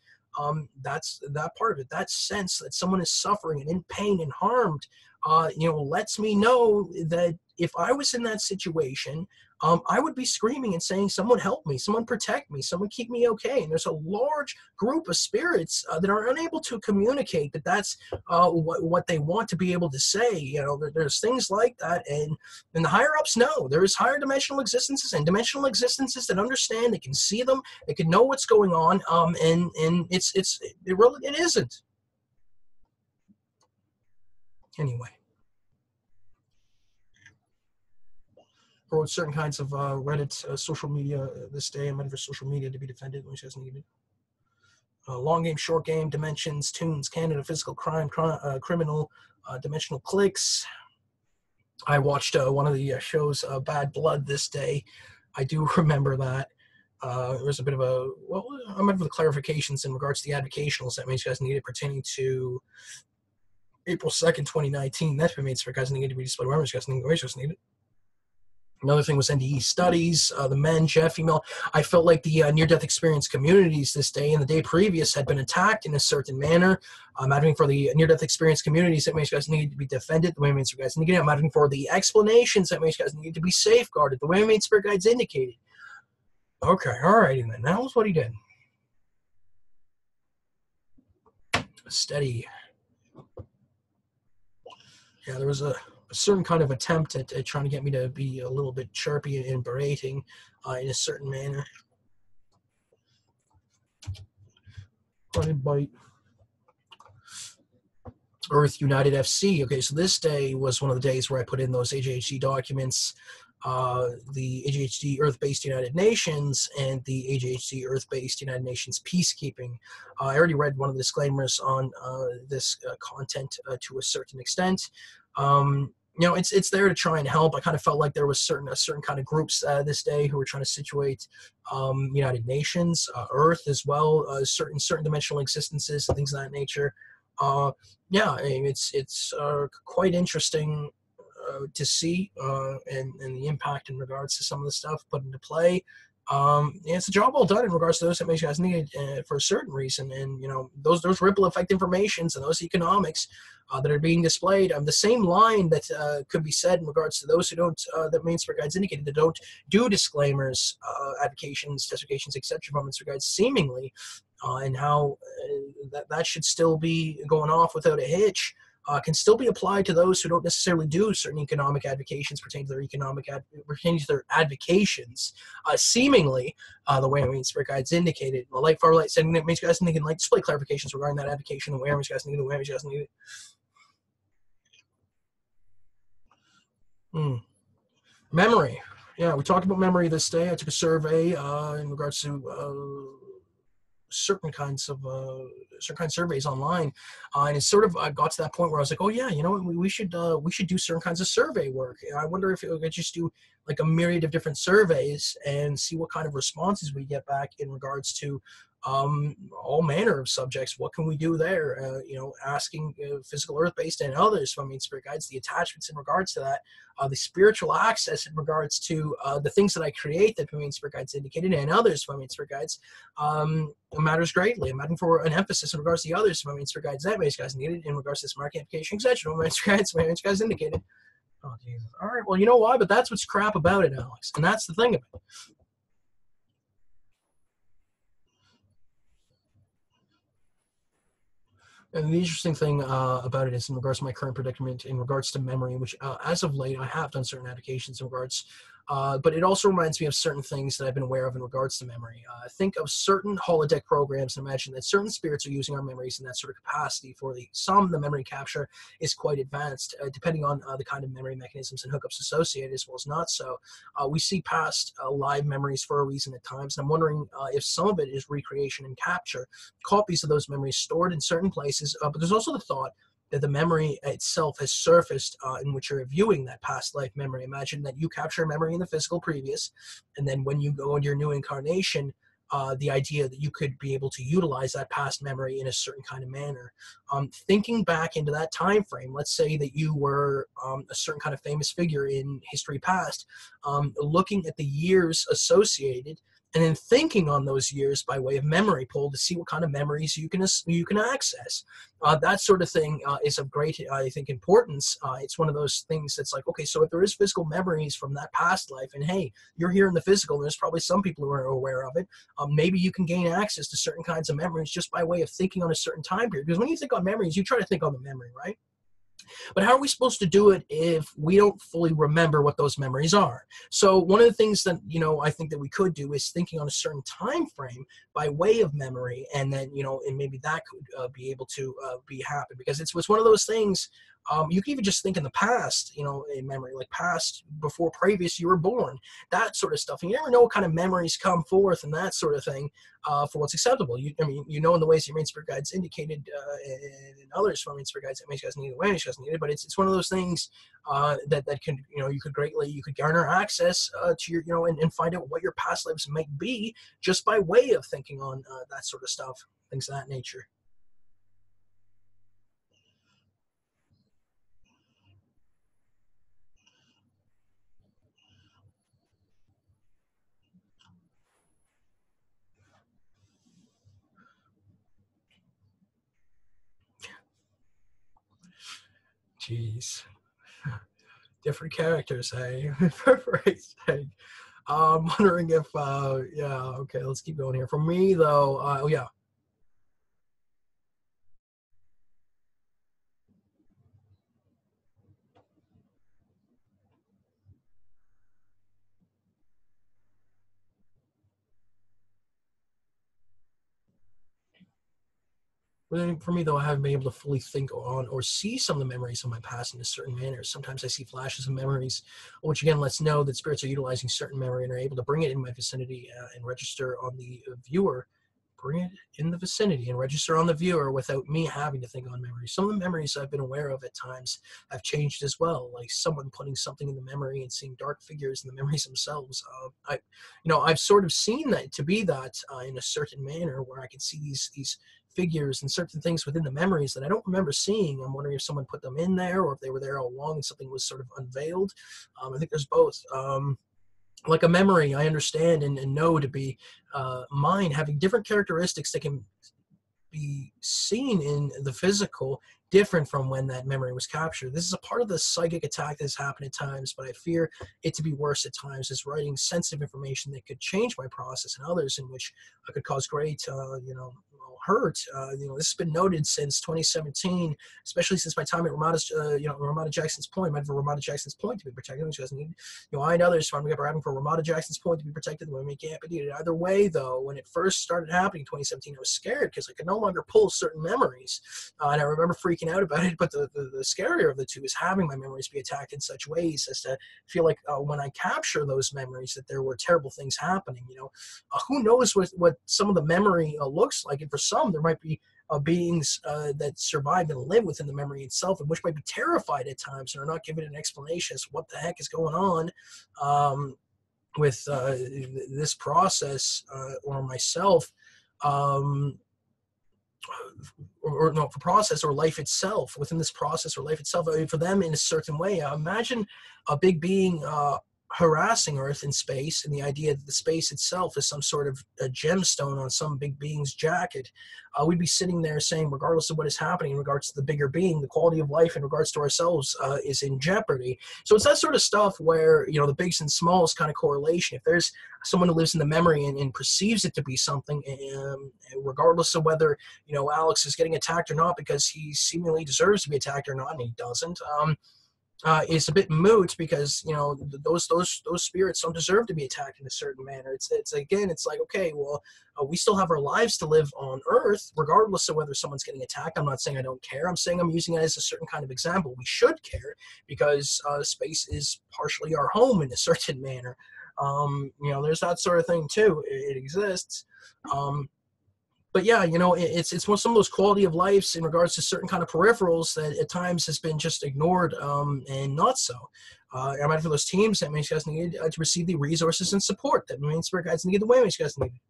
that's that part of it, that sense that someone is suffering and in pain and harmed lets me know that if I was in that situation, I would be screaming and saying, someone help me, someone protect me, someone keep me okay. And there's a large group of spirits that are unable to communicate that that's what they want to be able to say. There's things like that. And the higher ups know there's higher dimensional existences and dimensional existences that understand, they can see them, they can know what's going on. And it isn't. Anyway. Or certain kinds of Reddit social media this day. I'm ready for social media to be defended when you guys need it. Long game, short game, dimensions, tunes, Canada, physical crime, criminal, dimensional clicks. I watched one of the shows, Bad Blood, this day. I do remember that. There was a bit of a, I'm ready for the clarifications in regards to the advocationals that you guys needed pertaining to April 2nd, 2019. That's been made so you guys need to be displayed. Wherever you guys need it. Another thing was NDE studies, the men, female. I felt like the near-death experience communities this day and the day previous had been attacked in a certain manner. I'm advocating for the near-death experience communities that makes you guys need to be defended the way Spirit Guides indicated. I'm advocating for the explanations that makes you guys need to be safeguarded the way Spirit Guides indicated. Okay, all righty then. That was what he did. Steady. Yeah, there was a certain kind of attempt at trying to get me to be a little bit chirpy and berating in a certain manner. Bite. Earth United FC. Okay, so this day was one of the days where I put in those AJHD documents, the AJHD Earth-Based United Nations and the AJHD Earth-Based United Nations Peacekeeping. I already read one of the disclaimers on this content to a certain extent. It's there to try and help. I kind of felt like there was certain kind of groups this day who were trying to situate United Nations, Earth as well, certain dimensional existences and things of that nature. It's quite interesting to see and the impact in regards to some of the stuff put into play. It's a job well done in regards to those that makes you guys need for a certain reason, and those ripple effect informations and those economics that are being displayed. The same line that could be said in regards to those who don't that Spirit Guides indicated that don't do disclaimers, advocations, testifications, etc. from Spirit Guides seemingly, and how that should still be going off without a hitch. Can still be applied to those who don't necessarily do certain economic advocations pertaining to their advocations, seemingly the way Spirit Guides indicated. Like Farlight said, Spirit Guides can display clarifications regarding that advocation and where Spirit Guides need it, where Spirit Guides need it. Memory. Yeah, we talked about memory this day. I took a survey in regards to certain kinds of surveys online, and it sort of got to that point where I was like, oh yeah, we should do certain kinds of survey work. I wonder if we could just do like a myriad of different surveys and see what kind of responses we get back in regards to all manner of subjects. What can we do there? Asking physical earth-based and others from Spirit Guides, the attachments in regards to that, the spiritual access in regards to the things that I create that Spirit Guides indicated, and others from Spirit Guides matters greatly. I'm adding for an emphasis in regards to the others from Spirit Guides that Spirit Guides needed in regards to this market application, etc. Spirit Guides indicated. Oh Jesus! All right. Well, you know why? But that's what's crap about it, Alex, and that's the thing about it. And the interesting thing about it is in regards to my current predicament in regards to memory, which as of late I have done certain advocations in regards, but it also reminds me of certain things that I've been aware of in regards to memory. Think of certain holodeck programs and imagine that certain spirits are using our memories in that sort of capacity. For the memory capture is quite advanced, depending on the kind of memory mechanisms and hookups associated as well as not so. We see past live memories for a reason at times, and I'm wondering if some of it is recreation and capture, copies of those memories stored in certain places. But there's also the thought that the memory itself has surfaced in which you're viewing that past life memory. Imagine that you capture a memory in the physical previous, and then when you go into your new incarnation, the idea that you could be able to utilize that past memory in a certain kind of manner. Thinking back into that time frame, let's say that you were a certain kind of famous figure in history past, looking at the years associated and then thinking on those years by way of memory pull to see what kind of memories you can access. That sort of thing is of great, I think, importance. It's one of those things that's like, okay, so if there is physical memories from that past life, and hey, you're here in the physical, and there's probably some people who are aware of it, maybe you can gain access to certain kinds of memories just by way of thinking on a certain time period. Because when you think on memories, you try to think on the memory, right? But how are we supposed to do it if we don't fully remember what those memories are? So one of the things that, I think that we could do is thinking on a certain time frame by way of memory, and then, and maybe that could be able to be happen, because it's one of those things. You can even just think in the past, in memory, like past before previous you were born, that sort of stuff. And you never know what kind of memories come forth and that sort of thing for what's acceptable. In the ways your main spirit guides indicated, and others from main spirit guides that main guides need way, she doesn't need it. But it's one of those things that can, you could garner access to your, and find out what your past lives might be just by way of thinking on that sort of stuff, things of that nature. Jeez. Different characters, hey? For Christ's sake. I'm wondering if, yeah, okay, let's keep going here. For me, though, oh, yeah. But then for me, though, I haven't been able to fully think on or see some of the memories of my past in a certain manner. Sometimes I see flashes of memories, which again lets know that spirits are utilizing certain memory and are able to bring it in my vicinity and register on the viewer. Bring it in the vicinity and register on the viewer without me having to think on memories. Some of the memories I've been aware of at times have changed as well, like someone putting something in the memory and seeing dark figures in the memories themselves. I've sort of seen that to be that in a certain manner, where I can see these figures and certain things within the memories that I don't remember seeing. I'm wondering if someone put them in there, or if they were there all along and something was sort of unveiled. I think there's both. Like a memory, I understand and know to be mine, having different characteristics that can be seen in the physical, different from when that memory was captured. This is a part of the psychic attack that's happened at times, but I fear it to be worse at times, is writing sensitive information that could change my process, and others in which I could cause great, hurt. This has been noted since 2017, especially since my time at Ramada Jackson's Point. I might have a Ramada Jackson's Point to be protected, which doesn't need, I and others from having for Ramada Jackson's Point to be protected when we can't be needed. Either way, though, when it first started happening in 2017, I was scared because I could no longer pull certain memories, and I remember freaking out about it. But the scarier of the two is having my memories be attacked in such ways as to feel like when I capture those memories that there were terrible things happening. Who knows what some of the memory looks like, and for some there might be beings that survive and live within the memory itself, and which might be terrified at times and are not given an explanation as to what the heck is going on with this process or myself. Or no, for process or life itself, within this process or life itself, for them in a certain way. Imagine a big being harassing Earth in space, and the idea that the space itself is some sort of a gemstone on some big being's jacket. We'd be sitting there saying, regardless of what is happening in regards to the bigger being, the quality of life in regards to ourselves is in jeopardy. So it's that sort of stuff where, the bigs and smalls kind of correlation. If there's someone who lives in the memory and perceives it to be something, regardless of whether, Alex is getting attacked or not, because he seemingly deserves to be attacked or not, and he doesn't, is a bit moot, because those spirits don't deserve to be attacked in a certain manner. It's again, it's like, okay, well, we still have our lives to live on Earth, regardless of whether someone's getting attacked. I'm not saying I don't care. I'm saying I'm using it as a certain kind of example. We should care, because space is partially our home in a certain manner. There's that sort of thing too. It exists. But yeah, it's some of those quality of lives in regards to certain kind of peripherals that at times has been just ignored and not so. I might for those teams that Main Guys needed to receive the resources and support that Main Spirit Guides needed, the way Main Guys needed.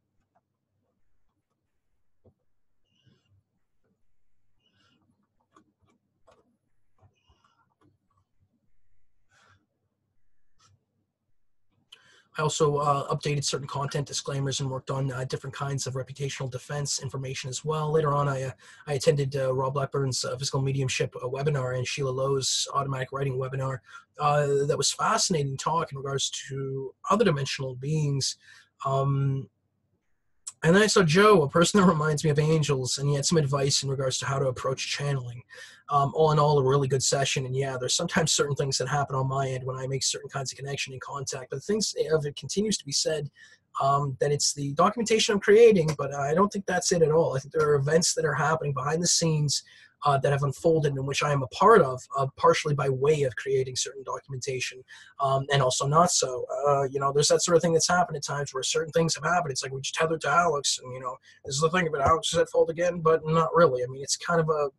I also updated certain content disclaimers and worked on different kinds of reputational defense information as well. Later on, I attended Rob Blackburn's physical mediumship webinar and Sheila Lowe's automatic writing webinar. That was fascinating talk in regards to other dimensional beings. And then I saw Joe, a person that reminds me of angels, and he had some advice in regards to how to approach channeling. All in all, a really good session. And yeah, there's sometimes certain things that happen on my end when I make certain kinds of connection and contact. But things of it continues to be said that it's the documentation I'm creating, but I don't think that's it at all. I think there are events that are happening behind the scenes that have unfolded in which I am a part of, partially by way of creating certain documentation, and also not so. There's that sort of thing that's happened at times where certain things have happened. It's like we just tethered to Alex, and this is the thing about Alex is at fault again, but not really. I mean, it's kind of a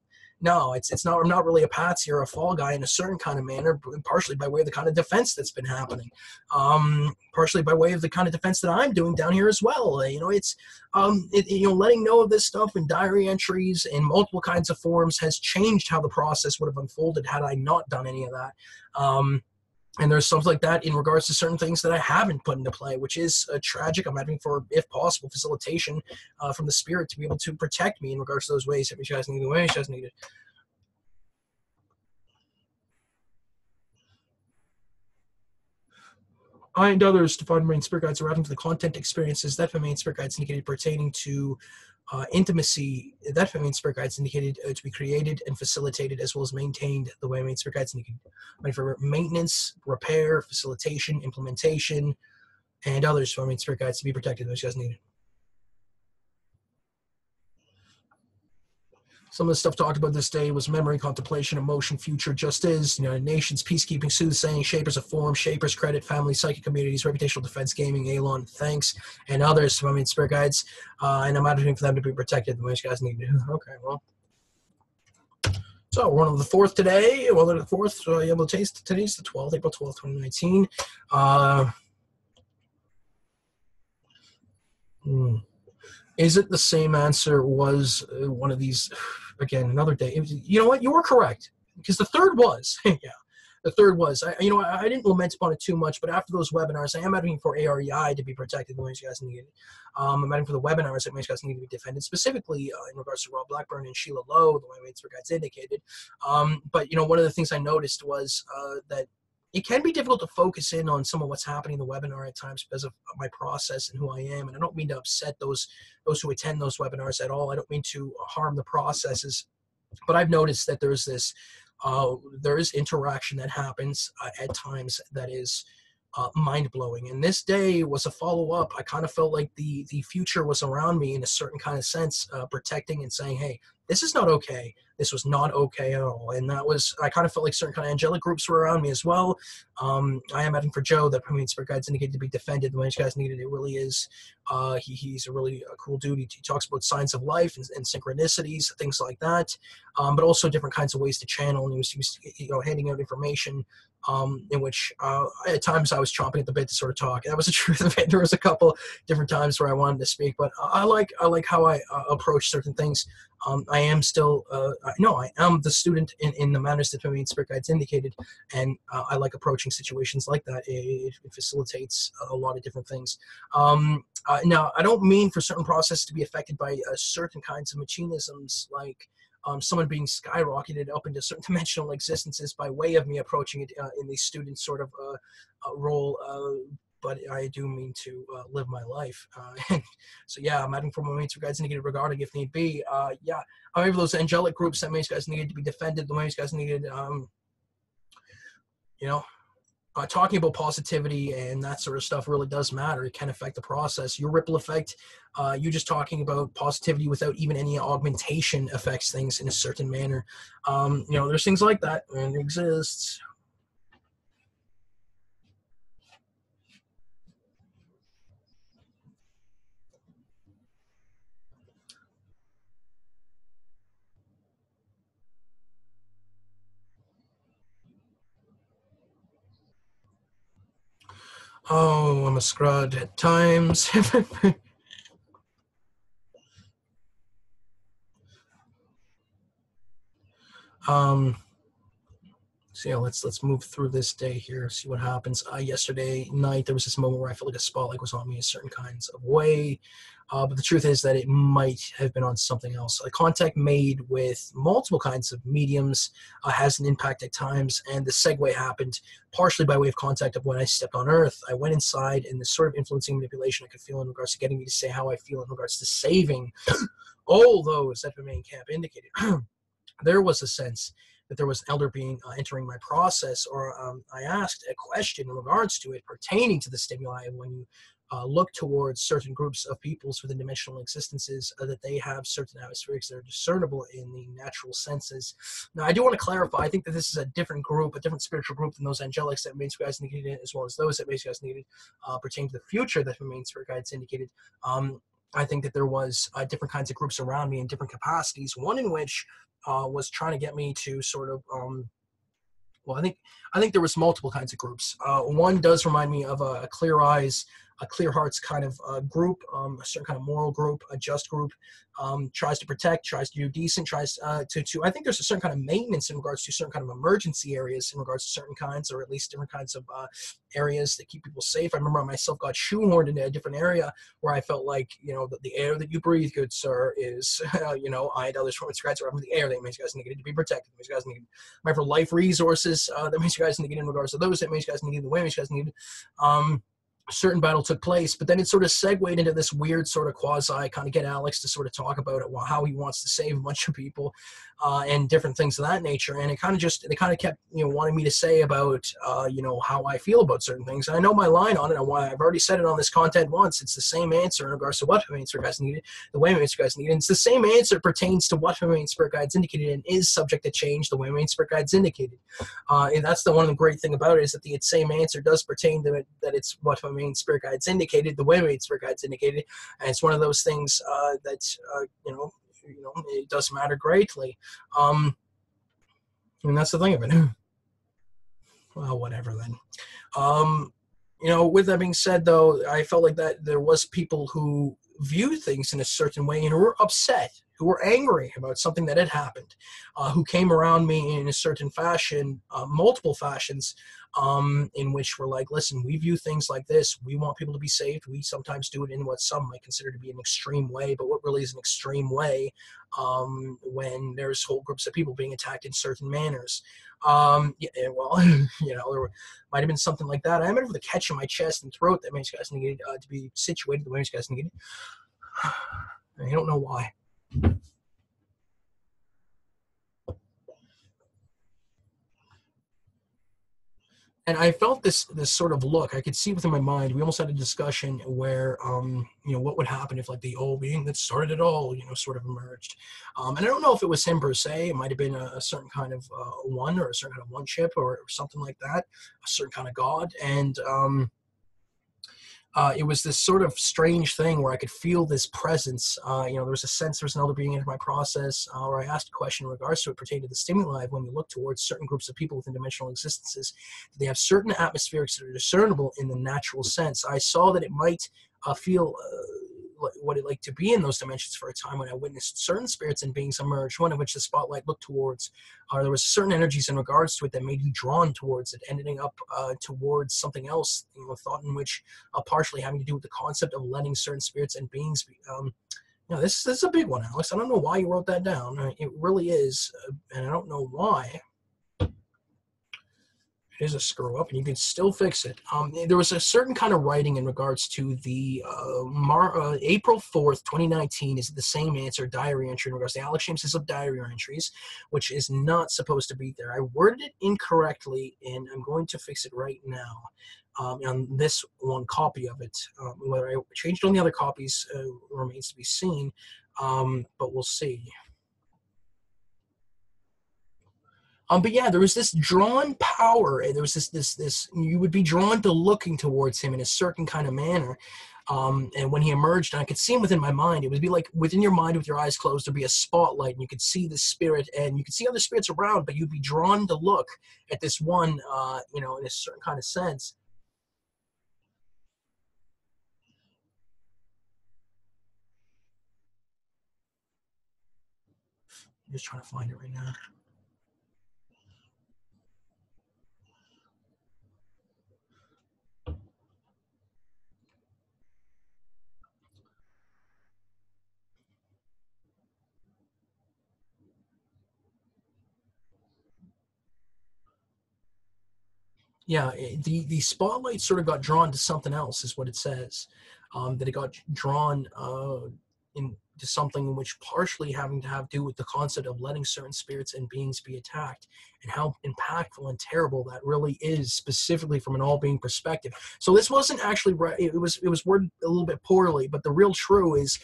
no, it's not. I'm not really a patsy or a fall guy in a certain kind of manner, partially by way of the kind of defense that's been happening, partially by way of the kind of defense that I'm doing down here as well. It's letting know of this stuff in diary entries in multiple kinds of forms has changed how the process would have unfolded had I not done any of that. And there's stuff like that in regards to certain things that I haven't put into play, which is tragic. I'm having for, if possible, facilitation from the spirit to be able to protect me in regards to those ways. If you guys need the way, you guys need it. I and others, divine main spirit guides, arriving for the content experiences that main spirit guides indicated pertaining to intimacy that main spirit guides indicated to be created and facilitated as well as maintained the way main spirit guides indicated for maintenance, repair, facilitation, implementation, and others for main spirit guides to be protected those guys needed. Some of the stuff talked about this day was memory, contemplation, emotion, future, just is, United Nations, peacekeeping, soothsaying, shapers of form, shapers, credit, family, psychic communities, reputational defense, gaming, Elon, thanks, and others from main spirit guides. And I'm advocating for them to be protected. The most guys need to. Okay, well. So we're on the 4th today. Well, the 4th, today's the 12th, April 12th, 2019. Is it the same answer? Was one of these, again, another day? You know what? You were correct. Because the third was, yeah. The third was, I didn't lament upon it too much, but after those webinars, I am advocating for AREI to be protected the way you guys need it. I'm advocating for the webinars that you guys need to be defended, specifically in regards to Rob Blackburn and Sheila Lowe, the way you guys indicated. But, one of the things I noticed was that it can be difficult to focus in on some of what's happening in the webinar at times because of my process and who I am. And I don't mean to upset those who attend those webinars at all. I don't mean to harm the processes. But I've noticed that there's this, there is interaction that happens at times that is mind-blowing. And this day was a follow-up. I kind of felt like the future was around me in a certain kind of sense, protecting and saying, hey, this is not okay. This was not okay at all. And that was, I kind of felt like certain kind of angelic groups were around me as well. I am adding for Joe that Premier Spirit Guides indicated to be defended the way you guys needed. It really is. He's a really cool dude. He talks about signs of life and synchronicities, things like that, but also different kinds of ways to channel. And he was handing out information in which at times I was chomping at the bit to sort of talk. That was the truth of it. There was a couple different times where I wanted to speak, but I like how I approach certain things. I am still, I am the student in the manners that Premier Spirit Guides indicated, and I like approaching situations like that. It facilitates a lot of different things. Now, I don't mean for certain processes to be affected by certain kinds of machinisms, like someone being skyrocketed up into certain dimensional existences by way of me approaching it in the student sort of role. But I do mean to live my life. So yeah, I'm adding for my mates guys needed regarding if need be. Yeah, however, those angelic groups that mates guys needed to be defended, the mates guys needed, talking about positivity and that sort of stuff really does matter. It can affect the process. Your ripple effect, you just talking about positivity without even any augmentation affects things in a certain manner. There's things like that, and it exists. Oh, I'm a scrod at times. So yeah, let's move through this day here, see what happens. Yesterday night, there was this moment where I felt like a spotlight was on me in certain kinds of way. But the truth is that it might have been on something else. A contact made with multiple kinds of mediums has an impact at times, and the segue happened partially by way of contact of when I stepped on Earth. I went inside, and the sort of influencing manipulation I could feel in regards to getting me to say how I feel in regards to saving all those that the main camp indicated. There was a sense that there was an elder being entering my process, or I asked a question in regards to it pertaining to the stimuli when you look towards certain groups of peoples within dimensional existences, that they have certain atmospherics that are discernible in the natural senses. Now, I do want to clarify, I think that this is a different group, a different spiritual group than those angelics that main spirit guides indicated, as well as those that main spirit guides indicated pertaining to the future that the main spirit guides indicated. I think that there was different kinds of groups around me in different capacities, one in which was trying to get me to sort of well, I think there was multiple kinds of groups. One does remind me of a clear eyes, a clear hearts kind of group, a certain kind of moral group, a just group, tries to protect, tries to do decent, tries to. I think there's a certain kind of maintenance in regards to certain kind of emergency areas in regards to certain kinds, or at least different kinds of areas that keep people safe. I remember I myself got shoehorned into a different area where I felt like, the air that you breathe, good sir, is, I had others from scratch around the air that makes you guys needed to be protected. Makes you guys needed for life resources that makes you guys needed in regards to those that makes you guys needed the way makes you guys needed. A certain battle took place, but then it sort of segued into this weird sort of quasi kind of get Alex to sort of talk about it, how he wants to save a bunch of people and different things of that nature. And it kind of kept, wanting me to say about, how I feel about certain things. And I know my line on it and why I've already said it on this content once. It's the same answer in regards to what main spirit guides needed, the way main spirit guides needed. And it's the same answer pertains to what main spirit guides indicated and is subject to change the way main spirit guides indicated. And that's one of the great thing about it is that the same answer does pertain to it, that it's what main spirit guides indicated, the way main spirit guides indicated, and it's one of those things that it does matter greatly. And that's the thing of it. Well, whatever then. With that being said, though, I felt like that there was people who viewed things in a certain way and who were upset, who were angry about something that had happened, who came around me in a certain fashion, multiple fashions, in which we're like, listen, we view things like this. We want people to be saved. We sometimes do it in what some might consider to be an extreme way, but what really is an extreme way when there's whole groups of people being attacked in certain manners. There might have been something like that. I remember the catch in my chest and throat that makes you guys needed to be situated the way you guys needed. I don't know why. And I felt this sort of look. I could see within my mind. We almost had a discussion where, what would happen if like the old being that started it all, sort of emerged. And I don't know if it was him per se. It might have been a certain kind of one, or a certain kind of one chip, or something like that, a certain kind of god. And it was this sort of strange thing where I could feel this presence. There was a sense there was an elder being into my process, where I asked a question in regards to it pertaining to the stimuli. When we look towards certain groups of people within dimensional existences, they have certain atmospherics that are discernible in the natural sense. I saw that it might feel what it like to be in those dimensions for a time when I witnessed certain spirits and beings emerge, one of which the spotlight looked towards. There was certain energies in regards to it that made you drawn towards it, ending up towards something else, thought in which partially having to do with the concept of letting certain spirits and beings be. This is a big one, Alex. I don't know why you wrote that down. It really is, and I don't know why. It is a screw up, and you can still fix it. There was a certain kind of writing in regards to the April 4th, 2019 is the same answer, diary entry in regards to Alex James Hislop diary entries, which is not supposed to be there. I worded it incorrectly, and I'm going to fix it right now on this one copy of it. Whether I changed on the other copies remains to be seen, but we'll see. But yeah, there was this drawn power, and there was this you would be drawn to looking towards him in a certain kind of manner. And when he emerged, and I could see him within my mind, it would be like within your mind with your eyes closed, there'd be a spotlight, and you could see the spirit, and you could see other spirits around, but you'd be drawn to look at this one, in a certain kind of sense. I'm just trying to find it right now. Yeah, the spotlight sort of got drawn to something else, is what it says. That it got drawn into something which partially having to have do with the concept of letting certain spirits and beings be attacked, and how impactful and terrible that really is, specifically from an all-being perspective. So this wasn't actually right. It was worded a little bit poorly, but the real true is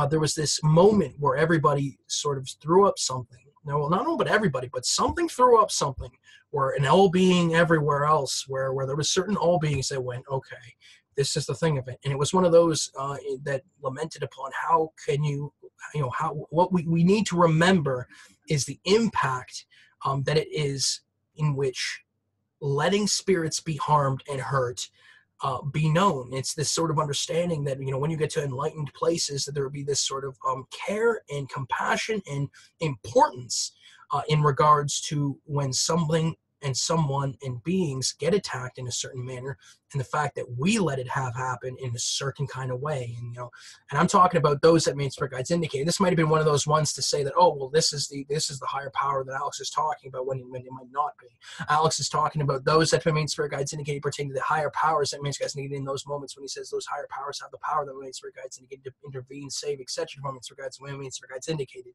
there was this moment where everybody sort of threw up something. No, well, not only but everybody, but something threw up something, where an all being everywhere else, where there was certain all beings that went, okay, this is the thing of it. And it was one of those that lamented upon how can how what we need to remember is the impact that it is in which letting spirits be harmed and hurt be known. It's this sort of understanding that, when you get to enlightened places, that there will be this sort of care and compassion and importance in regards to when something and someone and beings get attacked in a certain manner, and the fact that we let it have happen in a certain kind of way. And I'm talking about those that main spirit guides indicate. This might have been one of those ones to say that, oh, well, this is the higher power that Alex is talking about, when it might not be. Alex is talking about those that main spirit guides indicate pertaining to the higher powers that main spirit guides indicate in those moments, when he says those higher powers have the power that main spirit guides indicate to intervene, save, etc. Main spirit guides, when main spirit guides indicated.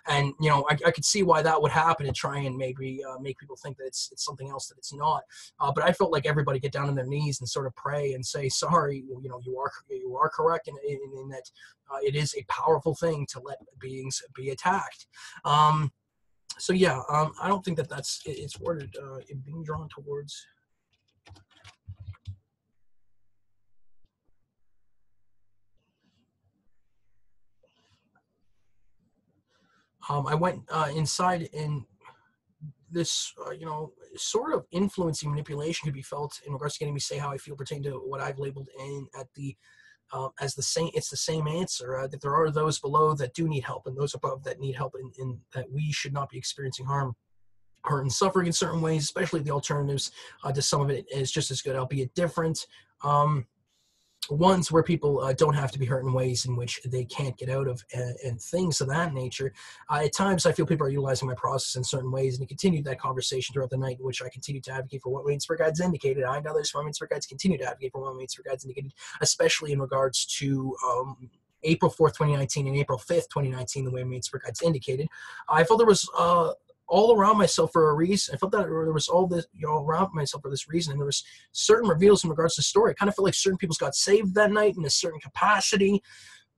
And I could see why that would happen, and try and maybe make people think that it's something else that it's not. But I felt like everybody get down on their knees and sort of pray and say, sorry, you are correct in that it is a powerful thing to let beings be attacked. So yeah, I don't think that it's worded in being drawn towards. I went inside, and this, sort of influencing manipulation could be felt in regards to getting me to say how I feel pertaining to what I've labeled in at the as the same. It's the same answer, that there are those below that do need help, and those above that need help, in that we should not be experiencing harm, hurt, and suffering in certain ways, especially the alternatives to some of it is just as good, albeit different. Ones where people don't have to be hurt in ways in which they can't get out of, and things of that nature. At times, I feel people are utilizing my process in certain ways, and he continued that conversation throughout the night, in which I continued to advocate for what main spirit guides indicated. I and others from main spirit guides continue to advocate for what main spirit guides indicated, especially in regards to April 4th, 2019 and April 5th, 2019, the way main spirit guides indicated. I felt there was all around myself for a reason. I felt that there was all this, around myself for this reason. And there was certain reveals in regards to the story. I kind of felt like certain people got saved that night in a certain capacity.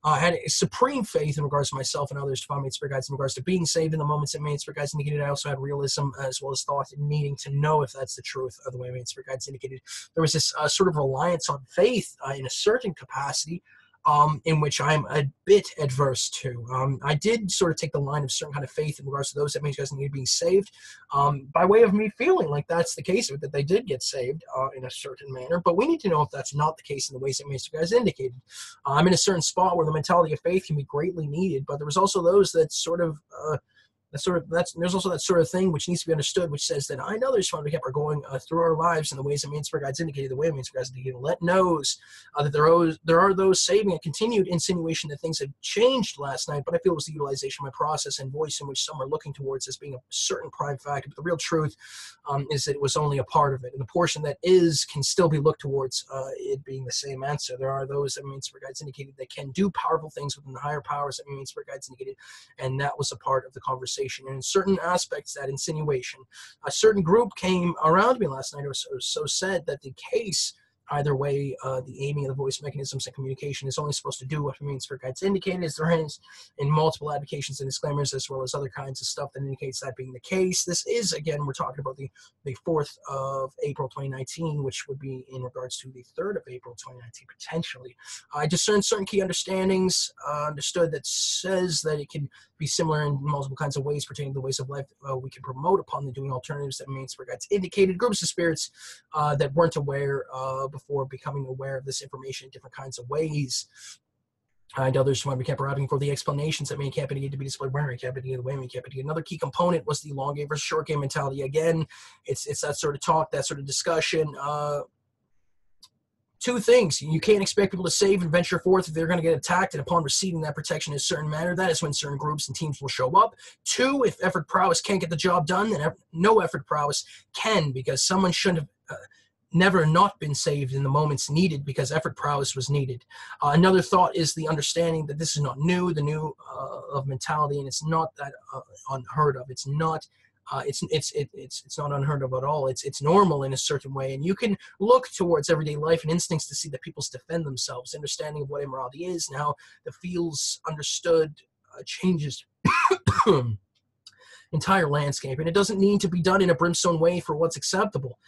I had a supreme faith in regards to myself and others to find main spirit guides in regards to being saved in the moments that main spirit guides indicated. I also had realism as well as thought and needing to know if that's the truth of the way main spirit guides indicated. There was this sort of reliance on faith in a certain capacity, in which I'm a bit adverse to. I did sort of take the line of certain kind of faith in regards to those that may guys need being saved, by way of me feeling like that's the case, that they did get saved in a certain manner. But we need to know if that's not the case in the ways that Mr. Guys indicated. I'm in a certain spot where the mentality of faith can be greatly needed, but there was also those that sort of there's also that sort of thing which needs to be understood, which says that I know there's fun we are going through our lives in the ways that main spirit guides indicated, the way main spirit guides indicated. Let knows that there are those saving, a continued insinuation that things had changed last night, but I feel it was the utilization of my process and voice in which some are looking towards as being a certain prime factor. But the real truth is that it was only a part of it, and the portion that is can still be looked towards it being the same answer. There are those that main spirit guides indicated that can do powerful things within the higher powers that main spirit guides indicated, and that was a part of the conversation. And in certain aspects, that insinuation, a certain group came around me last night, or so said, that the case, either way, the aiming of the voice mechanisms and communication is only supposed to do what main spirit guides indicated. Is there is in multiple advocations and disclaimers, as well as other kinds of stuff that indicates that being the case. This is, again, we're talking about the 4th of April 2019, which would be in regards to the 3rd of April 2019, potentially. I discerned certain key understandings, understood that says that it can be similar in multiple kinds of ways pertaining to the ways of life we can promote upon the doing alternatives that main spirit guides indicated. Groups of spirits that weren't aware before becoming aware of this information in different kinds of ways. And others when we kept arriving for the explanations that main camp needed to be displayed where main camp needed the way main camp needed. Another key component was the long game versus short game mentality. Again, it's that sort of talk, that sort of discussion. Two things: you can't expect people to save and venture forth if they're going to get attacked, and upon receiving that protection in a certain manner, that is when certain groups and teams will show up. Two, if effort prowess can't get the job done, then no effort prowess can, because someone shouldn't have never not been saved in the moments needed because effort prowess was needed. Another thought is the understanding that this is not new, the new of mentality, and it's not that unheard of. It's not. It's not unheard of at all. It's normal in a certain way, and you can look towards everyday life and instincts to see that people defend themselves. Understanding of what immorality is and how the feels understood changes entire landscape, and it doesn't need to be done in a brimstone way for what's acceptable.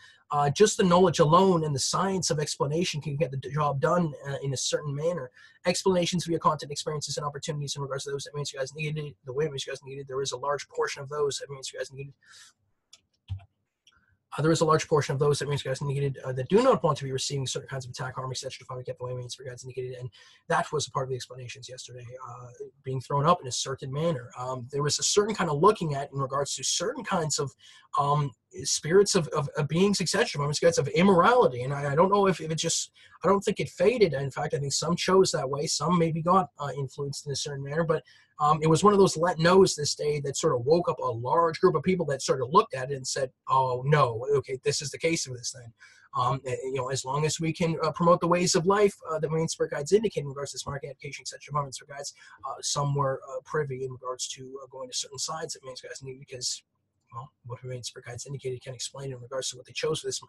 Just the knowledge alone and the science of explanation can get the job done in a certain manner. Explanations via content, experiences, and opportunities in regards to those that means you guys needed, the way you guys needed, there is a large portion of those that means you guys needed. There is a large portion of those that means guys needed that do not want to be receiving certain kinds of attack, harm, etc. to finally get the way means for guys indicated, and that was a part of the explanations yesterday, being thrown up in a certain manner. There was a certain kind of looking at in regards to certain kinds of spirits of beings, etc. Guys of immorality, and I don't know if it just, I don't think it faded. In fact, I think some chose that way, some maybe got influenced in a certain manner, but it was one of those let knows this day that sort of woke up a large group of people that sort of looked at it and said, oh no, okay, this is the case of this then. You know, as long as we can promote the ways of life that Marine Spirit Guides indicate in regards to smart application, etc. Marine Spirit Guides, some were privy in regards to going to certain sides that Marine Spirit Guides need, because well, what Marine Spirit Guides indicated can explain in regards to what they chose for this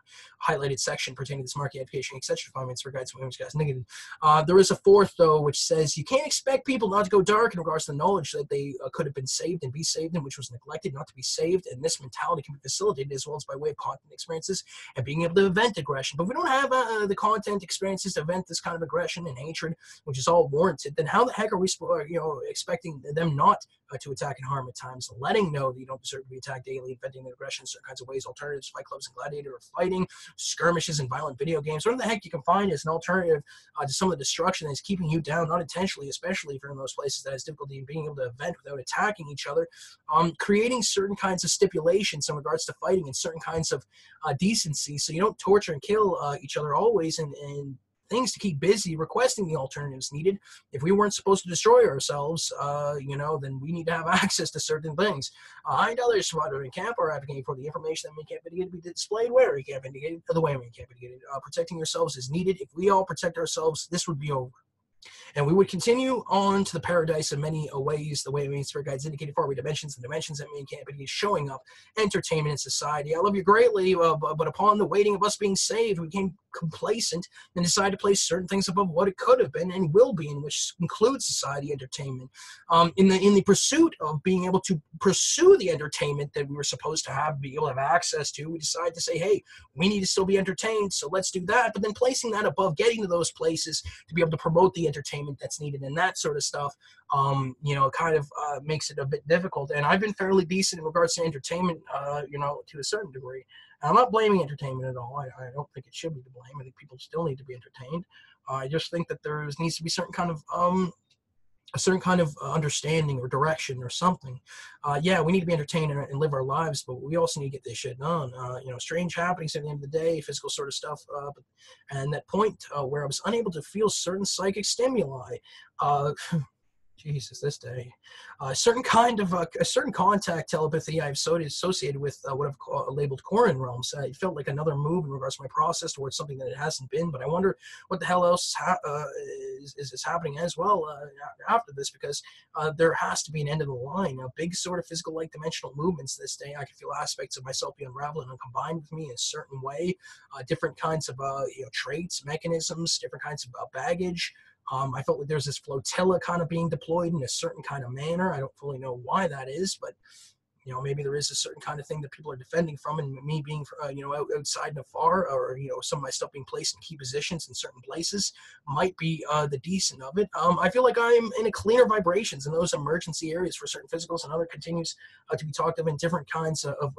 highlighted section pertaining to this market application, etc. Marine Spirit Guides, Marine Spirit Guides negated. There is a fourth, though, which says you can't expect people not to go dark in regards to the knowledge that they could have been saved and be saved, and which was neglected not to be saved. And this mentality can be facilitated as well as by way of content experiences and being able to vent aggression. But if we don't have the content experiences to vent this kind of aggression and hatred, which is all warranted, then how the heck are we, expecting them not to attack and harm at times, letting know that you don't deserve to be attacked daily, venting aggression in certain kinds of ways, alternatives, fight clubs and gladiator or fighting, skirmishes and violent video games. Whatever the heck you can find as an alternative to some of the destruction that is keeping you down, not intentionally, especially if you're in those places that has difficulty in being able to vent without attacking each other, creating certain kinds of stipulations in regards to fighting and certain kinds of decency, so you don't torture and kill each other always, and things to keep busy, requesting the alternatives needed. If we weren't supposed to destroy ourselves, then we need to have access to certain things. And others in camp are advocating for the information that can't be displayed where it can't be indicated, the way it can't be indicated. Protecting yourselves is needed. If we all protect ourselves, this would be over. And we would continue on to the paradise in many ways, the way Marine Spirit Guides indicated, faraway dimensions, and dimensions that man can't be showing up, entertainment in society. I love you greatly, but upon the waiting of us being saved, we became complacent and decided to place certain things above what it could have been and will be, in which includes society, entertainment. In the pursuit of being able to pursue the entertainment that we were supposed to have, be able to have access to, we decided to say, hey, we need to still be entertained, so let's do that. But then placing that above getting to those places to be able to promote the entertainment that's needed and that sort of stuff, kind of makes it a bit difficult. And I've been fairly decent in regards to entertainment, to a certain degree. And I'm not blaming entertainment at all. I don't think it should be to blame. I think people still need to be entertained. I just think that there needs to be certain kind of a certain kind of understanding or direction or something. Yeah, we need to be entertained and live our lives, but we also need to get this shit done. Strange happenings at the end of the day, physical sort of stuff, and that point where I was unable to feel certain psychic stimuli. Jesus, this day. A certain contact telepathy I've associated with what I've labeled Corin realms. It felt like another move in regards to my process towards something that it hasn't been, but I wonder what the hell else is happening as well after this, because there has to be an end of the line. Big sort of physical like dimensional movements this day. I can feel aspects of myself be unraveling and combined with me in a certain way. Different kinds of traits, mechanisms, different kinds of baggage. I felt like there's this flotilla kind of being deployed in a certain kind of manner. I don't fully know why that is, but maybe there is a certain kind of thing that people are defending from, and me being outside and afar, or some of my stuff being placed in key positions in certain places might be the decent of it. I feel like I'm in a cleaner vibrations in those emergency areas for certain physicals, and other continues to be talked of in different kinds of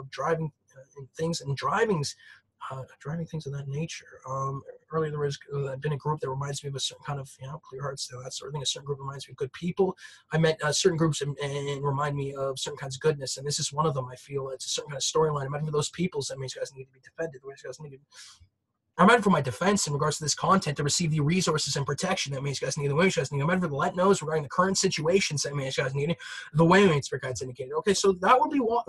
driving things and driving things of that nature. Earlier there was been a group that reminds me of a certain kind of clear hearts, that sort of thing. A certain group reminds me of good people. I met certain groups and remind me of certain kinds of goodness, and this is one of them. I feel it's a certain kind of storyline. I met those peoples that means you guys need to be defended. I'm out for my defense in regards to this content to receive the resources and protection that means you guys need. The way you guys need. I'm out for the let knows regarding the current situations that means you guys need. The way Spirit Guides indicated. Okay, so that would be what.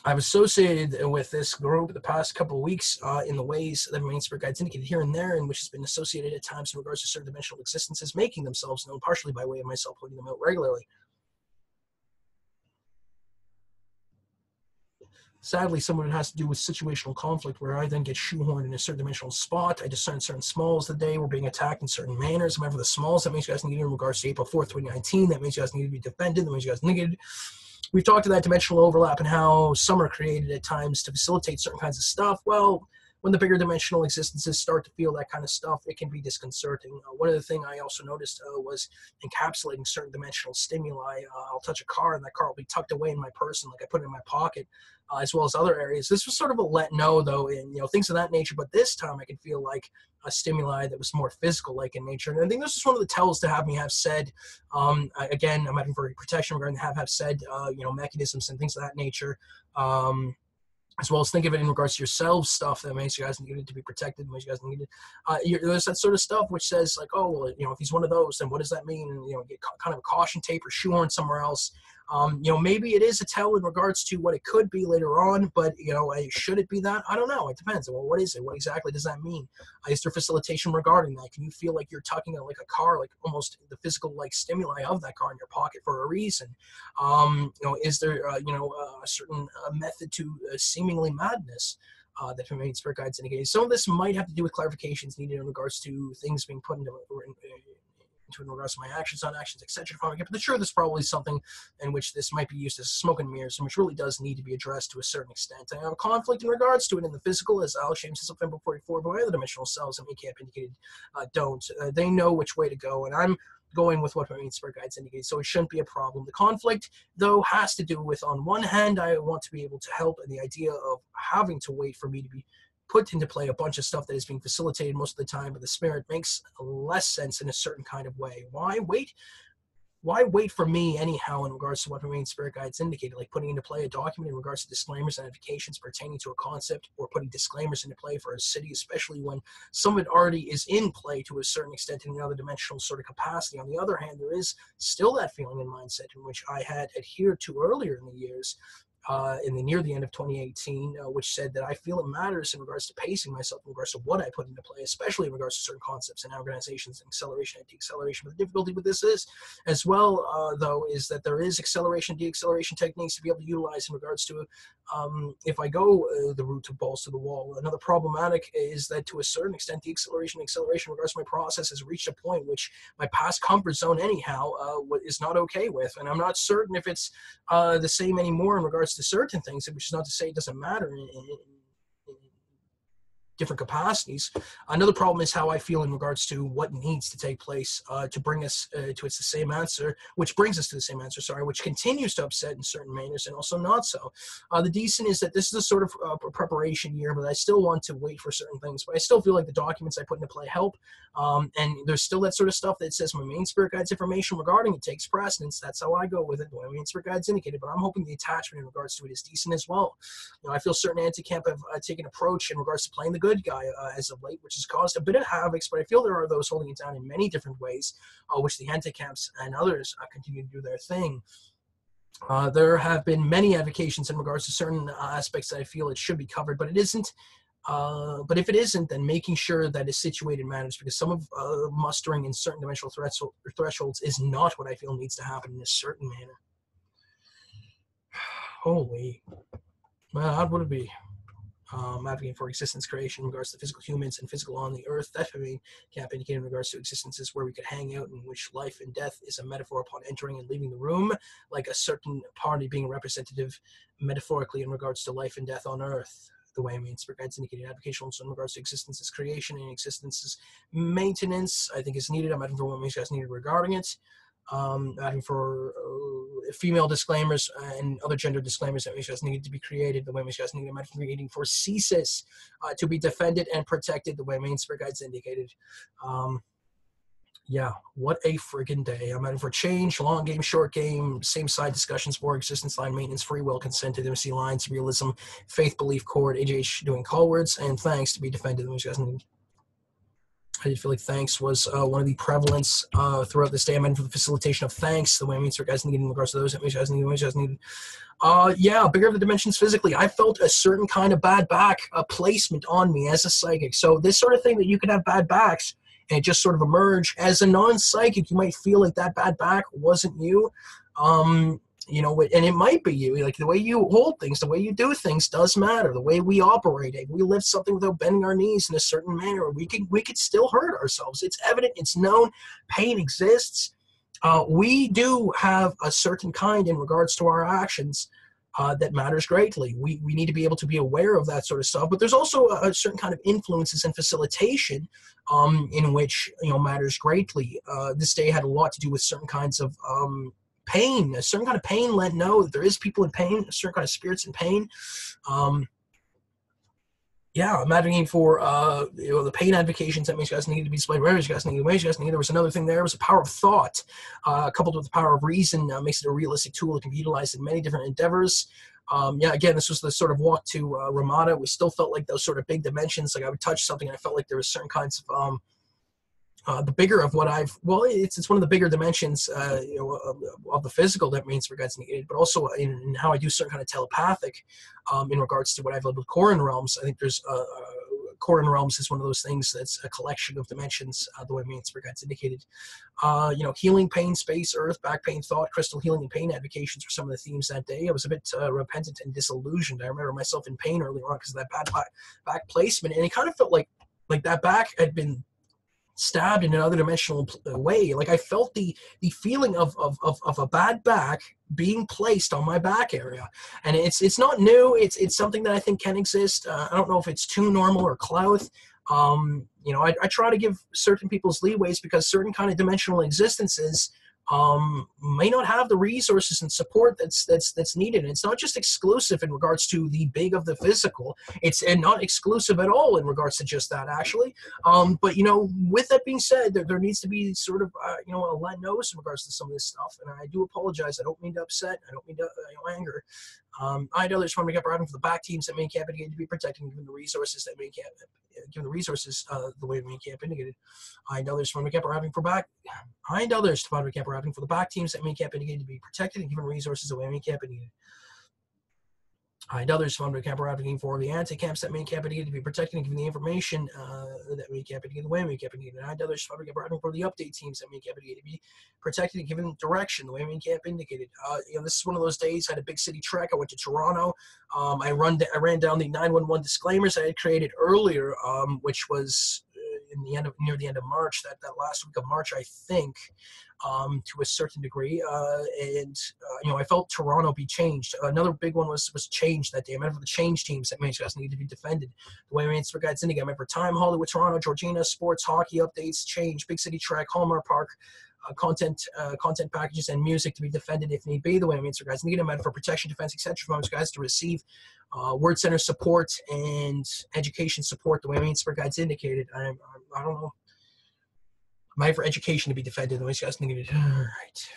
I've associated with this group the past couple of weeks in the ways that main spirit guides indicated here and there, and which has been associated at times in regards to certain dimensional existences making themselves known, partially by way of myself pointing them out regularly. Sadly, some of it has to do with situational conflict, where I then get shoehorned in a certain dimensional spot. I discern certain smalls the day we're being attacked in certain manners. Remember the smalls that means you guys needed in regards to April 4th, 2019. That means you guys need to be defended. That means you guys needed. We've talked to that dimensional overlap and how some are created at times to facilitate certain kinds of stuff. Well, when the bigger dimensional existences start to feel that kind of stuff, it can be disconcerting. One of the things I also noticed was encapsulating certain dimensional stimuli. I'll touch a car and that car will be tucked away in my person, like I put it in my pocket, as well as other areas. This was sort of a let know, though, and things of that nature. But this time I could feel like a stimuli that was more physical-like in nature. And I think this is one of the tells to have me have said, again, I'm having for protection regarding have said, mechanisms and things of that nature. As well as think of it in regards to yourselves stuff that makes you guys needed to be protected, makes you guys needed. There's that sort of stuff which says like, oh, well, if he's one of those, then what does that mean? And, get kind of a caution tape or shoehorn somewhere else. Maybe it is a tell in regards to what it could be later on, but, should it be that? I don't know. It depends. Well, what is it? What exactly does that mean? Is there facilitation regarding that? Can you feel like you're tucking it like a car, like almost the physical like stimuli of that car in your pocket for a reason? Is there, a certain method to seemingly madness that main spirit guides indicate? Some of this might have to do with clarifications needed in regards to things being put into in regards to my actions, non-actions, etc. But the truth is probably something in which this might be used as smoke and mirrors, and which really does need to be addressed to a certain extent. I have a conflict in regards to it in the physical, as Alex James Hislop 44, but my other dimensional selves that Makeup indicated don't. They know which way to go, and I'm going with what my main spirit guides indicate, so it shouldn't be a problem. The conflict, though, has to do with, on one hand, I want to be able to help, and the idea of having to wait for me to be put into play a bunch of stuff that is being facilitated most of the time, but the spirit makes less sense in a certain kind of way. Why wait? Why wait for me anyhow in regards to what my main spirit guides indicated, like putting into play a document in regards to disclaimers and identifications pertaining to a concept, or putting disclaimers into play for a city, especially when some of it already is in play to a certain extent in another dimensional sort of capacity. On the other hand, there is still that feeling and mindset in which I had adhered to earlier in the years, near the end of 2018, which said that I feel it matters in regards to pacing myself, in regards to what I put into play, especially in regards to certain concepts and organizations and acceleration and deacceleration. But the difficulty with this is, as well, though, is that there is acceleration, deacceleration techniques to be able to utilize in regards to, if I go the route of balls to the wall. Another problematic is that to a certain extent, deacceleration and acceleration in regards to my process has reached a point which my past comfort zone anyhow is not okay with. And I'm not certain if it's the same anymore in regards to certain things, which is not to say it doesn't matter in different capacities. Another problem is how I feel in regards to what needs to take place to bring us to it's the same answer, which brings us to the same answer, which continues to upset in certain manners and also not so. The decent is that this is a sort of preparation year, but I still want to wait for certain things. But I still feel like the documents I put into play help. And there's still that sort of stuff that says my main spirit guides information regarding it takes precedence. That's how I go with it. My main spirit guides indicated, but I'm hoping the attachment in regards to it is decent as well. I feel certain anti-camp have taken an approach in regards to playing the good guy as of late, which has caused a bit of havoc, but I feel there are those holding it down in many different ways, which the anti-camps and others continue to do their thing. There have been many advocations in regards to certain aspects that I feel it should be covered, but it isn't. But if it isn't, then making sure that it's situated matters, because some of mustering in certain dimensional thresholds is not what I feel needs to happen in a certain manner. Holy, well, how would it be? Advocating for existence creation in regards to physical humans and physical on the earth. That camp indicated in regards to existences where we could hang out, in which life and death is a metaphor upon entering and leaving the room, like a certain party being representative metaphorically in regards to life and death on earth. The way main spirit guides indicated advocation also in regards to existence's creation and existence's maintenance, I think is needed. I'm adding for what makes guys needed regarding it. Adding for female disclaimers and other gender disclaimers that guys needed to be created. The way guys needed, I'm creating for CSIS to be defended and protected. The way main spirit guides indicated. Yeah, what a friggin' day. I'm adding for change, long game, short game, same side discussions for existence line maintenance, free will, consent, intimacy lines, realism, faith, belief, chord, AJH doing call words, and thanks to be defended. The way guys needed. I did feel like thanks was one of the prevalence throughout this day. I meant for the facilitation of thanks, the way I mean for guys needed in regards to those guys needed. Yeah, bigger of the dimensions physically. I felt a certain kind of bad back placement on me as a psychic. So this sort of thing that you could have bad backs and it just sort of emerge as a non-psychic, you might feel like that bad back wasn't you. You know, and it might be you. Like the way you hold things, the way you do things does matter. The way we operate, if we lift something without bending our knees in a certain manner, we could still hurt ourselves. It's evident, it's known, pain exists. We do have a certain kind in regards to our actions that matters greatly. We need to be able to be aware of that sort of stuff. But there's also a certain kind of influences and facilitation in which, you know, matters greatly. This day had a lot to do with certain kinds of pain. A certain kind of pain let know that there is people in pain, a certain kind of spirits in pain. Yeah, I'm advocating for you know, the pain advocations that makes you guys need to be displayed. Where you guys need, ways you guys need. There was another thing there. It was the power of thought, coupled with the power of reason, makes it a realistic tool that can be utilized in many different endeavors. Yeah, again, this was the sort of walk to Ramada. We still felt like those sort of big dimensions. Like I would touch something, and I felt like there was certain kinds of the bigger of what it's one of the bigger dimensions, you know, of the physical that means for God's needed, but also in how I do certain kind of telepathic, in regards to what I've labeled Koran realms. I think there's Koran realms is one of those things that's a collection of dimensions, the way means for God's indicated. You know, healing, pain, space, earth, back pain, thought, crystal healing, and pain advocations were some of the themes that day. I was a bit repentant and disillusioned. I remember myself in pain earlier on because of that bad back placement, and it kind of felt like that back had been stabbed in another dimensional way. Like I felt the feeling of a bad back being placed on my back area, and it's not new. It's something that I think can exist. I don't know if it's too normal or clout. You know, I try to give certain people's leeways because certain kind of dimensional existences may not have the resources and support that's needed. And it's not just exclusive in regards to the big of the physical. It's and not exclusive at all in regards to just that, actually. But you know, with that being said, there needs to be sort of you know, a let nose in regards to some of this stuff. And I do apologize. I don't mean to upset. I don't mean to you know, anger. I know there's one we got for the back teams that main camp indicated to be protected, given the resources that main camp, given the resources the way main camp indicated. I know there's one we kept having for back. I know there's one we kept having for the back teams that main camp indicated to be protected and given resources the way main camp indicated. I know there's one we kept having for the anti-camps that main camp indicated to be protected and given the information that main camp indicated the way main camp indicated. I know there's one we kept having for the update teams that main camp indicated to be protected and given direction the way main camp indicated. You know, this is one of those days. I had a big city trek. I went to Toronto. I ran down the 911 disclaimers I had created earlier, which was near the end of March, that last week of March, I think, to a certain degree. And you know, I felt Toronto be changed. Another big one was change that day. I meant for the change teams that Manchester need to be defended. The way for guys in, I meant for time, Hollywood, Toronto, Georgina, sports, hockey updates, change, big city trek, Hallmark Park, content packages and music to be defended if need be. The way for guys need them for protection, defense, etc. For guys to receive word center support and education support. The way for guys indicated. I don't know. Am I for education to be defended? The way guys needed. All right.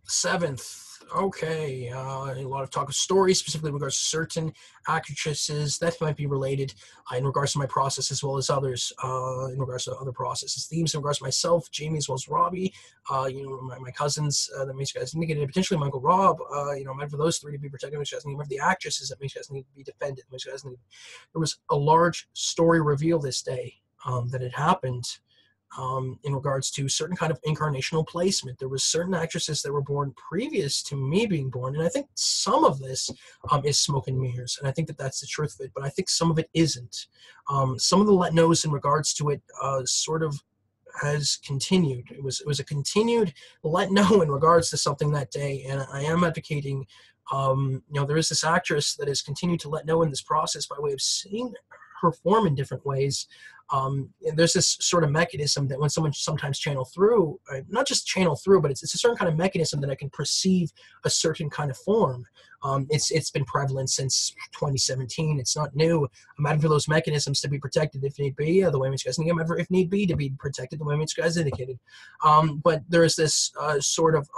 Seventh. Okay, a lot of talk of stories, specifically in regards to certain actresses that might be related in regards to my process as well as others, in regards to other processes. Themes in regards to myself, Jamie as well as Robbie, you know, my cousins that makes you guys indicated, potentially my Uncle Rob, you know, meant for those three to be protected, makes you guys need the actresses that makes you guys need to be defended, makes you guys need. There was a large story reveal this day that had happened. In regards to certain kind of incarnational placement. There was certain actresses that were born previous to me being born, and I think some of this is smoke and mirrors, and I think that that's the truth of it, but I think some of it isn't. Some of the let knows in regards to it sort of has continued. It was a continued let know in regards to something that day, and I am advocating, you know, there is this actress that has continued to let know in this process by way of seeing her form in different ways. And there's this sort of mechanism that when someone sometimes channel through, not just channel through, but it's a certain kind of mechanism that I can perceive a certain kind of form. It's been prevalent since 2017. It's not new. I'm adding for those mechanisms to be protected if need be. The way in which guys need, if need be, to be protected the way in which guys indicated. But there is this sort of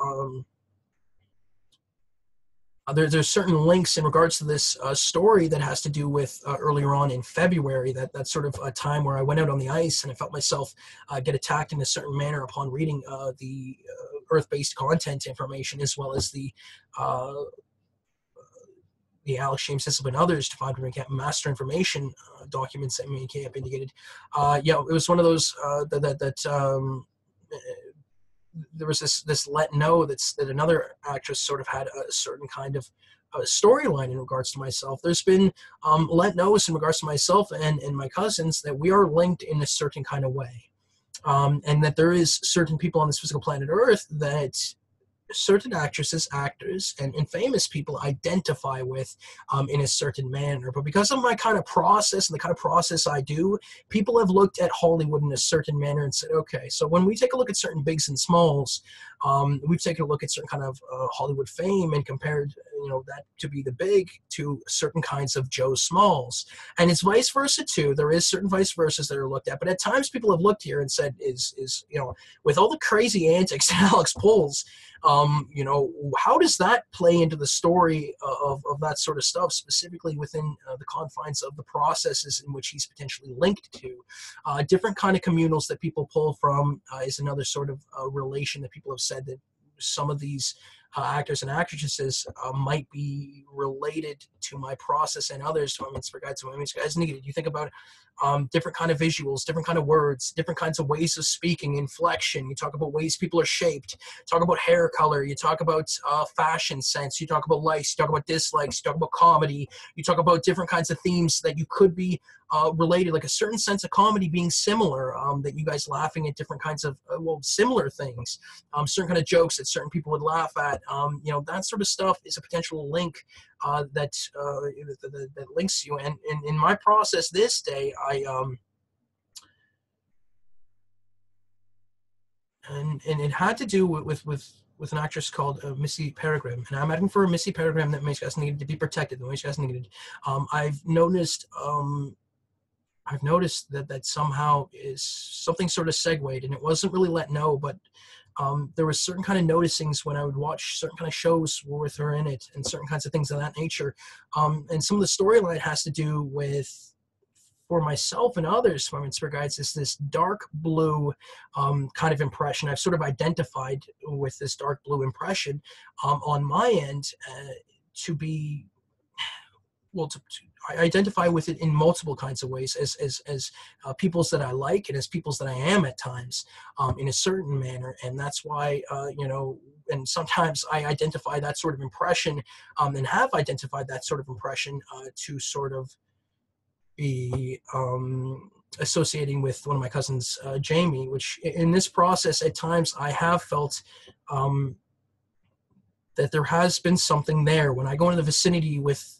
There's certain links in regards to this story that has to do with earlier on in February, that sort of a time where I went out on the ice and I felt myself get attacked in a certain manner upon reading the Earth-based content information, as well as uh, the Alex James Hislop and others to find master information documents that Main Camp indicated. Yeah, it was one of those there was this let know that another actress sort of had a certain kind of storyline in regards to myself. There's been let knows in regards to myself and my cousins that we are linked in a certain kind of way, and that there is certain people on this physical planet Earth that certain actresses, actors, and famous people identify with in a certain manner. But because of my kind of process and the kind of process I do, people have looked at Hollywood in a certain manner and said, okay, so when we take a look at certain bigs and smalls, we've taken a look at certain kind of Hollywood fame and compared, that to be the big to certain kinds of Joe Smalls. And it's vice versa too. There is certain vice versas that are looked at, but at times people have looked here and said, with all the crazy antics that Alex pulls, how does that play into the story of that sort of stuff, specifically within the confines of the processes in which he's potentially linked to? Different kind of communals that people pull from is another sort of relation that people have said that some of these actors and actresses might be related to my process and others. So, for guys needed. You think about different kind of visuals, different kind of words, different kinds of ways of speaking, inflection. You talk about ways people are shaped. Talk about hair color. You talk about fashion sense. You talk about likes. You talk about dislikes. You talk about comedy. You talk about different kinds of themes that you could be related, like a certain sense of comedy being similar, that you guys laughing at different kinds of, similar things, certain kind of jokes that certain people would laugh at. That sort of stuff is a potential link that links you. And in my process this day, and it had to do with an actress called Missy Peregrine, and I'm asking for a Missy Peregrine that makes us needed to be protected. The way she has needed. I've noticed that somehow is something sort of segued, and it wasn't really let know, but there was certain kind of noticings when I would watch certain kind of shows with her in it, and certain kinds of things of that nature. And some of the storyline has to do with, for myself and others, Spirit Guides, is this dark blue kind of impression. I've sort of identified with this dark blue impression on my end to be, I identify with it in multiple kinds of ways, as peoples that I like and as peoples that I am at times, in a certain manner. And that's why, and sometimes I identify that sort of impression, and have identified that sort of impression to sort of be associating with one of my cousins, Jamie, which in this process at times I have felt that there has been something there. When I go into the vicinity with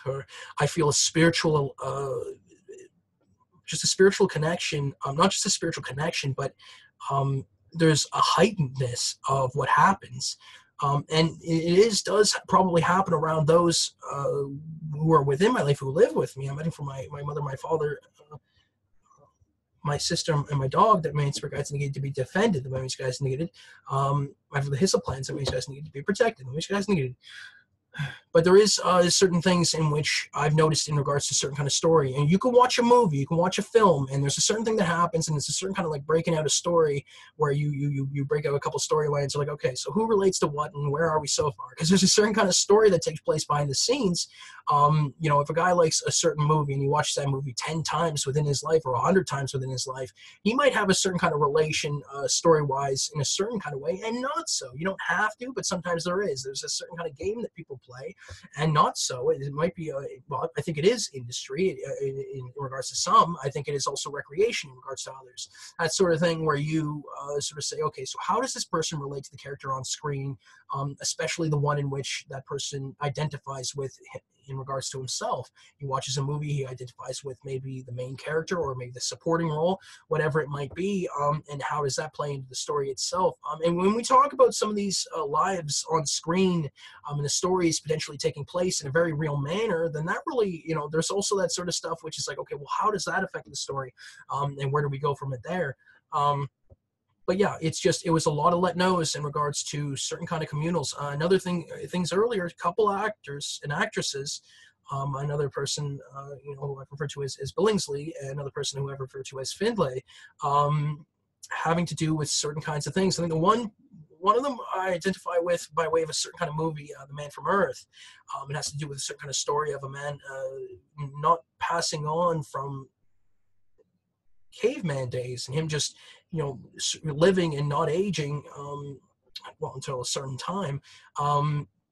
her, I feel a spiritual, just a spiritual connection. Not just a spiritual connection, but there's a heightenedness of what happens. And does probably happen around those who are within my life, who live with me. I'm waiting for my mother, my father, my sister, and my dog, that means for guys needed to be defended. The means guys needed. I have the HISA plans that means guys needed to be protected. The means guys needed. But there is certain things in which I've noticed in regards to certain kind of story. And you can watch a movie, you can watch a film, and there's a certain thing that happens, and it's a certain kind of like breaking out a story where you break out a couple storylines. You're like, okay, so who relates to what, and where are we so far? Because there's a certain kind of story that takes place behind the scenes. If a guy likes a certain movie and he watches that movie 10 times within his life or 100 times within his life, he might have a certain kind of relation story-wise in a certain kind of way, and not so. You don't have to, but sometimes there is. There's a certain kind of game that people play, and not so. It might be, I think it is industry in regards to some. I think it is also recreation in regards to others. That sort of thing where you sort of say, okay, so how does this person relate to the character on screen, especially the one in which that person identifies with in regards to himself. He watches a movie, he identifies with maybe the main character or maybe the supporting role, whatever it might be, and how does that play into the story itself? And when we talk about some of these lives on screen, and the stories potentially taking place in a very real manner, then that really, there's also that sort of stuff which is like, okay, well, how does that affect the story? And where do we go from it there? but yeah, it was a lot of let knows in regards to certain kind of communals. Another things earlier, a couple actors and actresses, another person, who I've referred to as Billingsley, another person who I've referred to as Findlay, having to do with certain kinds of things. I think one of them I identify with by way of a certain kind of movie, The Man from Earth. It has to do with a certain kind of story of a man not passing on from caveman days, and him just living and not aging until a certain time.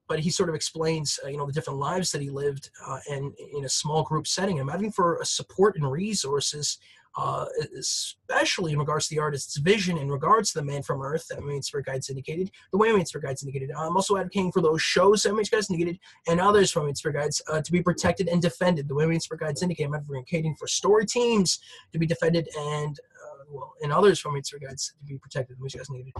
But he sort of explains the different lives that he lived, and in a small group setting. I'm asking for support and resources, especially in regards to the artist's vision in regards to The Man from Earth that Main Spirit Guides indicated, the way Main Spirit Guides indicated. I'm also advocating for those shows that Main Spirit Guides indicated and others from Main Spirit Guides to be protected and defended the way Main Spirit Guides indicate. I'm advocating for story teams to be defended and and others from Main Spirit Guides to be protected the way Main Spirit Guides needed.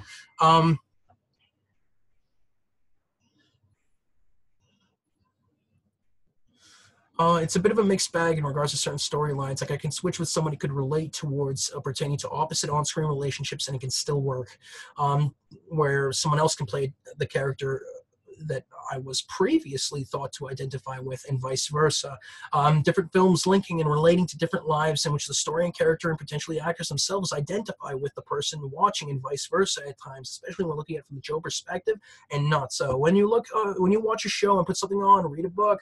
It's a bit of a mixed bag in regards to certain storylines. Like I can switch with someone who could relate towards pertaining to opposite on-screen relationships, and it can still work. Where someone else can play the character that I was previously thought to identify with, and vice versa. Different films linking and relating to different lives in which the story and character and potentially actors themselves identify with the person watching, and vice versa at times, especially when looking at it from the Joe perspective and not so. When you watch a show and put something on, read a book,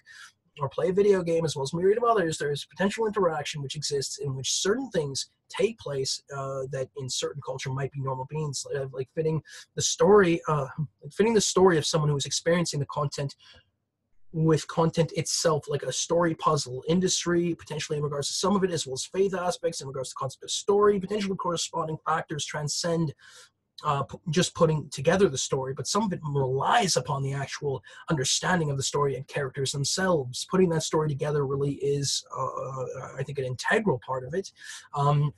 or play a video game, as well as myriad of others, there's potential interaction which exists in which certain things take place that in certain culture might be normal beings, like fitting the story of someone who is experiencing the content with content itself, like a story puzzle industry, potentially in regards to some of it, as well as faith aspects in regards to the concept of story. Potentially corresponding factors transcend just putting together the story, but some of it relies upon the actual understanding of the story and characters themselves. Putting that story together really is, I think, an integral part of it.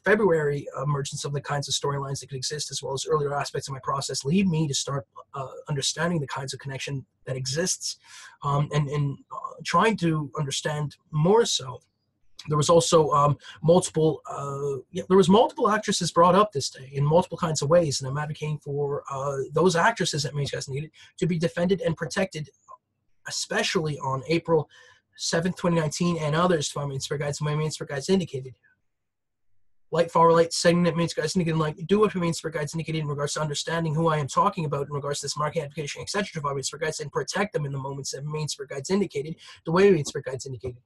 February emergence of the kinds of storylines that could exist, as well as earlier aspects of my process, lead me to start understanding the kinds of connection that exists, and trying to understand more so. There was also multiple actresses brought up this day in multiple kinds of ways, and I'm advocating for those actresses that Main Spirit Guides needed to be defended and protected, especially on April 7th, 2019, and others from Main Spirit Guides, the way Main Spirit Guides indicated. Light, far light, setting that Main Spirit Guides indicated, like do what Main Spirit Guides indicated in regards to understanding who I am talking about in regards to this market application, etc. to Main Spirit Guides, and protect them in the moments that Main Spirit Guides indicated, the way Main Spirit Guides indicated.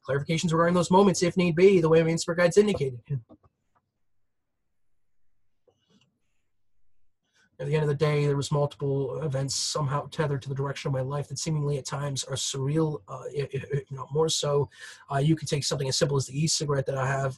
Clarifications regarding those moments, if need be, the way Main Spirit Guides indicated. At the end of the day, there was multiple events somehow tethered to the direction of my life that seemingly at times are surreal, more so. You can take something as simple as the e-cigarette that I have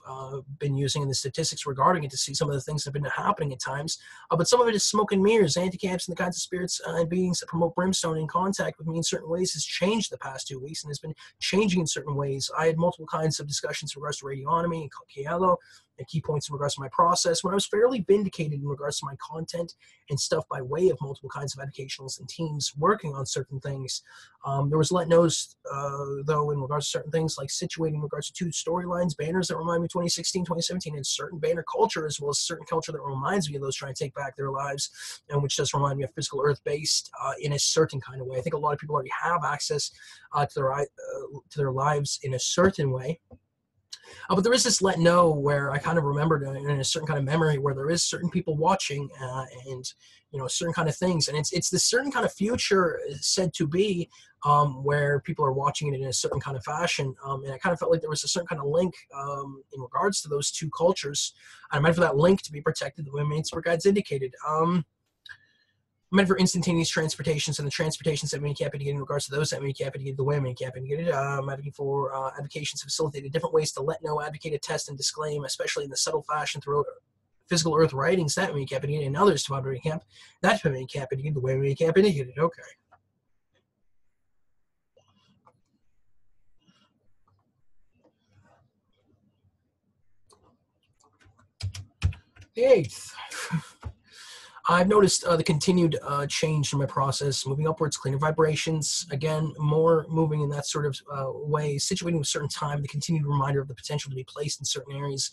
been using, and the statistics regarding it to see some of the things that have been happening at times. But some of it is smoke and mirrors, anti-camps, and the kinds of spirits and beings that promote brimstone in contact with me in certain ways has changed the past 2 weeks and has been changing in certain ways. I had multiple kinds of discussions in regards to radionomy and Kielo, and key points in regards to my process, when I was fairly vindicated in regards to my content and stuff by way of multiple kinds of educationals and teams working on certain things. There was let knows, though, in regards to certain things, like situating in regards to two storylines, banners that remind me of 2016, 2017, and certain banner culture, as well as certain culture that reminds me of those trying to take back their lives, and which does remind me of physical earth-based in a certain kind of way. I think a lot of people already have access to their lives in a certain way. But there is this let know where I kind of remembered in a certain kind of memory where there is certain people watching and certain kind of things, and it's this certain kind of future said to be where people are watching it in a certain kind of fashion, and I kind of felt like there was a certain kind of link in regards to those two cultures. I meant for that link to be protected the way Main Spirit Guides indicated. Meant for instantaneous transportations and the transportations that Main-Cap indicated in regards to those that Main-Cap indicated the way Main-Cap indicated. Advocating for advocations to facilitate different ways to let know, advocate, test, and disclaim, especially in the subtle fashion throughout physical earth writings that Main-Cap indicated and others to Main-Cap. That Main-Cap indicated the way Main-Cap indicated. Okay. The 8th. I've noticed the continued change in my process, moving upwards, cleaner vibrations, again, more moving in that sort of way, situating with certain time, the continued reminder of the potential to be placed in certain areas,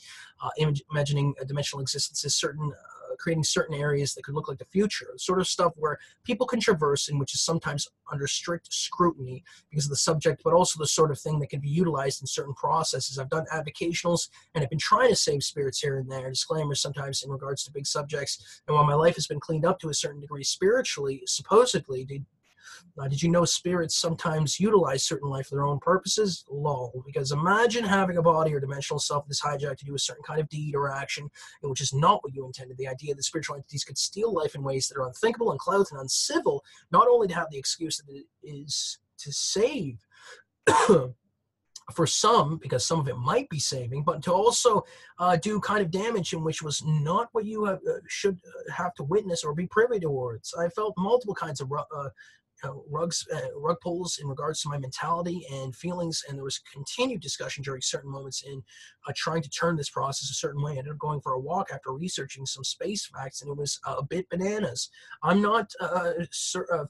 imagining dimensional existences, certain creating certain areas that could look like the future, sort of stuff where people can traverse in, which is sometimes under strict scrutiny because of the subject, but also the sort of thing that can be utilized in certain processes. I've done avocationals and have been trying to save spirits here and there, disclaimers sometimes in regards to big subjects. And while my life has been cleaned up to a certain degree spiritually, supposedly, did you know spirits sometimes utilize certain life for their own purposes? Lol. Because imagine having a body or dimensional self that's hijacked to do a certain kind of deed or action, which is not what you intended. The idea that spiritual entities could steal life in ways that are unthinkable, unclouthed, and uncivil, not only to have the excuse that it is to save for some, because some of it might be saving, but to also do kind of damage in which was not what you should have to witness or be privy towards. I felt multiple kinds of rug pulls in regards to my mentality and feelings, and there was continued discussion during certain moments in trying to turn this process a certain way. I ended up going for a walk after researching some space facts, and it was a bit bananas. I'm not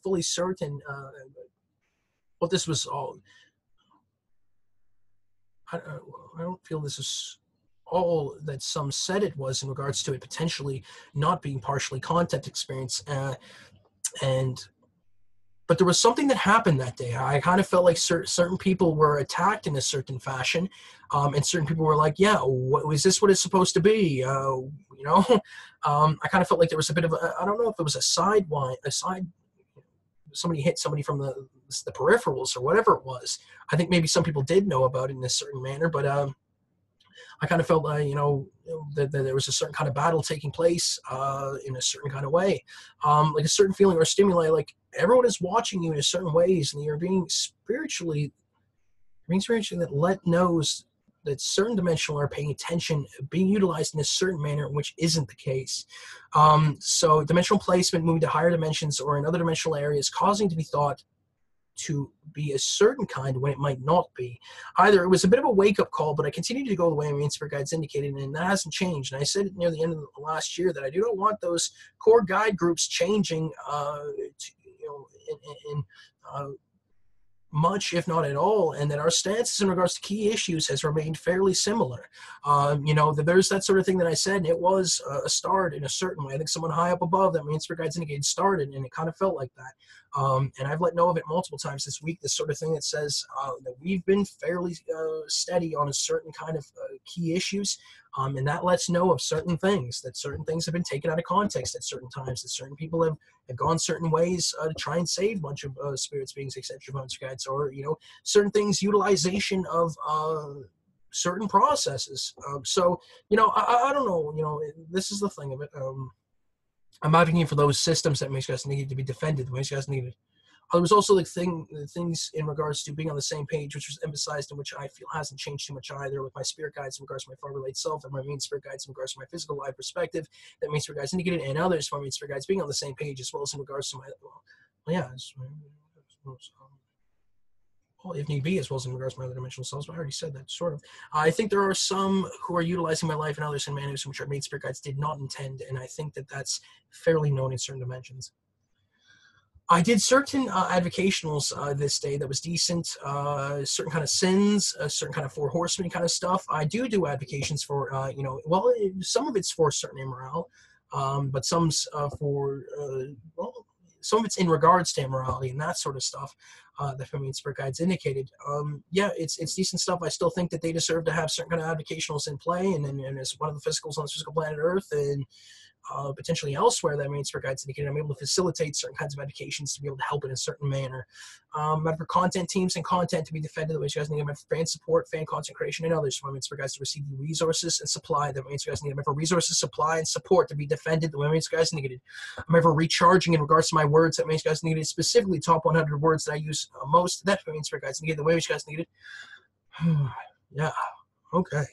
fully certain what this was all. I don't feel this is all that some said it was in regards to it potentially not being partially content experience. But there was something that happened that day. I kind of felt like certain people were attacked in a certain fashion, and certain people were like, "Yeah, is this what it's supposed to be?" I kind of felt like there was a bit of I don't know if it was a side. Somebody hit somebody from the peripherals or whatever it was. I think maybe some people did know about it in a certain manner, but I kind of felt that there was a certain kind of battle taking place in a certain kind of way, like a certain feeling or stimuli, like everyone is watching you in a certain ways, and you're being spiritually that knows that certain dimensional are paying attention, being utilized in a certain manner, which isn't the case. So dimensional placement, moving to higher dimensions or in other dimensional areas, causing to be thought to be a certain kind when it might not be. Either it was a bit of a wake-up call, but I continued to go the way my spirit guides indicated, and that hasn't changed. And I said near the end of the last year that I do not want those core guide groups changing in much, if not at all, and that our stances in regards to key issues has remained fairly similar. There's that sort of thing that I said, and it was a start in a certain way. I think someone high up above that my spirit guides indicated started, and it kind of felt like that. And I've let know of it multiple times this week, this sort of thing that says that we've been fairly steady on a certain kind of key issues, and that lets know of certain things, that certain things have been taken out of context at certain times, that certain people have gone certain ways to try and save a bunch of spirits, beings, etc., guides, or certain things, utilization of certain processes. I don't know. This is the thing of it. I'm advocating for those systems that makes guys needed to be defended. Makes guys needed. There was also the things in regards to being on the same page, which was emphasized, and which I feel hasn't changed too much either, with my spirit guides in regards to my far relate self and my main spirit guides in regards to my physical life perspective that main spirit guides indicated, and others from my main spirit guides being on the same page, as well as in regards to if need be, as well as in regards to my other dimensional selves. But I already said that, sort of. I think there are some who are utilizing my life and others in manners in which our main spirit guides did not intend, and I think that that's fairly known in certain dimensions. I did certain avocationals this day that was decent, certain kind of sins, certain kind of four horsemen kind of stuff. I do avocations for, some of it's for certain immoral, but some's for, some of it's in regards to immorality and that sort of stuff that Feminine Spirit Guides indicated. It's decent stuff. I still think that they deserve to have certain kind of avocationals in play, and as one of the physicals on this physical planet Earth, and potentially elsewhere that main spirit guides indicated, I'm able to facilitate certain kinds of educations to be able to help in a certain manner. For content teams and content to be defended the way you guys need, for fan support, fan content creation, and others for main spirit guides to receive the resources and supply that main spirit guides need. For resources, supply, and support to be defended the way main spirit guides needed. I'm ever recharging in regards to my words that main spirit guides needed, specifically top 100 words that I use most. That main spirit guides needed the way main spirit guides needed. Yeah. Okay.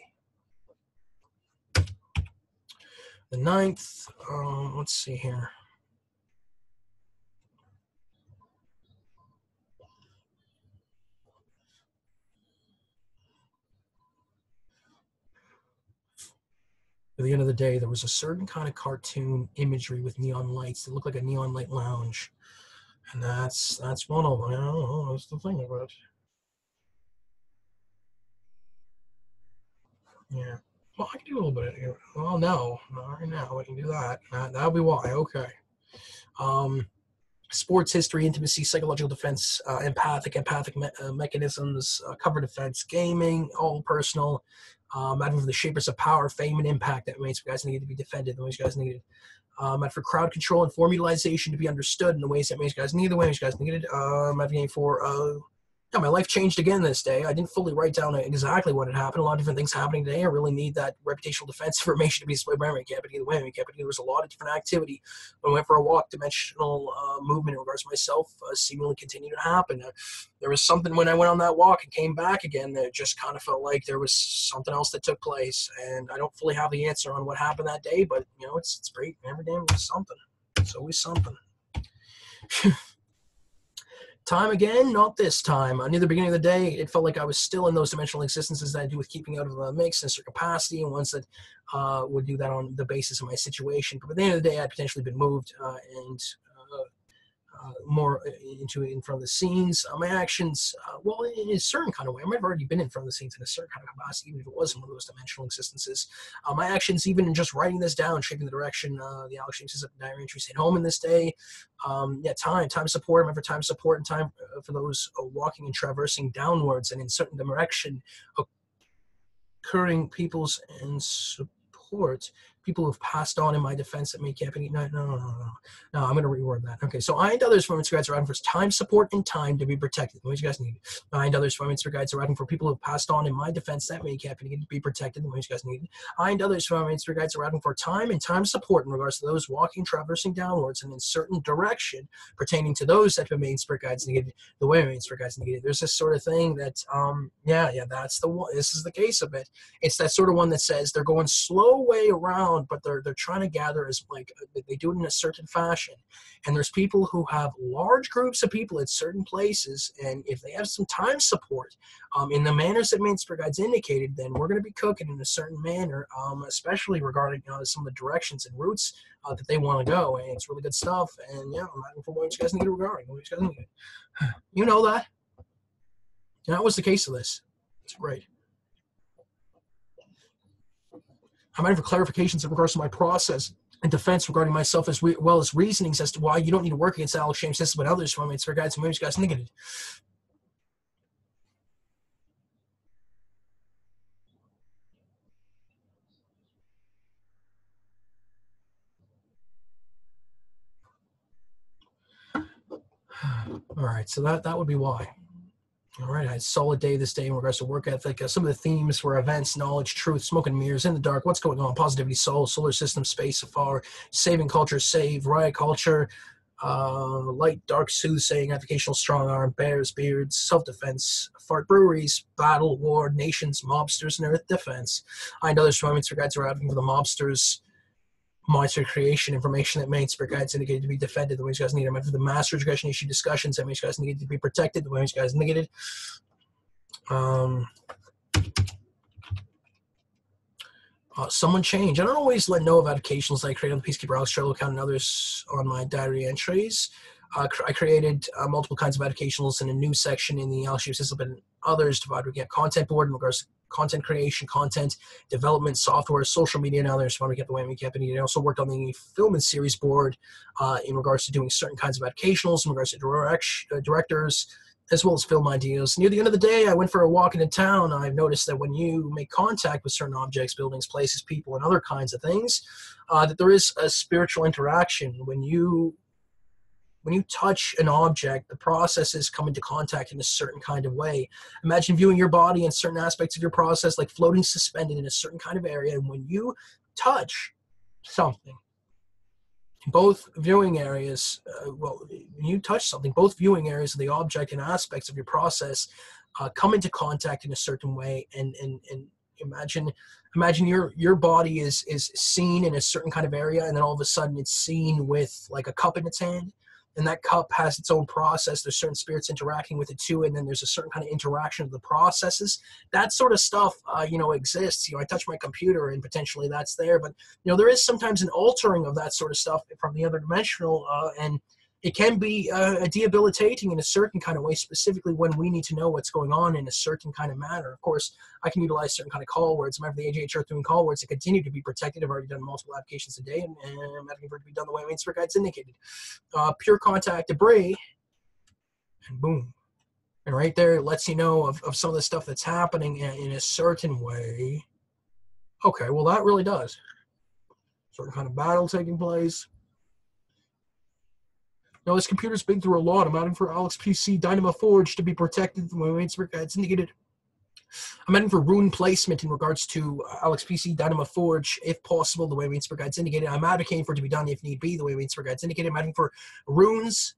The 9th, let's see here. At the end of the day, there was a certain kind of cartoon imagery with neon lights that looked like a neon light lounge. And that's one of them. I don't know, that's the thing about it. Yeah. Well, I can do a little bit. Well, no, not right now. I can do that. That'll be why. Okay. Um, Sports history, intimacy, psychological defense, empathic mechanisms, cover defense, gaming, all personal. Out of the shapers of power, fame, and impact that makes guys need to be defended, the ways guys needed. For crowd control and formalization to be understood in the ways that makes guys needed, the ways guys needed. Advocating for yeah, my life changed again this day. I didn't fully write down exactly what had happened. A lot of different things happening today. I really need that reputational defense information to be displayed by me. Can't be the way. There was a lot of different activity. When I went for a walk, dimensional movement in regards to myself seemingly continued to happen. There was something when I went on that walk and came back again that just kind of felt like there was something else that took place. And I don't fully have the answer on what happened that day, but, you know, it's great. Every day was something. It's always something. Time again, not this time. Near the beginning of the day, it felt like I was still in those dimensional existences that I do with keeping out of the mix and certain capacity, and ones that would do that on the basis of my situation. But at the end of the day, I'd potentially been moved and more in front of the scenes. My actions, well, in a certain kind of way, I might have already been in front of the scenes in a certain kind of capacity, even if it wasn't one of those dimensional existences. My actions, even in just writing this down, shaping the direction, the Alex James Hislop diary entries hit home in this day. Yeah, time support. I remember time support and time for those walking and traversing downwards and in certain direction, occurring peoples and support. People who've passed on in my defense that may can't be. No, I'm going to reword that. Okay, so I and others from its guides are asking for time support and time to be protected. What you guys need. I and others from its guides are asking for people who've passed on in my defense that may can't be protected. What you guys need. I and others from its guides are asking for time and time support in regards to those walking, traversing downwards and in certain direction pertaining to those that main spirit guides needed. The way main spirit guides needed. There's this sort of thing that yeah, that's the one. This is the case of it. It's that sort of one that says they're going slow way around, but they're trying to gather as like they do it in a certain fashion. And there's people who have large groups of people at certain places, and if they have some time support in the manners that main spirit guides indicated, then we're going to be cooking in a certain manner, especially regarding some of the directions and routes that they want to go. And it's really good stuff. And yeah, I'm asking for what you guys need regarding what you guys need. You know that. And that was the case of this. It's great. I'm asking for clarifications in regards to my process and defense regarding myself, as well as reasonings as to why you don't need to work against Alex James Hislop and others from its guides and guys negative. All right, so that would be why. All right, I had a solid day this day in regards to work ethic. Some of the themes were events, knowledge, truth, smoke and mirrors, in the dark, what's going on, positivity, soul, solar system, space, afar, saving culture, save, riot culture, light, dark, soothsaying, educational, strong arm, bears, beards, self-defense, fart breweries, battle, war, nations, mobsters, and earth defense. I know there's moments for guides are asking for the mobsters, monster creation information that main spirit guides indicated to be defended the way you guys need them. For the master discretion issue discussions that makes you guys needed to be protected the way you guys negated. Someone change. I don't always let know of applications that I create on the Peacekeeper Alex Trello account and others on my diary entries. I created multiple kinds of applications in a new section in the Alex James Hislop and others divided. We get content board in regards to content creation, content development, software, social media, and others. Want to get the way we kept it. I also worked on the film and series board in regards to doing certain kinds of applications, in regards to directors, as well as film ideas. Near the end of the day, I went for a walk into town. I've noticed that when you make contact with certain objects, buildings, places, people, and other kinds of things, that there is a spiritual interaction. When you touch an object, the processes come into contact in a certain kind of way. Imagine viewing your body and certain aspects of your process like floating suspended in a certain kind of area. And when you touch something, both viewing areas, when you touch something, both viewing areas of the object and aspects of your process come into contact in a certain way. And imagine your body is seen in a certain kind of area, and then all of a sudden it's seen with like a cup in its hand. And that cup has its own process. There's certain spirits interacting with it too, and then there's a certain kind of interaction of the processes. That sort of stuff, exists. I touch my computer, and potentially that's there. But there is sometimes an altering of that sort of stuff from the other dimensional, and It can be debilitating in a certain kind of way, specifically when we need to know what's going on in a certain kind of manner. Of course, I can utilize certain kind of call words. I'm having the AJH doing call words to continue to be protected. I've already done multiple applications a day, and I'm having for it to be done the way my Spirit Guides indicated. Pure contact debris, and boom. And right there, it lets you know of some of the stuff that's happening in a certain way. Okay, well, that really does. Certain kind of battle taking place. Now, this computer's been through a lot. I'm adding for Alex PC Dynamo Forge to be protected the way my Spirit Guides indicated. I'm adding for rune placement in regards to Alex PC Dynamo Forge, if possible, the way my Spirit Guides indicated. I'm advocating for it to be done if need be, the way my Spirit Guides indicated. I'm adding for runes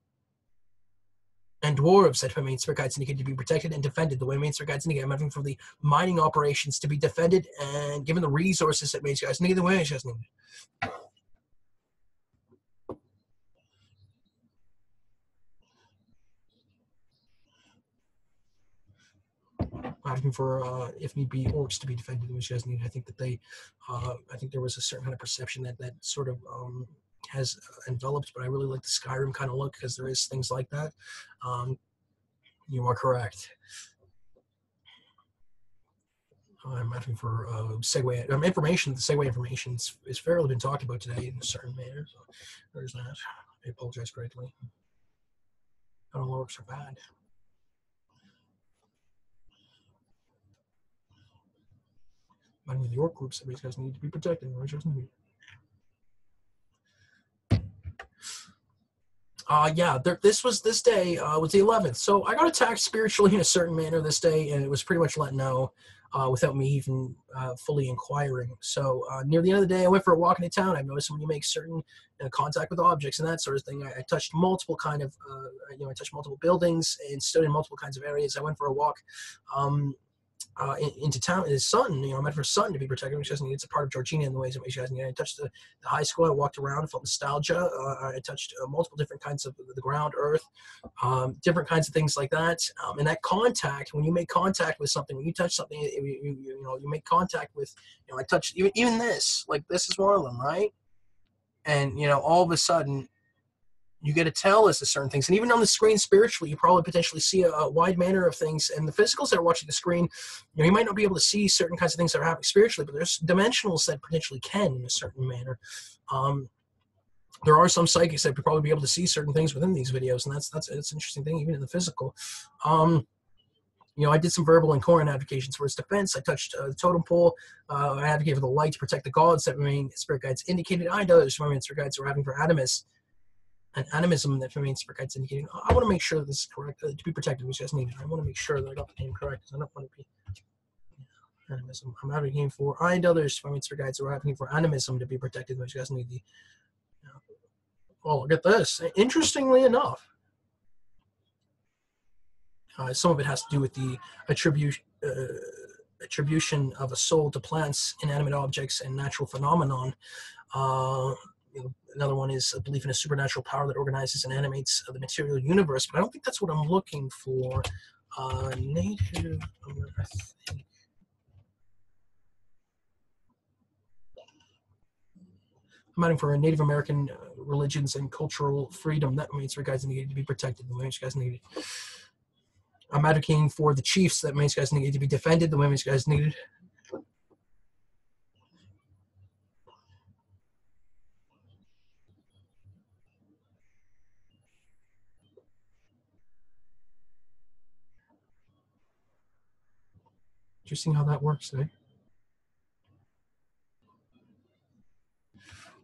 and dwarves that my Spirit Guides indicated to be protected and defended the way my Spirit Guides indicated. I'm adding for the mining operations to be defended and given the resources that my Spirit Guides indicated the way my Spirit Guides needed. Asking for, if need be, orcs to be defended, which does need. I think that they, I think there was a certain kind of perception that sort of has enveloped, but I really like the Skyrim kind of look because there is things like that. You are correct. I'm asking for segue information. The segue information is fairly been talked about today in a certain manner. So there's that. I apologize greatly. I don't know, orcs are bad. Many of the orc groups that these guys need to be protected. Yeah, this day was the 11th. So I got attacked spiritually in a certain manner this day, and it was pretty much let know without me even fully inquiring. So near the end of the day, I went for a walk into town. I've noticed when you make certain contact with objects and that sort of thing, I touched multiple kind of, I touched multiple buildings and stood in multiple kinds of areas. I went for a walk into town. His son, I meant for his son to be protected, which doesn't need. It's a part of Georgina in the ways in which he doesn't need. I touched the high school. I walked around, felt nostalgia. I touched multiple different kinds of the ground, earth, different kinds of things like that. And that contact, when you make contact with something, when you touch something, you make contact with, I touched even this, like this is one of them, right? And all of a sudden, you get to tell us certain things. And even on the screen spiritually, you probably potentially see a wide manner of things. And the physicals that are watching the screen, you might not be able to see certain kinds of things that are happening spiritually, but there's dimensionals that potentially can in a certain manner. There are some psychics that could probably be able to see certain things within these videos, and that's an interesting thing, even in the physical. I did some verbal and Koran advocations for its defense. I touched the totem pole. I advocated for the light to protect the gods that remain Spirit Guides indicated. I know there's Spirit Guides were having for Animus. And animism that remains Spirit Guides indicating. I want to make sure this is correct to be protected, which is needed. I want to make sure that I got the name correct because I don't want to be animism. I'm advocating for I and others Spirit Guides are advocating for animism to be protected, which guys need the. Well, look at this. Interestingly enough, some of it has to do with the attribution of a soul to plants, inanimate objects, and natural phenomenon. Another one is a belief in a supernatural power that organizes and animates the material universe, but I don't think that's what I'm looking for. Native American. I'm adding for Native American religions and cultural freedom. That means for guys needed to be protected. The women's guys needed. I'm advocating for the chiefs. That means guys needed to be defended. The women's guys needed. Interesting how that works, eh?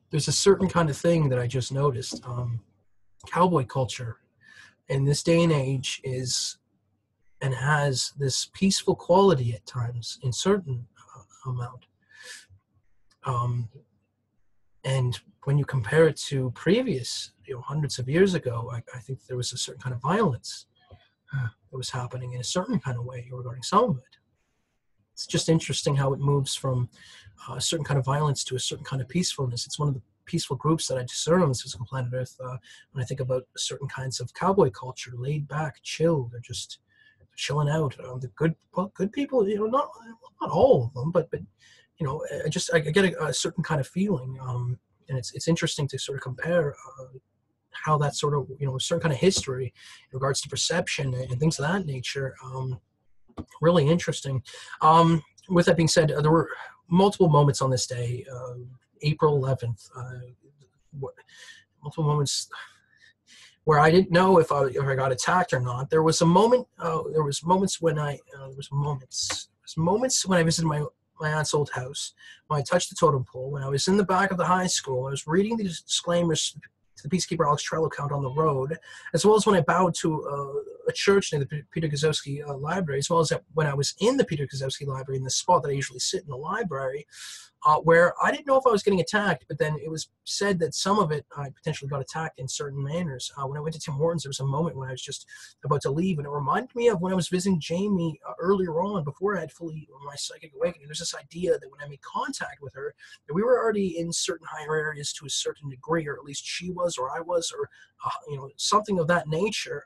There's a certain kind of thing that I just noticed. Cowboy culture in this day and age is and has this peaceful quality at times in certain amount. And when you compare it to previous, hundreds of years ago, I think there was a certain kind of violence that was happening in a certain kind of way regarding some of it. It's just interesting how it moves from a certain kind of violence to a certain kind of peacefulness. It's one of the peaceful groups that I discern on this physical planet Earth when I think about certain kinds of cowboy culture, laid back, chill. They're just chilling out. The good people, not all of them, but I get a certain kind of feeling, and it's interesting to sort of compare how that sort of, certain kind of history in regards to perception and things of that nature. Really interesting. With that being said, there were multiple moments on this day, April 11th, multiple moments where I didn't know if I got attacked or not. There was a moment. There was moments when I visited my aunt's old house, when I touched the totem pole, when I was in the back of the high school. I was reading the disclaimers to the Peacekeeper Alex Trello count on the road, as well as when I bowed to a church near the Peter Guzowski library, as well as when I was in the Peter Guzowski library, in the spot that I usually sit in the library, where I didn't know if I was getting attacked, but then it was said that some of it I potentially got attacked in certain manners. When I went to Tim Hortons, there was a moment when I was just about to leave, and it reminded me of when I was visiting Jamie earlier on, before I had fully my psychic awakening. There's this idea that when I made contact with her, that we were already in certain higher areas to a certain degree, or at least she was, or I was, or something of that nature.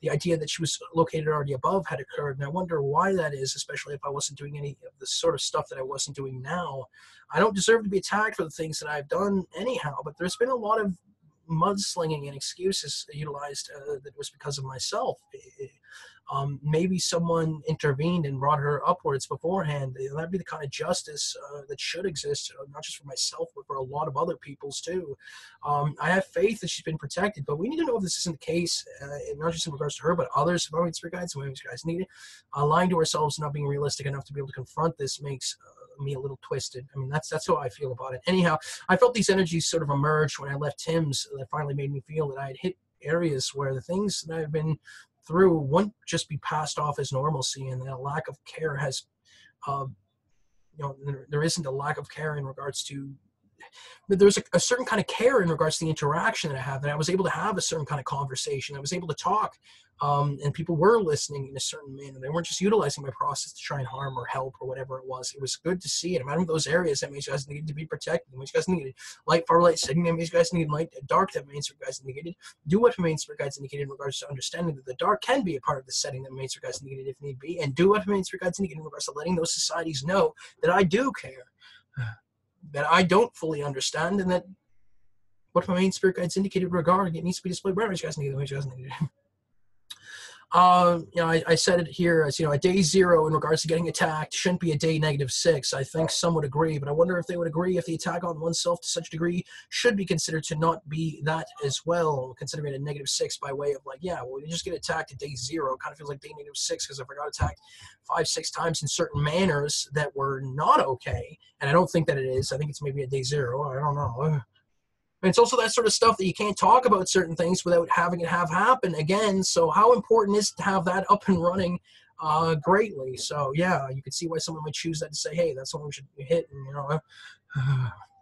The idea that she was located already above had occurred, and I wonder why that is, especially if I wasn't doing any of the sort of stuff that I wasn't doing now. I don't deserve to be attacked for the things that I've done anyhow, but there's been a lot of mudslinging and excuses utilized that was because of myself. Maybe someone intervened and brought her upwards beforehand. That'd be the kind of justice that should exist, not just for myself, but for a lot of other people's too. I have faith that she's been protected, but we need to know if this isn't the case, not just in regards to her, but others. Women's guides and women's guys need it. Lying to ourselves, not being realistic enough to be able to confront this makes me a little twisted. I mean, that's how I feel about it. Anyhow, I felt these energies sort of emerge when I left Tim's. That finally made me feel that I had hit areas where the things that I've been through won't just be passed off as normalcy, and that a lack of care has, there isn't a lack of care in regards to, but there's a certain kind of care in regards to the interaction that I have, that I was able to have a certain kind of conversation. I was able to talk, and people were listening in a certain manner. They weren't just utilizing my process to try and harm or help or whatever it was. It was good to see it. I'm out of those areas. That means you guys needed to be protected. That means you guys needed light, far light, setting. That means you guys needed light, dark. That means you guys needed do what main spirit guides indicated in regards to understanding that the dark can be a part of the setting that main spirit guides needed if need be, and do what main spirit guides indicated in regards to letting those societies know that I do care, that I don't fully understand, and that what my main spirit guides indicated regarding it needs to be displayed wherever you guys need it. I said it here as, a day 0 in regards to getting attacked shouldn't be a day -6. I think some would agree, but I wonder if they would agree if the attack on oneself to such a degree should be considered to not be that as well, considering it a -6 by way of you just get attacked at day 0. It kind of feels like day -6 because if I got attacked 5-6 times in certain manners that were not okay, and I don't think that it is. I think it's maybe a day 0. I don't know. And it's also that sort of stuff that you can't talk about certain things without having it have happen again. So how important is it to have that up and running greatly? So yeah, you could see why someone might choose that to say, hey, that's something we should hit. And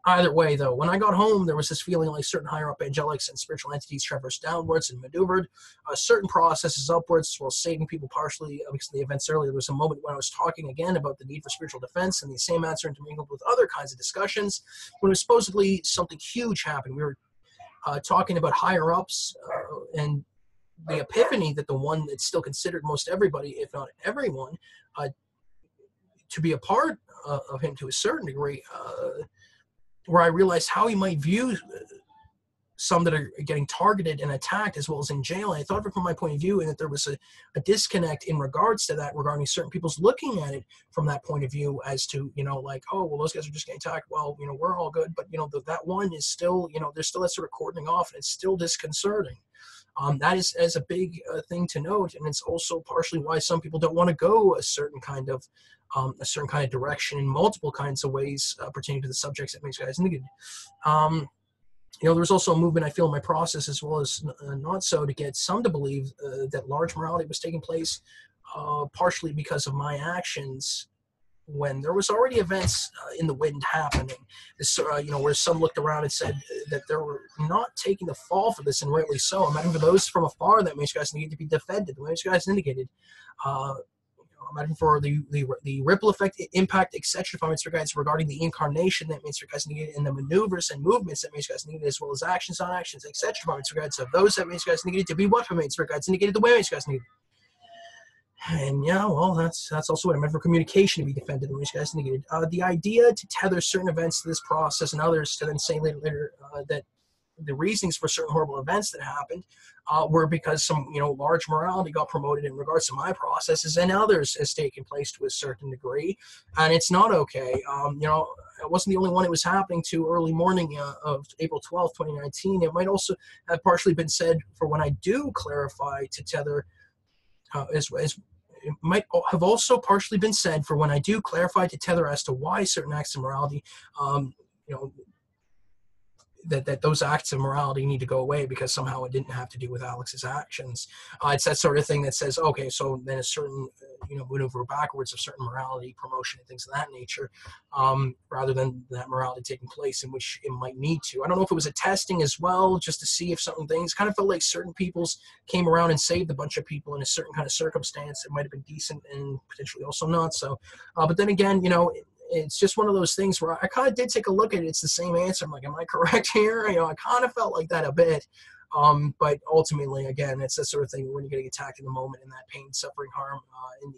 either way, though, when I got home, there was this feeling like certain higher up angelics and spiritual entities traversed downwards and maneuvered certain processes upwards, as well as saving people partially because of the events earlier. There was a moment when I was talking again about the need for spiritual defense, and the same answer intermingled with other kinds of discussions when it was supposedly something huge happened. We were talking about higher ups and the epiphany that the one that's still considered most everybody, if not everyone, to be a part of him to a certain degree, where I realized how he might view some that are getting targeted and attacked as well as in jail. And I thought of it from my point of view, and that there was a disconnect in regards to that, regarding certain people's looking at it from that point of view as to, oh, well, those guys are just getting attacked. Well, we're all good. But, that one is still, there's still that sort of cordoning off, and it's still disconcerting. That is as a big thing to note, and it's also partially why some people don't want to go a certain kind of direction in multiple kinds of ways pertaining to the subjects that makes guys needed. There's also a movement I feel in my process, as well as not so, to get some to believe that large morality was taking place partially because of my actions, when there was already events in the wind happening. Where some looked around and said that they were not taking the fall for this, and rightly so. I mean, for those from afar, that means guys need to be defended. The way you guys indicated, I'm for the ripple effect, impact, etc. Comments for guys regarding the incarnation that means for guys needed, and the maneuvers and movements that means guys needed, as well as actions on actions, etc. Comments for guys of those that means guys needed to be what means for guys indicated the way means guys needed. And yeah, well, that's also what I meant for communication to be defended, the way guys needed. The idea to tether certain events to this process and others to then say later that the reasons for certain horrible events that happened were because some, large morality got promoted in regards to my processes, and others has taken place to a certain degree, and it's not okay. I wasn't the only one it was happening to early morning of April 12th, 2019. It might also have partially been said for when I do clarify to tether, as it might have also partially been said for when I do clarify to tether as to why certain acts of morality, you know, that those acts of morality need to go away because somehow it didn't have to do with Alex's actions. It's that sort of thing that says, okay, so then a certain, maneuver backwards of certain morality promotion and things of that nature, rather than that morality taking place in which it might need to. I don't know if it was a testing as well, just to see if certain things kind of felt like certain people's came around and saved a bunch of people in a certain kind of circumstance. It might have been decent and potentially also not so. But then again, it's just one of those things where I kind of did take a look at it. It's the same answer. I'm like, am I correct here? I kind of felt like that a bit. But ultimately, again, it's that sort of thing when you're getting attacked in the moment and that pain, suffering, harm, and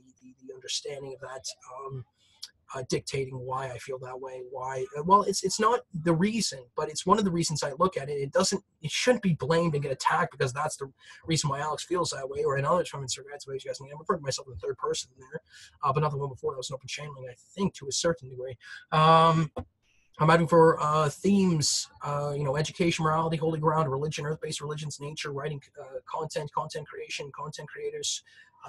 the understanding of that dictating why I feel that way. Why? Well, it's not the reason, but it's one of the reasons I look at it. It shouldn't be blamed and get attacked because that's the reason why Alex feels that way, or in others from Instagram ways. You guys, I'm referring to myself in the third person there, but not the one before. That was an open channeling, I think, to a certain degree. I'm adding for themes, education, morality, holy ground, religion, earth-based religions, nature, writing, content creation, content creators,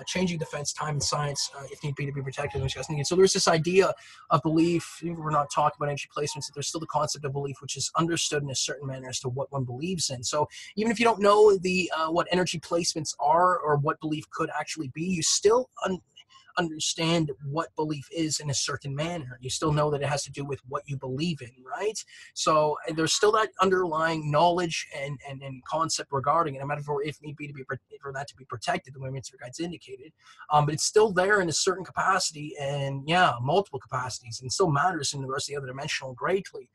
changing defense, time, and science, if need be, to be protected. So there's this idea of belief. We're not talking about energy placements. There's still the concept of belief, which is understood in a certain manner as to what one believes in. So even if you don't know the what energy placements are or what belief could actually be, you still understand what belief is in a certain manner. You still know that it has to do with what you believe in, right? So there's still that underlying knowledge and concept regarding it, no matter for if need be for that to be protected, the way Mr. Guides indicated. But it's still there in a certain capacity, and multiple capacities, and still matters in the rest of the other dimensional greatly.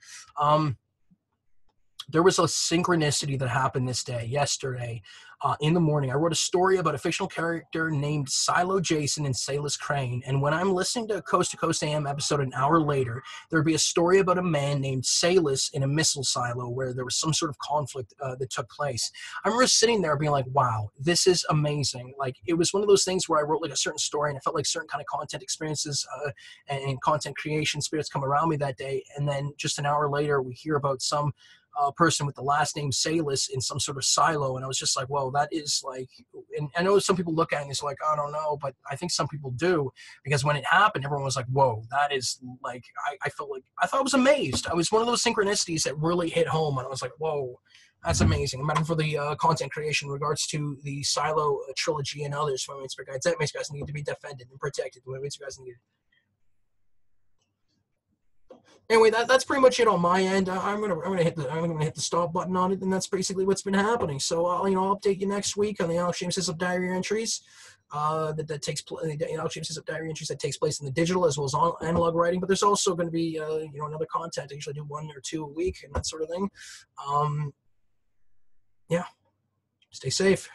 There was a synchronicity that happened yesterday, in the morning. I wrote a story about a fictional character named Silo Jason and Salis Crane. And when I'm listening to Coast AM episode an hour later, there'd be a story about a man named Salis in a missile silo where there was some sort of conflict that took place. I remember sitting there being like, wow, this is amazing. Like, it was one of those things where I wrote like a certain story and I felt like certain kind of content experiences and content creation spirits come around me that day. And then just an hour later, we hear about some person with the last name Salis in some sort of silo, and I was just like, whoa, that is like, and I know some people look at it and it's like, I don't know, but I think some people do, because when it happened, everyone was like, whoa, that is like, I felt like, I thought I was amazed. I was one of those synchronicities that really hit home, and I was like, whoa, that's amazing. I'm adding for the content creation in regards to the Silo trilogy and others from Inspire Guides. That makes guys need to be defended and protected the way Inspire Guides need. Anyway, that's pretty much it on my end. I'm gonna hit the stop button on it, and that's basically what's been happening. So I'll update you next week on the Alex James Hislop diary entries. That takes place. Alex James Hislop diary entries that takes place in the digital as well as on analog writing. But there's also going to be another content. I usually do 1 or 2 a week and that sort of thing. Stay safe.